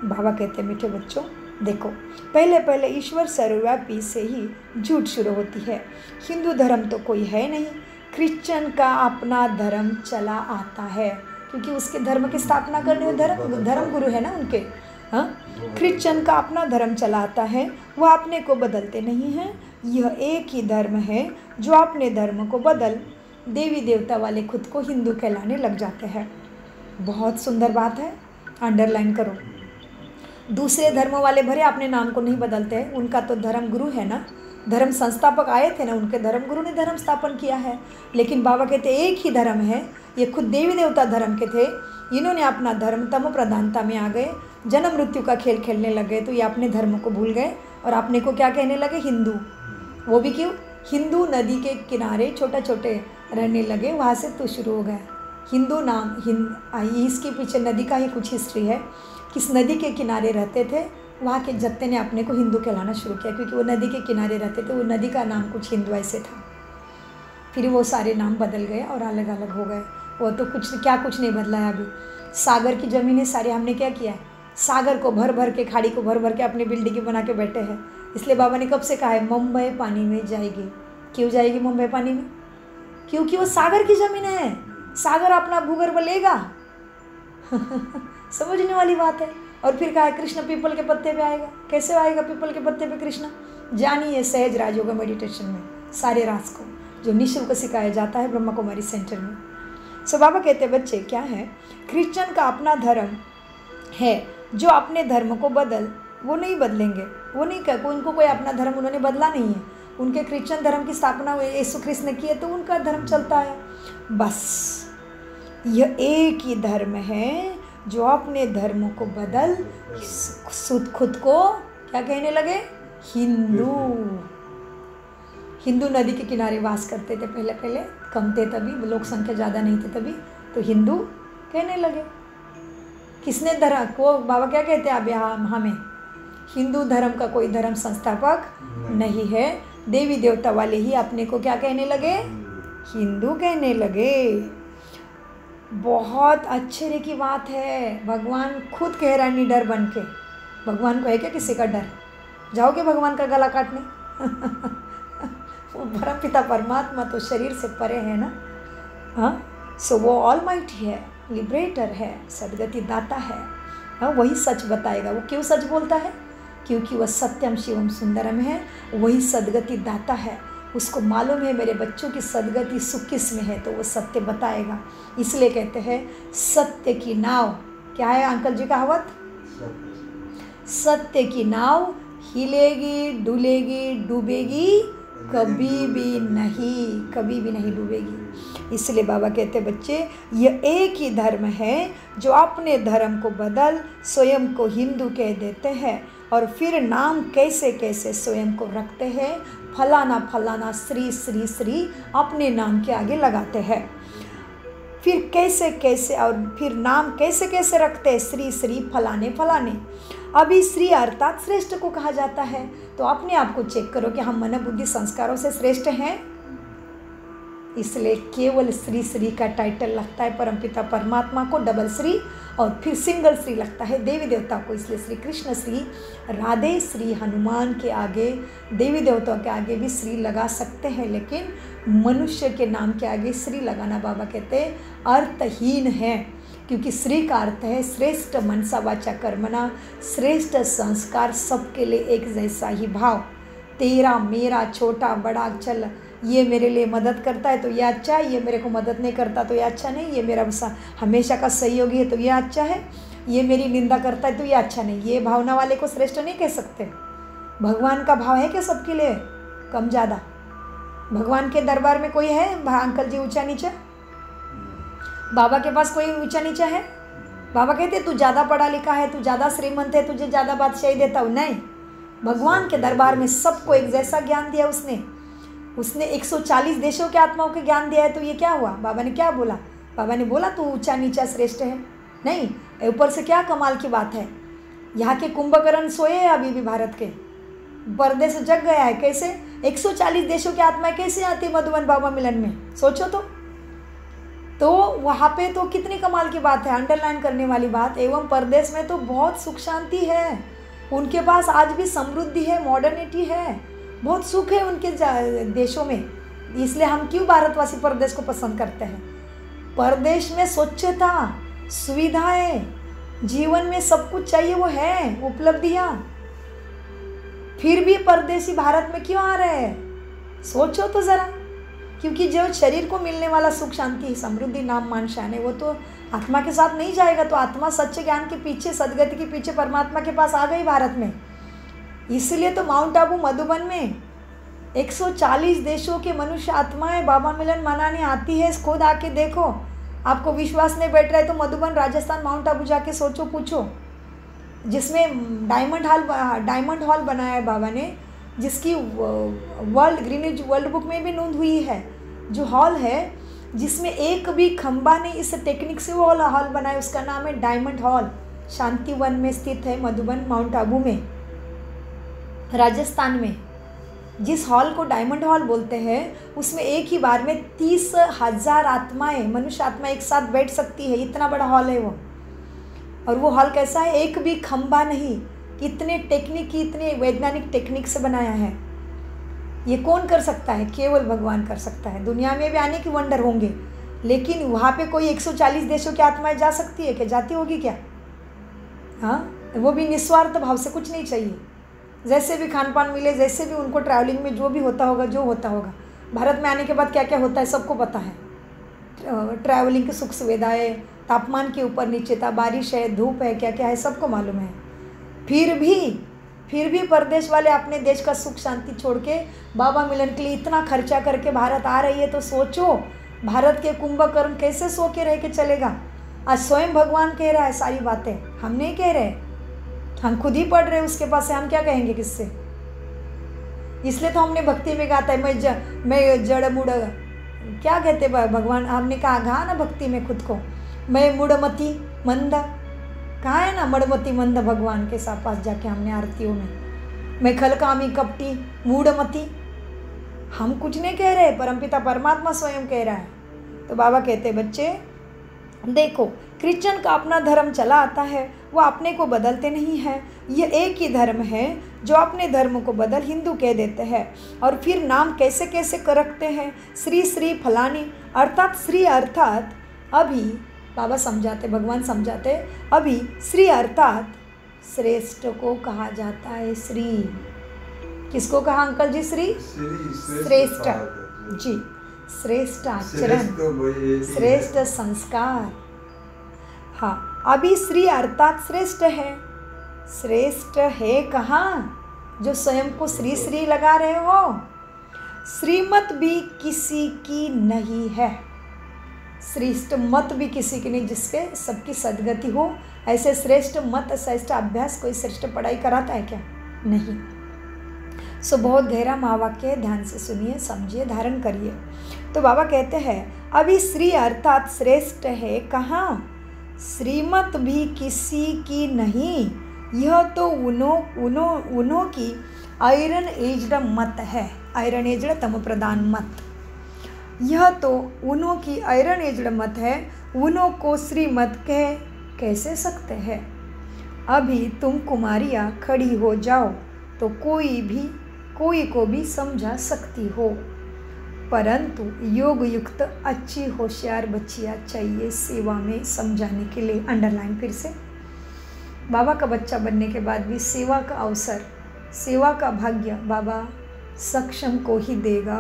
बाबा कहते हैं मीठे बच्चों, देखो पहले पहले ईश्वर सर्वव्यापी से ही झूठ शुरू होती है। हिंदू धर्म तो कोई है नहीं, क्रिश्चियन का अपना धर्म चला आता है, क्योंकि उसके धर्म की स्थापना करने में धर्म गुरु है ना उनके। हाँ, क्रिश्चियन का अपना धर्म चला आता है, वह अपने को बदलते नहीं हैं। यह एक ही धर्म है जो अपने धर्म को बदल देवी देवता वाले खुद को हिंदू कहलाने लग जाते हैं। बहुत सुंदर बात है, अंडरलाइन करो। दूसरे धर्म वाले भरे अपने नाम को नहीं बदलते हैं, उनका तो धर्म गुरु है ना, धर्म संस्थापक आए थे ना, उनके धर्म गुरु ने धर्म स्थापन किया है। लेकिन बाबा कहते एक ही धर्म है, ये खुद देवी देवता धर्म के थे, इन्होंने अपना धर्म तमो प्रधानता में आ गए, जन्म मृत्यु का खेल खेलने लगे, तो ये अपने धर्म को भूल गए और अपने को क्या कहने लगे? हिंदू। वो भी क्यों? हिंदू नदी के किनारे छोटे छोटे रहने लगे, वहाँ से तो शुरू हो गया हिंदू नाम। इसके पीछे नदी का ही कुछ हिस्ट्री है। किस नदी के किनारे रहते थे, वहाँ के जत्ते ने अपने को हिंदू कहलाना शुरू किया, क्योंकि वो नदी के किनारे रहते थे, वो नदी का नाम कुछ हिंदू ऐसे था। फिर वो सारे नाम बदल गए और अलग अलग हो गए। वो तो कुछ नहीं बदला है अभी। सागर की ज़मीनें सारी हमने क्या किया है? सागर को भर भर के, खाड़ी को भर भर के अपनी बिल्डिंग बना के बैठे हैं। इसलिए बाबा ने कब से कहा है मुंबई पानी में जाएगी। क्यों जाएगी मुंबई पानी में? क्योंकि वो सागर की ज़मीन है, सागर अपना भूगर्भ लेगा। समझने वाली बात है। और फिर कहा है कृष्ण पीपल के पत्ते पे आएगा। कैसे आएगा पीपल के पत्ते पे कृष्ण? जानिए सहज राजयोगा मेडिटेशन में सारे राज को, जो निःशुल्क सिखाया जाता है ब्रह्मा कुमारी सेंटर में। बाबा कहते हैं बच्चे क्या है, क्रिश्चियन का अपना धर्म है, जो अपने धर्म को वो नहीं बदलेंगे, वो नहीं कर, उनको कोई अपना धर्म उन्होंने बदला नहीं है। उनके क्रिश्चियन धर्म की स्थापना यीशु ख्रिस्त ने की है, तो उनका धर्म चलता है बस। यह एक ही धर्म है जो अपने धर्म को बदल खुद को क्या कहने लगे? हिंदू। हिंदू नदी के किनारे वास करते थे पहले पहले, कम थे तभी, लोक संख्या ज़्यादा नहीं थी तभी, तो हिंदू कहने लगे। किसने धर्म को? बाबा क्या कहते हैं अब यहाँ हमें? हिंदू धर्म का कोई धर्म संस्थापक नहीं है, देवी देवता वाले ही अपने को क्या कहने लगे? हिंदू कहने लगे। बहुत आश्चर्य की बात है, भगवान खुद कह रहा है निडर बन के। भगवान को है क्या किसी का डर? जाओगे भगवान का गला काटने? वो परमपिता परमात्मा तो शरीर से परे है ना। हाँ, सो वो ऑलमाइटी है, लिबरेटर है, सदगति दाता है। हाँ, वही सच बताएगा। वो क्यों सच बोलता है? क्योंकि वह सत्यम शिवम सुंदरम है, वही सदगति दाता है। उसको मालूम है मेरे बच्चों की सदगति सुख किस में है, तो वो सत्य बताएगा। इसलिए कहते हैं सत्य की नाव, क्या है अंकल जी कहावत? सत्य की नाव हिलेगी, डुलेगी, डूबेगी कभी भी नहीं डूबेगी। इसलिए बाबा कहते बच्चे, यह एक ही धर्म है जो अपने धर्म को बदल स्वयं को हिंदू कह देते हैं, और फिर नाम कैसे कैसे स्वयं को रखते हैं। फलाना फलाना श्री श्री श्री अपने नाम के आगे लगाते हैं। फिर कैसे कैसे, और फिर नाम कैसे कैसे रखते हैं? श्री श्री फलाने फलाने। अभी श्री अर्थात श्रेष्ठ को कहा जाता है। तो अपने आप को चेक करो कि हम मन बुद्धि संस्कारों से श्रेष्ठ हैं? इसलिए केवल श्री श्री का टाइटल लगता है परमपिता परमात्मा को, डबल श्री, और फिर सिंगल श्री लगता है देवी देवता को। इसलिए श्री कृष्ण श्री राधे श्री हनुमान के आगे, देवी देवताओं के आगे भी श्री लगा सकते हैं, लेकिन मनुष्य के नाम के आगे श्री लगाना बाबा कहते अर्थहीन है, क्योंकि श्री का अर्थ है श्रेष्ठ मनसा वाचा कर्मणा, श्रेष्ठ संस्कार, सबके लिए एक जैसा ही भाव। तेरा मेरा छोटा बड़ा चल, ये मेरे लिए मदद करता है तो ये अच्छा है, ये मेरे को मदद नहीं करता तो ये अच्छा नहीं, ये मेरा हमेशा का सहयोगी है तो ये अच्छा है, ये मेरी निंदा करता है तो ये अच्छा नहीं। ये भावना वाले को श्रेष्ठ नहीं कह सकते। भगवान का भाव है क्या सबके लिए कम ज़्यादा? भगवान के दरबार में कोई है अंकल जी ऊंचा नीचा? बाबा के पास कोई ऊंचा नीचा है? बाबा कहते तू ज़्यादा पढ़ा लिखा है, तू ज़्यादा श्रीमंत है, तुझे ज़्यादा बादशाही देता हूँ? नहीं, भगवान के दरबार में सबको एक जैसा ज्ञान दिया उसने 140 देशों के आत्माओं के ज्ञान दिया है। तो ये क्या हुआ? बाबा ने क्या बोला? बाबा ने बोला तू ऊंचा नीचा श्रेष्ठ है? नहीं, ऊपर से क्या कमाल की बात है, यहाँ के कुंभकर्ण सोए हैं अभी भी, भारत के पर्दे से जग गया है। कैसे 140 देशों की आत्माएं कैसे आती मधुबन बाबा मिलन में? सोचो तो वहाँ पे तो कितनी कमाल की बात है, अंडरलाइन करने वाली बात। एवं परदेश में तो बहुत सुख शांति है, उनके पास आज भी समृद्धि है, मॉडर्निटी है, बहुत सुख है उनके देशों में। इसलिए हम क्यों भारतवासी परदेश को पसंद करते हैं? परदेश में स्वच्छता, सुविधाएं, जीवन में सब कुछ चाहिए वो है, उपलब्धियाँ। फिर भी परदेशी भारत में क्यों आ रहे हैं? सोचो तो ज़रा। क्योंकि जो शरीर को मिलने वाला सुख शांति समृद्धि नाम मान शान है वो तो आत्मा के साथ नहीं जाएगा। तो आत्मा सच्चे ज्ञान के पीछे, सदगति के पीछे परमात्मा के पास आ गई भारत में। इसलिए तो माउंट आबू मधुबन में 140 देशों के मनुष्य आत्माएं बाबा मिलन मनाने आती है। खुद आके देखो, आपको विश्वास नहीं बैठ रहा है तो मधुबन राजस्थान माउंट आबू जाके सोचो, पूछो, जिसमें डायमंड हॉल बनाया है बाबा ने, जिसकी ग्रीनिज वर्ल्ड बुक में भी नोंद हुई है। जो हॉल है जिसमें एक भी खंबा नहीं, इस टेक्निक से वो हॉल बनाया, उसका नाम है डायमंड हॉल। शांतिवन में स्थित है मधुबन माउंट आबू में, राजस्थान में। जिस हॉल को डायमंड हॉल बोलते हैं उसमें एक ही बार में 30,000 आत्माएं, मनुष्य आत्मा एक साथ बैठ सकती है, इतना बड़ा हॉल है वो। और वो हॉल कैसा है? एक भी खंबा नहीं, इतने टेक्निक, इतने वैज्ञानिक टेक्निक से बनाया है। ये कौन कर सकता है? केवल भगवान कर सकता है। दुनिया में भी आने की वंडर होंगे, लेकिन वहाँ पे कोई 140 देशों की आत्माएं जा सकती है क्या? जाती होगी क्या? हाँ, वो भी निस्वार्थ भाव से, कुछ नहीं चाहिए, जैसे भी खान पान मिले, जैसे भी उनको ट्रैवलिंग में जो भी होता होगा, जो होता होगा। भारत में आने के बाद क्या क्या होता है सबको पता है। ट्रैवलिंग की सुख सुविधाएँ, तापमान के ऊपर नीचेता, बारिश है, धूप है, क्या क्या है सबको मालूम है। फिर भी परदेश वाले अपने देश का सुख शांति छोड़ के बाबा मिलन के लिए इतना खर्चा करके भारत आ रही है। तो सोचो, भारत के कुंभकर्ण कैसे सो के रह के चलेगा? आज स्वयं भगवान कह रहा है सारी बातें, हम नहीं कह रहे, हम खुद ही पढ़ रहे उसके पास से, हम क्या कहेंगे किससे? इसलिए तो हमने भक्ति में गाता है, मैं जड़ मुड़, क्या कहते भगवान, हमने कहा ना भक्ति में खुद को, मैं मुड़मती मंदा, कहाँ है ना मड़मती मंद भगवान के साथ पास जाके हमने आरतियों में, मैं खलकामी कपटी मूढ़मती। हम कुछ नहीं कह रहे, परमपिता परमात्मा स्वयं कह रहा है। तो बाबा कहते बच्चे देखो, क्रिश्चियन का अपना धर्म चला आता है, वो अपने को बदलते नहीं है। ये एक ही धर्म है जो अपने धर्म को बदल हिंदू कह देते हैं, और फिर नाम कैसे कैसे रखते हैं, श्री श्री फलानी, अर्थात श्री अर्थात अभी बाबा समझाते, भगवान समझाते, अभी श्री अर्थात श्रेष्ठ को कहा जाता है। श्री किसको कहा अंकल जी? श्री श्रेष्ठ जी, श्रेष्ठ आचरण, श्रेष्ठ संस्कार। हाँ, अभी श्री अर्थात श्रेष्ठ है। श्रेष्ठ है कहाँ? जो स्वयं को श्री श्री लगा रहे हो। श्रीमत भी किसी की नहीं है, श्रेष्ठ मत भी किसी की नहीं, जिसके सबकी सदगति हो। ऐसे श्रेष्ठ मत, श्रेष्ठ अभ्यास कोई श्रेष्ठ पढ़ाई कराता है क्या? नहीं। सो बहुत गहरा महावाक्य है, ध्यान से सुनिए, समझिए, धारण करिए। तो बाबा कहते हैं अभी श्री अर्थात श्रेष्ठ है कहाँ? श्रीमत भी किसी की नहीं, यह तो उन्हों की आयरन एज्ड मत है। आयरन एज्ड तम प्रधान मत। यह तो उन्हों की आयरन एजड मत है, उन्हों को श्रीमत कह कैसे सकते हैं। अभी तुम कुमारियाँ खड़ी हो जाओ तो कोई को भी समझा सकती हो, परंतु योग युक्त अच्छी होशियार बच्चियाँ चाहिए सेवा में समझाने के लिए। अंडरलाइन फिर से, बाबा का बच्चा बनने के बाद भी सेवा का अवसर, सेवा का भाग्य बाबा सक्षम को ही देगा।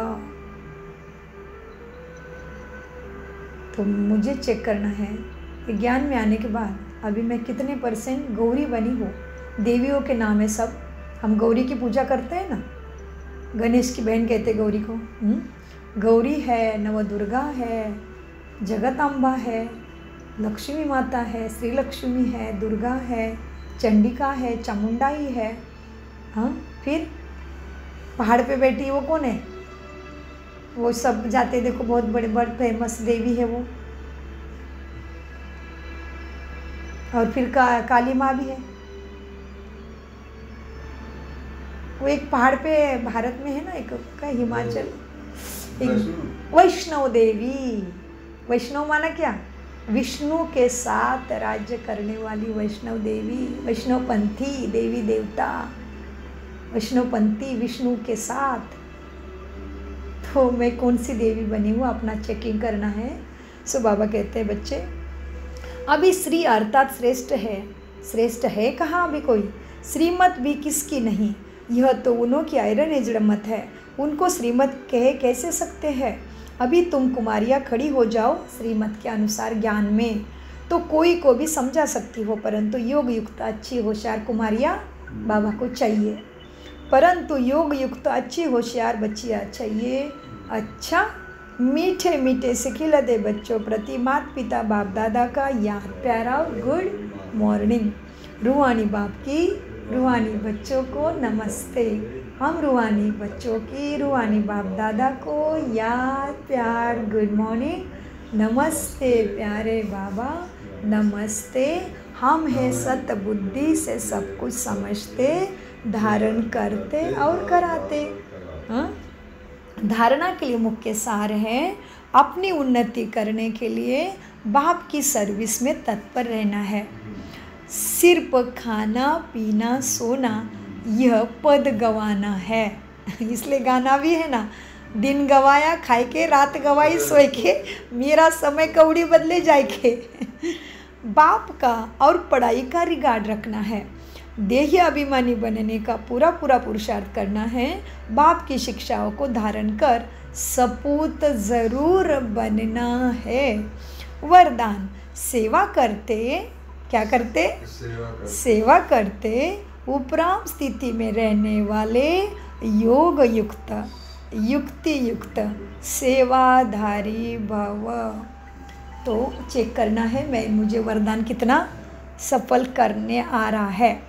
तो मुझे चेक करना है ज्ञान में आने के बाद अभी मैं कितने % गौरी बनी हूँ। देवियों के नाम है सब, हम गौरी की पूजा करते हैं ना, गणेश की बहन कहते गौरी को। गौरी है, नवदुर्गा है, जगदम्बा है, लक्ष्मी माता है, श्री लक्ष्मी है, दुर्गा है, चंडिका है, चामुंडाई है। हाँ, फिर पहाड़ पे बैठी वो कौन है? वो सब जाते देखो, बहुत बड़े बड़े फेमस देवी है वो। और फिर काली माँ भी है। वो एक पहाड़ पे भारत में है ना, एक का हिमाचल, एक वैष्णव देवी। वैष्णव माना क्या? विष्णु के साथ राज्य करने वाली वैष्णव देवी, वैष्णवपंथी देवी देवता, वैष्णवपंथी विष्णु के साथ। तो मैं कौन सी देवी बनी हूँ अपना चेकिंग करना है। सो बाबा कहते हैं बच्चे अभी श्री अर्थात श्रेष्ठ है। श्रेष्ठ है कहाँ अभी कोई? श्रीमत भी किसकी नहीं, यह तो उन्हों की आयरन एजड मत है, उनको श्रीमत कह कैसे सकते हैं। अभी तुम कुमारियाँ खड़ी हो जाओ श्रीमत के अनुसार ज्ञान में, तो कोई को भी समझा सकती हो, परंतु योग युक्त अच्छी होशियार कुमारियाँ बाबा को चाहिए। परंतु योग युक्त अच्छी होशियार बच्चियाँ चाहिए। अच्छा, मीठे मीठे से खिलते बच्चों प्रति माता पिता बाप दादा का याद प्यारा गुड मॉर्निंग। रूहानी बाप की रूहानी बच्चों को नमस्ते। हम रूहानी बच्चों की रूहानी बाप दादा को याद प्यार गुड मॉर्निंग। नमस्ते प्यारे बाबा, नमस्ते। हम हैं सत बुद्धि से सब कुछ समझते, धारण करते और कराते। हाँ, धारणा के लिए मुख्य सार है अपनी उन्नति करने के लिए बाप की सर्विस में तत्पर रहना है। सिर्फ खाना पीना सोना यह पद गवाना है। इसलिए गाना भी है ना, दिन गवाया खाए के, रात गवाई सोए के, मेरा समय कौड़ी बदले जाए के। बाप का और पढ़ाई का रिगार्ड रखना है। देही अभिमानी बनने का पूरा पुरुषार्थ करना है। बाप की शिक्षाओं को धारण कर सपूत ज़रूर बनना है। वरदान सेवा करते, क्या करते? सेवा करते उपराम स्थिति में रहने वाले योग युक्त युक्ति युक्त सेवाधारी भव। तो चेक करना है मुझे वरदान कितना सफल करने आ रहा है।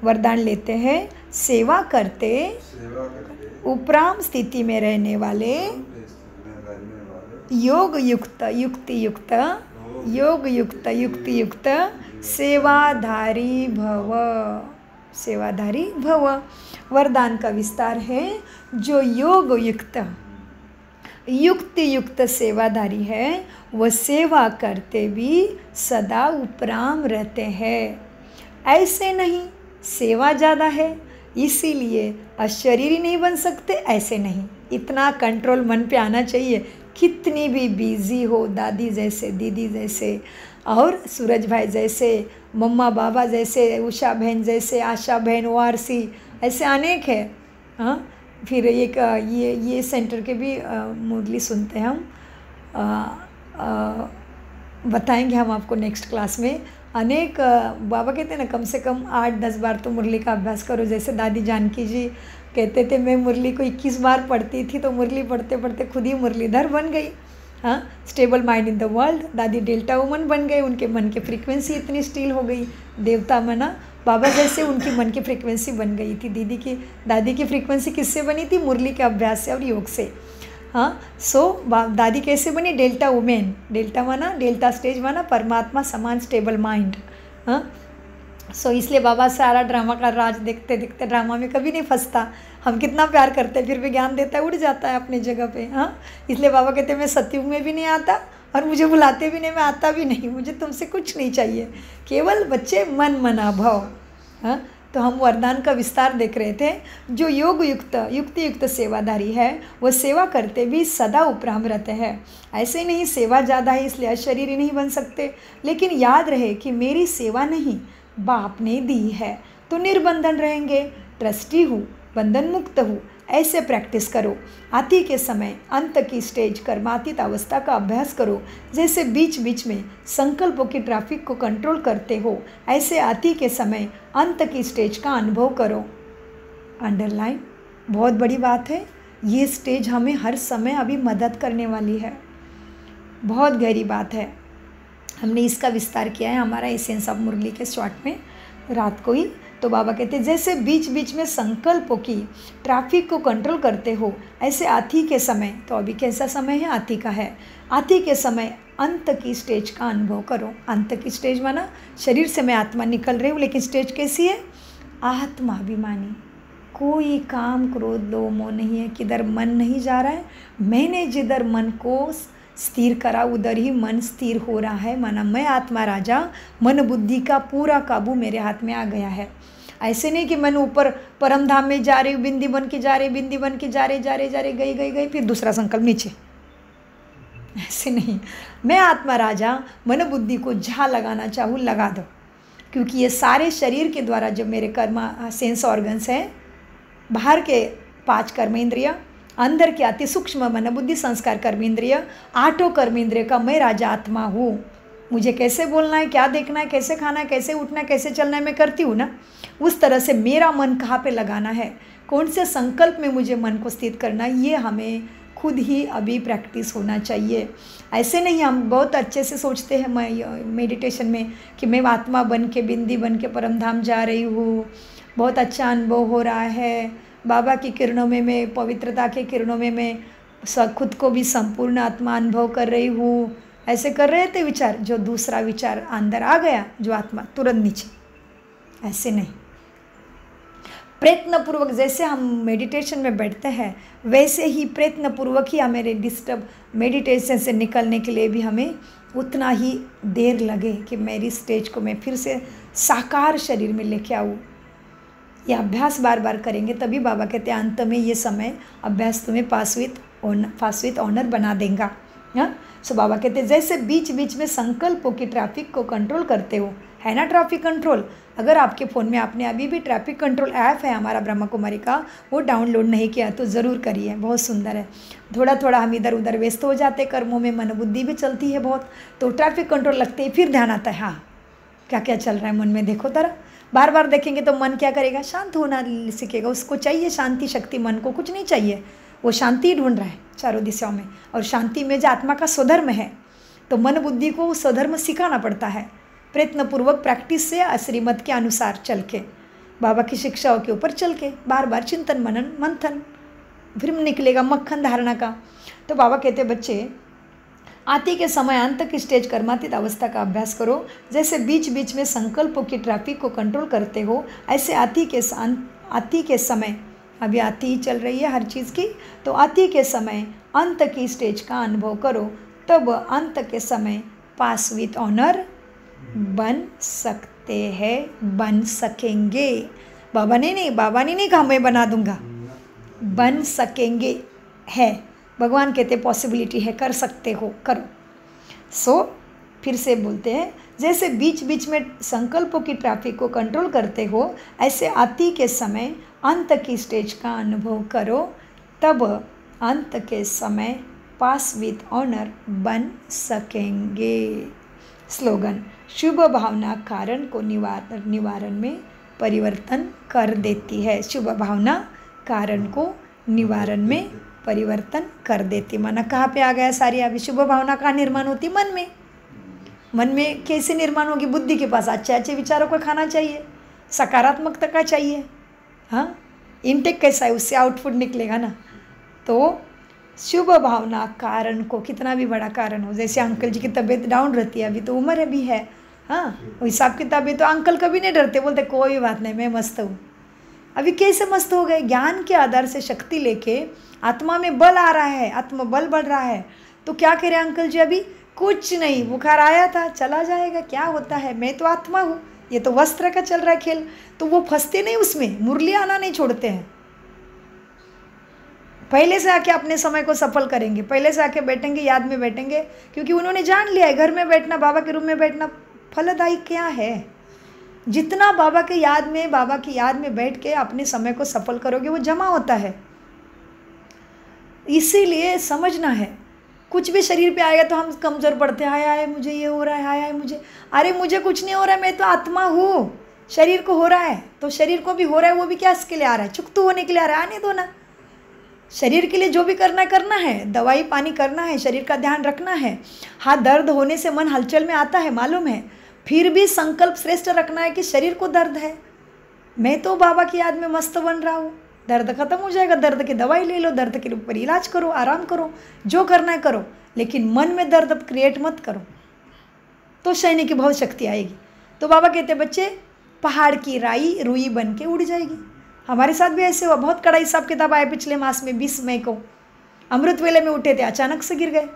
वरदान लेते हैं, सेवा करते उपराम स्थिति में रहने वाले योग युक्त युक्ति युक्त योग युक्त युक्ति युक्त सेवाधारी भव। सेवाधारी भव वरदान का विस्तार है। जो योग युक्त युक्ति युक्त सेवाधारी है वह सेवा करते भी सदा उपराम रहते हैं। ऐसे नहीं सेवा ज़्यादा है इसीलिए अशरीरी नहीं बन सकते, ऐसे नहीं। इतना कंट्रोल मन पे आना चाहिए। कितनी भी बिजी हो, दादी जैसे, दीदी जैसे, और सूरज भाई जैसे, मम्मा बाबा जैसे, उषा बहन जैसे, आशा बहन, वारसी, ऐसे अनेक है। हाँ, फिर एक ये सेंटर के भी मुरली सुनते हैं हम। बताएंगे हम आपको नेक्स्ट क्लास में। अनेक बाबा कहते हैं ना, कम से कम 8-10 बार तो मुरली का अभ्यास करो। जैसे दादी जानकी जी कहते थे, मैं मुरली को 21 बार पढ़ती थी, तो मुरली पढ़ते पढ़ते खुद ही मुरलीधर बन गई। हाँ, stable mind in the world. दादी डेल्टा वुमन बन गए, उनके मन की फ्रीक्वेंसी इतनी स्टील हो गई। देवता मना बाबा जैसे उनकी मन की फ्रीक्वेंसी बन गई थी। दादी की फ्रीक्वेंसी किससे बनी थी? मुरली के अभ्यास से और योग से। हाँ, सो दादी कैसे बनी? Delta women. डेल्टा माना, डेल्टा स्टेज माना परमात्मा समान स्टेबल माइंड। हाँ, इसलिए बाबा सारा ड्रामा का राज देखते देखते ड्रामा में कभी नहीं फंसता। हम कितना प्यार करते हैं फिर भी ज्ञान देता है, उड़ जाता है अपनी जगह पे। हाँ, इसलिए बाबा कहते हैं मैं सतयुग में भी नहीं आता और मुझे बुलाते भी नहीं, मैं आता भी नहीं, मुझे तुमसे कुछ नहीं चाहिए, केवल बच्चे मन मना भव। हाँ, तो हम वरदान का विस्तार देख रहे थे। जो योग युक्त युक्ति युक्त सेवाधारी है वह सेवा करते भी सदा उपराम रहते हैं। ऐसे नहीं सेवा ज़्यादा है इसलिए अशरीरी नहीं बन सकते, लेकिन याद रहे कि मेरी सेवा नहीं बाप ने दी है तो निर्बंधन रहेंगे। ट्रस्टी हूँ, बंधन मुक्त हूँ, ऐसे प्रैक्टिस करो। आती के समय अंत की स्टेज कर्मातीत अवस्था का अभ्यास करो। जैसे बीच बीच में संकल्पों की ट्रैफिक को कंट्रोल करते हो, ऐसे आती के समय अंत की स्टेज का अनुभव करो। अंडरलाइन, बहुत बड़ी बात है। ये स्टेज हमें हर समय अभी मदद करने वाली है, बहुत गहरी बात है। हमने इसका विस्तार किया है हमारा एसेंस ऑफ मुरली के शॉर्ट में रात को ही। तो बाबा कहते हैं जैसे बीच बीच में संकल्पों की ट्रैफिक को कंट्रोल करते हो, ऐसे आती के समय, तो अभी कैसा समय है, आती का है, आती के समय अंत की स्टेज का अनुभव करो। अंत की स्टेज माना शरीर से मैं आत्मा निकल रही हूँ, लेकिन स्टेज कैसी है, आत्माभिमानी, कोई काम क्रोध लोभ मोह नहीं है, किधर मन नहीं जा रहा है, मैंने जिधर मन को स्थिर करा उधर ही मन स्थिर हो रहा है। माना मैं आत्मा राजा, मन बुद्धि का पूरा काबू मेरे हाथ में आ गया है। ऐसे नहीं कि मैं ऊपर परम धाम में जा रही हूँ, बिंदी बन के जा रही, बिंदी बन के जा रहे गई फिर दूसरा संकल्प नीचे, ऐसे नहीं। मैं आत्मा राजा, मन बुद्धि को जहाँ लगाना चाहूँ लगा दो, क्योंकि ये सारे शरीर के द्वारा जो मेरे कर्म सेंस ऑर्गन्स हैं, बाहर के 5 कर्मेंद्रिय, अंदर के अति सूक्ष्म मन बुद्धि संस्कार कर्मेंद्रिय, 8 कर्मेंद्रिय का मैं राजा आत्मा हूँ। मुझे कैसे बोलना है, क्या देखना है, कैसे खाना है, कैसे उठना है, कैसे चलना है, मैं करती हूँ ना। उस तरह से मेरा मन कहाँ पे लगाना है, कौन से संकल्प में मुझे मन को स्थित करना है, ये हमें खुद ही अभी प्रैक्टिस होना चाहिए। ऐसे नहीं हम बहुत अच्छे से सोचते हैं मेडिटेशन में कि मैं आत्मा बन के बिंदी बन के परमधाम जा रही हूँ, बहुत अच्छा अनुभव हो रहा है, बाबा की किरणों में मैं, पवित्रता के किरणों में मैं खुद को भी संपूर्ण आत्मा अनुभव कर रही हूँ। ऐसे कर रहे थे विचार, जो दूसरा विचार अंदर आ गया जो आत्मा तुरंत नीचे, ऐसे नहीं। प्रयत्नपूर्वक जैसे हम मेडिटेशन में बैठते हैं वैसे ही प्रयत्नपूर्वक ही हमें डिस्टर्ब मेडिटेशन से निकलने के लिए भी हमें उतना ही देर लगे कि मेरी स्टेज को मैं फिर से साकार शरीर में लेके आऊँ। ये अभ्यास बार बार करेंगे तभी बाबा कहते हैं अंत में ये समय अभ्यास तुम्हें पास विथ ऑनर बना देगा। हाँ, सो बाबा कहते हैं जैसे बीच बीच में संकल्पों की ट्रैफिक को कंट्रोल करते हो, है ना ट्रैफिक कंट्रोल। अगर आपके फ़ोन में आपने अभी भी ट्रैफिक कंट्रोल ऐप है हमारा ब्रह्मा कुमारी का, वो डाउनलोड नहीं किया तो ज़रूर करिए, बहुत सुंदर है। थोड़ा थोड़ा हम इधर उधर व्यस्त हो जाते, कर्मों में मन बुद्धि भी चलती है बहुत, तो ट्रैफिक कंट्रोल लगते ही फिर ध्यान आता है, हाँ क्या क्या चल रहा है मन में, देखो तरह बार बार देखेंगे तो मन क्या करेगा, शांत होना सीखेगा। उसको चाहिए शांति शक्ति, मन को कुछ नहीं चाहिए, वो शांति ढूंढ रहा है चारों दिशाओं में। और शांति में जो आत्मा का स्वधर्म है, तो मन बुद्धि को स्वधर्म सिखाना पड़ता है प्रयत्नपूर्वक प्रैक्टिस से, श्रीमत के अनुसार चल के, बाबा की शिक्षाओं के ऊपर चल के, बार बार चिंतन मनन मंथन, फिर निकलेगा मक्खन धारणा का। तो बाबा कहते बच्चे आती के समय अंत की स्टेज कर्मातीत अवस्था का अभ्यास करो। जैसे बीच बीच में संकल्पों की ट्रैफिक को कंट्रोल करते हो, ऐसे आती के समय, अभी आती ही चल रही है हर चीज़ की, तो आती के समय अंत की स्टेज का अनुभव करो, तब अंत के समय पास विथ ऑनर बन सकते हैं, बन सकेंगे। बाबा ने नहीं कहा मैं बना दूंगा, बन सकेंगे है, भगवान कहते पॉसिबिलिटी है, कर सकते हो, करो। सो फिर से बोलते हैं जैसे बीच बीच में संकल्पों की ट्रैफिक को कंट्रोल करते हो, ऐसे आती के समय अंत की स्टेज का अनुभव करो, तब अंत के समय पास विथ ऑनर बन सकेंगे। स्लोगन, शुभ भावना कारण को निवारण में परिवर्तन कर देती है। शुभ भावना कारण को निवारण में परिवर्तन कर देती। माना कहाँ पे आ गया सारी, अभी शुभ भावना का निर्माण होती मन में। मन में कैसे निर्माण होगी, बुद्धि के पास अच्छे अच्छे विचारों को खाना चाहिए, सकारात्मकता का चाहिए। हाँ, इनटेक कैसा है, उससे आउटपुट निकलेगा ना। तो शुभ भावना कारण को, कितना भी बड़ा कारण हो, जैसे अंकल जी की तबीयत डाउन रहती है, अभी तो उम्र भी है, हाँ, वो हिसाब किताब भी तो अंकल कभी नहीं डरते, बोलते कोई बात नहीं मैं मस्त हूँ। अभी कैसे मस्त हो गए? ज्ञान के आधार से शक्ति लेके आत्मा में बल आ रहा है, आत्मा बल बढ़ रहा है। तो क्या करें अंकल जी? अभी कुछ नहीं, बुखार आया था चला जाएगा, क्या होता है, मैं तो आत्मा हूँ, ये तो वस्त्र का चल रहा है खेल। तो वो फंसते नहीं उसमें, मुरली आना नहीं छोड़ते हैं। पहले से आके अपने समय को सफल करेंगे, पहले से आके बैठेंगे, याद में बैठेंगे, क्योंकि उन्होंने जान लिया है घर में बैठना, बाबा के रूम में बैठना फलदायी क्या है। जितना बाबा के याद में, बाबा की याद में बैठ के अपने समय को सफल करोगे वो जमा होता है। इसीलिए समझना है, कुछ भी शरीर पे आएगा तो हम कमज़ोर पड़ते हैं, हाय हाय मुझे ये हो रहा है, हाय हाय मुझे, अरे मुझे कुछ नहीं हो रहा है, मैं तो आत्मा हूँ। शरीर को हो रहा है तो शरीर को भी हो रहा है, वो भी क्या इसके लिए आ रहा है? चुकतू होने के लिए आ रहा है, आने दो ना। शरीर के लिए जो भी करना है, दवाई पानी करना है, शरीर का ध्यान रखना है। हाँ, दर्द होने से मन हलचल में आता है, मालूम है, फिर भी संकल्प श्रेष्ठ रखना है कि शरीर को दर्द है, मैं तो बाबा की याद में मस्त बन रहा हूँ। दर्द खत्म हो जाएगा, दर्द की दवाई ले लो, दर्द के ऊपर इलाज करो, आराम करो, जो करना है करो, लेकिन मन में दर्द क्रिएट मत करो, तो सहने की बहुत शक्ति आएगी। तो बाबा कहते बच्चे, पहाड़ की राई रुई बन के उड़ जाएगी। हमारे साथ भी ऐसे हुआ, बहुत कड़ा हिसाब किताब आया पिछले मास में 20 मई को। अमृत वेले में उठे थे, अचानक से गिर गए।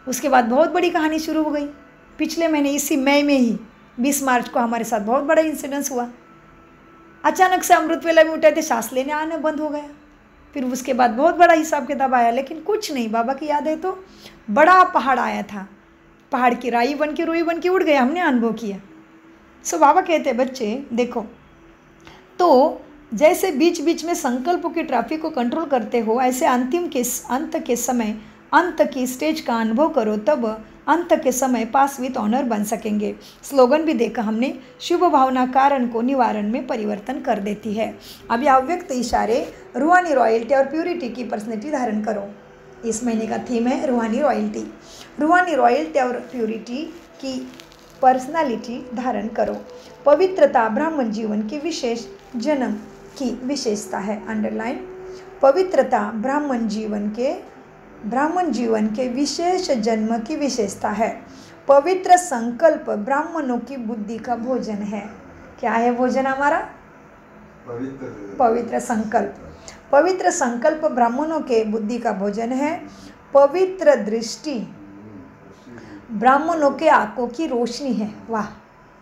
उसके बाद बहुत बड़ी कहानी शुरू हो गई। पिछले महीने इसी मई में ही 20 मार्च को हमारे साथ बहुत बड़ा इंसिडेंस हुआ। अचानक से अमृत वेला में उठे थे, सांस लेने आना बंद हो गया। फिर उसके बाद बहुत बड़ा हिसाब किताब आया, लेकिन कुछ नहीं, बाबा की याद है तो बड़ा पहाड़ आया था, पहाड़ की राई बन के रुई बन के उड़ गया, हमने अनुभव किया। सो बाबा कहते बच्चे देखो, तो जैसे बीच बीच में संकल्पों की ट्रैफिक को कंट्रोल करते हो, ऐसे अंत के समय अंत की स्टेज का अनुभव करो, तब अंत के समय पास विथ ऑनर बन सकेंगे। स्लोगन भी देखा हमने, शुभ भावना कारण को निवारण में परिवर्तन कर देती है। अभी अव्यक्त इशारे, रूहानी रॉयल्टी और प्यूरिटी की पर्सनैलिटी धारण करो। इस महीने का थीम है रूहानी रॉयल्टी। रूहानी रॉयल्टी और प्यूरिटी की पर्सनालिटी धारण करो। पवित्रता ब्राह्मण जीवन की विशेष जन्म की विशेषता है। अंडरलाइन, पवित्रता ब्राह्मण जीवन के विशेष जन्म की विशेषता है। पवित्र संकल्प ब्राह्मणों की बुद्धि का भोजन है। क्या है भोजन हमारा? पवित्र संकल्प। पवित्र संकल्प ब्राह्मणों के बुद्धि का भोजन है। पवित्र दृष्टि ब्राह्मणों के आंखों की रोशनी है। वाह,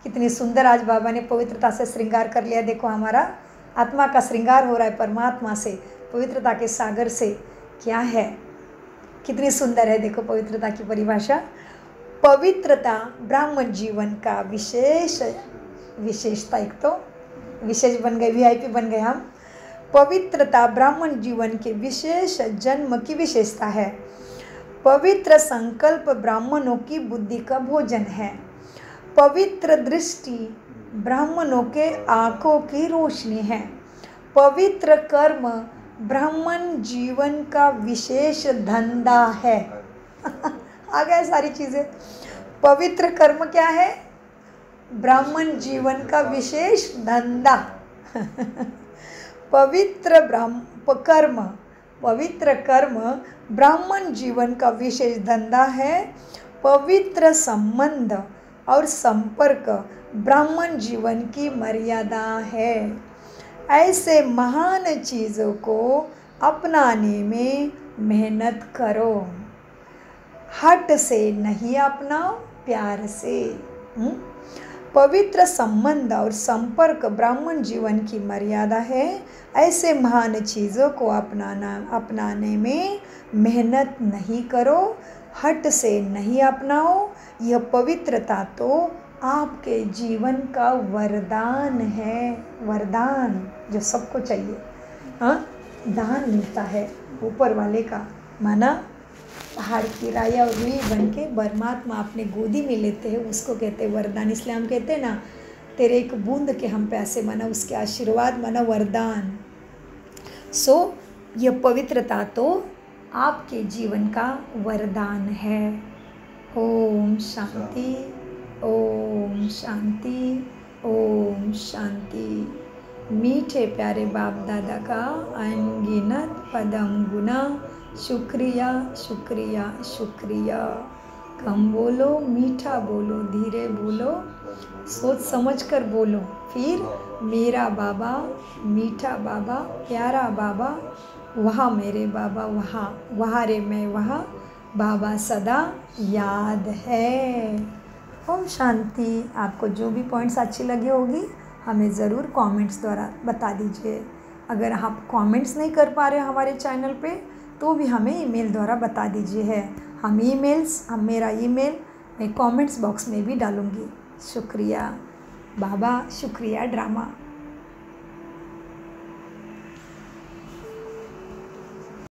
कितनी सुंदर आज बाबा ने पवित्रता से श्रृंगार कर लिया। देखो, हमारा आत्मा का श्रृंगार हो रहा है परमात्मा से, पवित्रता के सागर से। क्या है, कितनी सुंदर है। देखो पवित्रता की परिभाषा, पवित्रता ब्राह्मण जीवन का विशेषता, एक तो विशेष बन गए, VIP बन गए हम। पवित्रता ब्राह्मण जीवन के विशेष जन्म की विशेषता है। पवित्र संकल्प ब्राह्मणों की बुद्धि का भोजन है। पवित्र दृष्टि ब्राह्मणों के आँखों की रोशनी है। पवित्र कर्म ब्राह्मण जीवन का विशेष धंधा है। आ गए सारी चीज़ें। पवित्र कर्म क्या है? ब्राह्मण जीवन का विशेष धंधा। पवित्र कर्म ब्राह्मण जीवन का विशेष धंधा है। पवित्र संबंध और संपर्क ब्राह्मण जीवन की मर्यादा है। ऐसे महान चीज़ों को अपनाने में मेहनत करो। हट से नहीं अपनाओ, प्यार से। पवित्र संबंध और संपर्क ब्राह्मण जीवन की मर्यादा है। ऐसे महान चीज़ों को अपनाने में मेहनत नहीं करो, हट से नहीं अपनाओ। यह पवित्रता तो आपके जीवन का वरदान है। वरदान जो सबको चाहिए, हाँ, दान मिलता है ऊपर वाले का। माना पहाड़ की राई और रुई बन के परमात्मा अपने गोदी में लेते हैं, उसको कहते हैं वरदान। इसलिए हम कहते हैं ना, तेरे एक बूंद के हम प्यासे, माना उसके आशीर्वाद, माना वरदान। सो यह पवित्रता तो आपके जीवन का वरदान है। ओम शांति, ओम शांति, ओम शांति। मीठे प्यारे बाप दादा का अनगिनत पदम गुना शुक्रिया, शुक्रिया, शुक्रिया। कम बोलो, मीठा बोलो, धीरे बोलो, सोच समझ कर बोलो। फिर मेरा बाबा, मीठा बाबा, प्यारा बाबा, वहाँ मेरे बाबा, वहाँ रे मैं वहाँ, बाबा सदा याद है। ओम शांति। आपको जो भी पॉइंट्स अच्छी लगी होगी हमें ज़रूर कमेंट्स द्वारा बता दीजिए। अगर आप कमेंट्स नहीं कर पा रहे हमारे चैनल पे तो भी हमें ईमेल द्वारा बता दीजिए है। हम मेरा ईमेल मैं कमेंट्स बॉक्स में भी डालूँगी। शुक्रिया बाबा, शुक्रिया ड्रामा।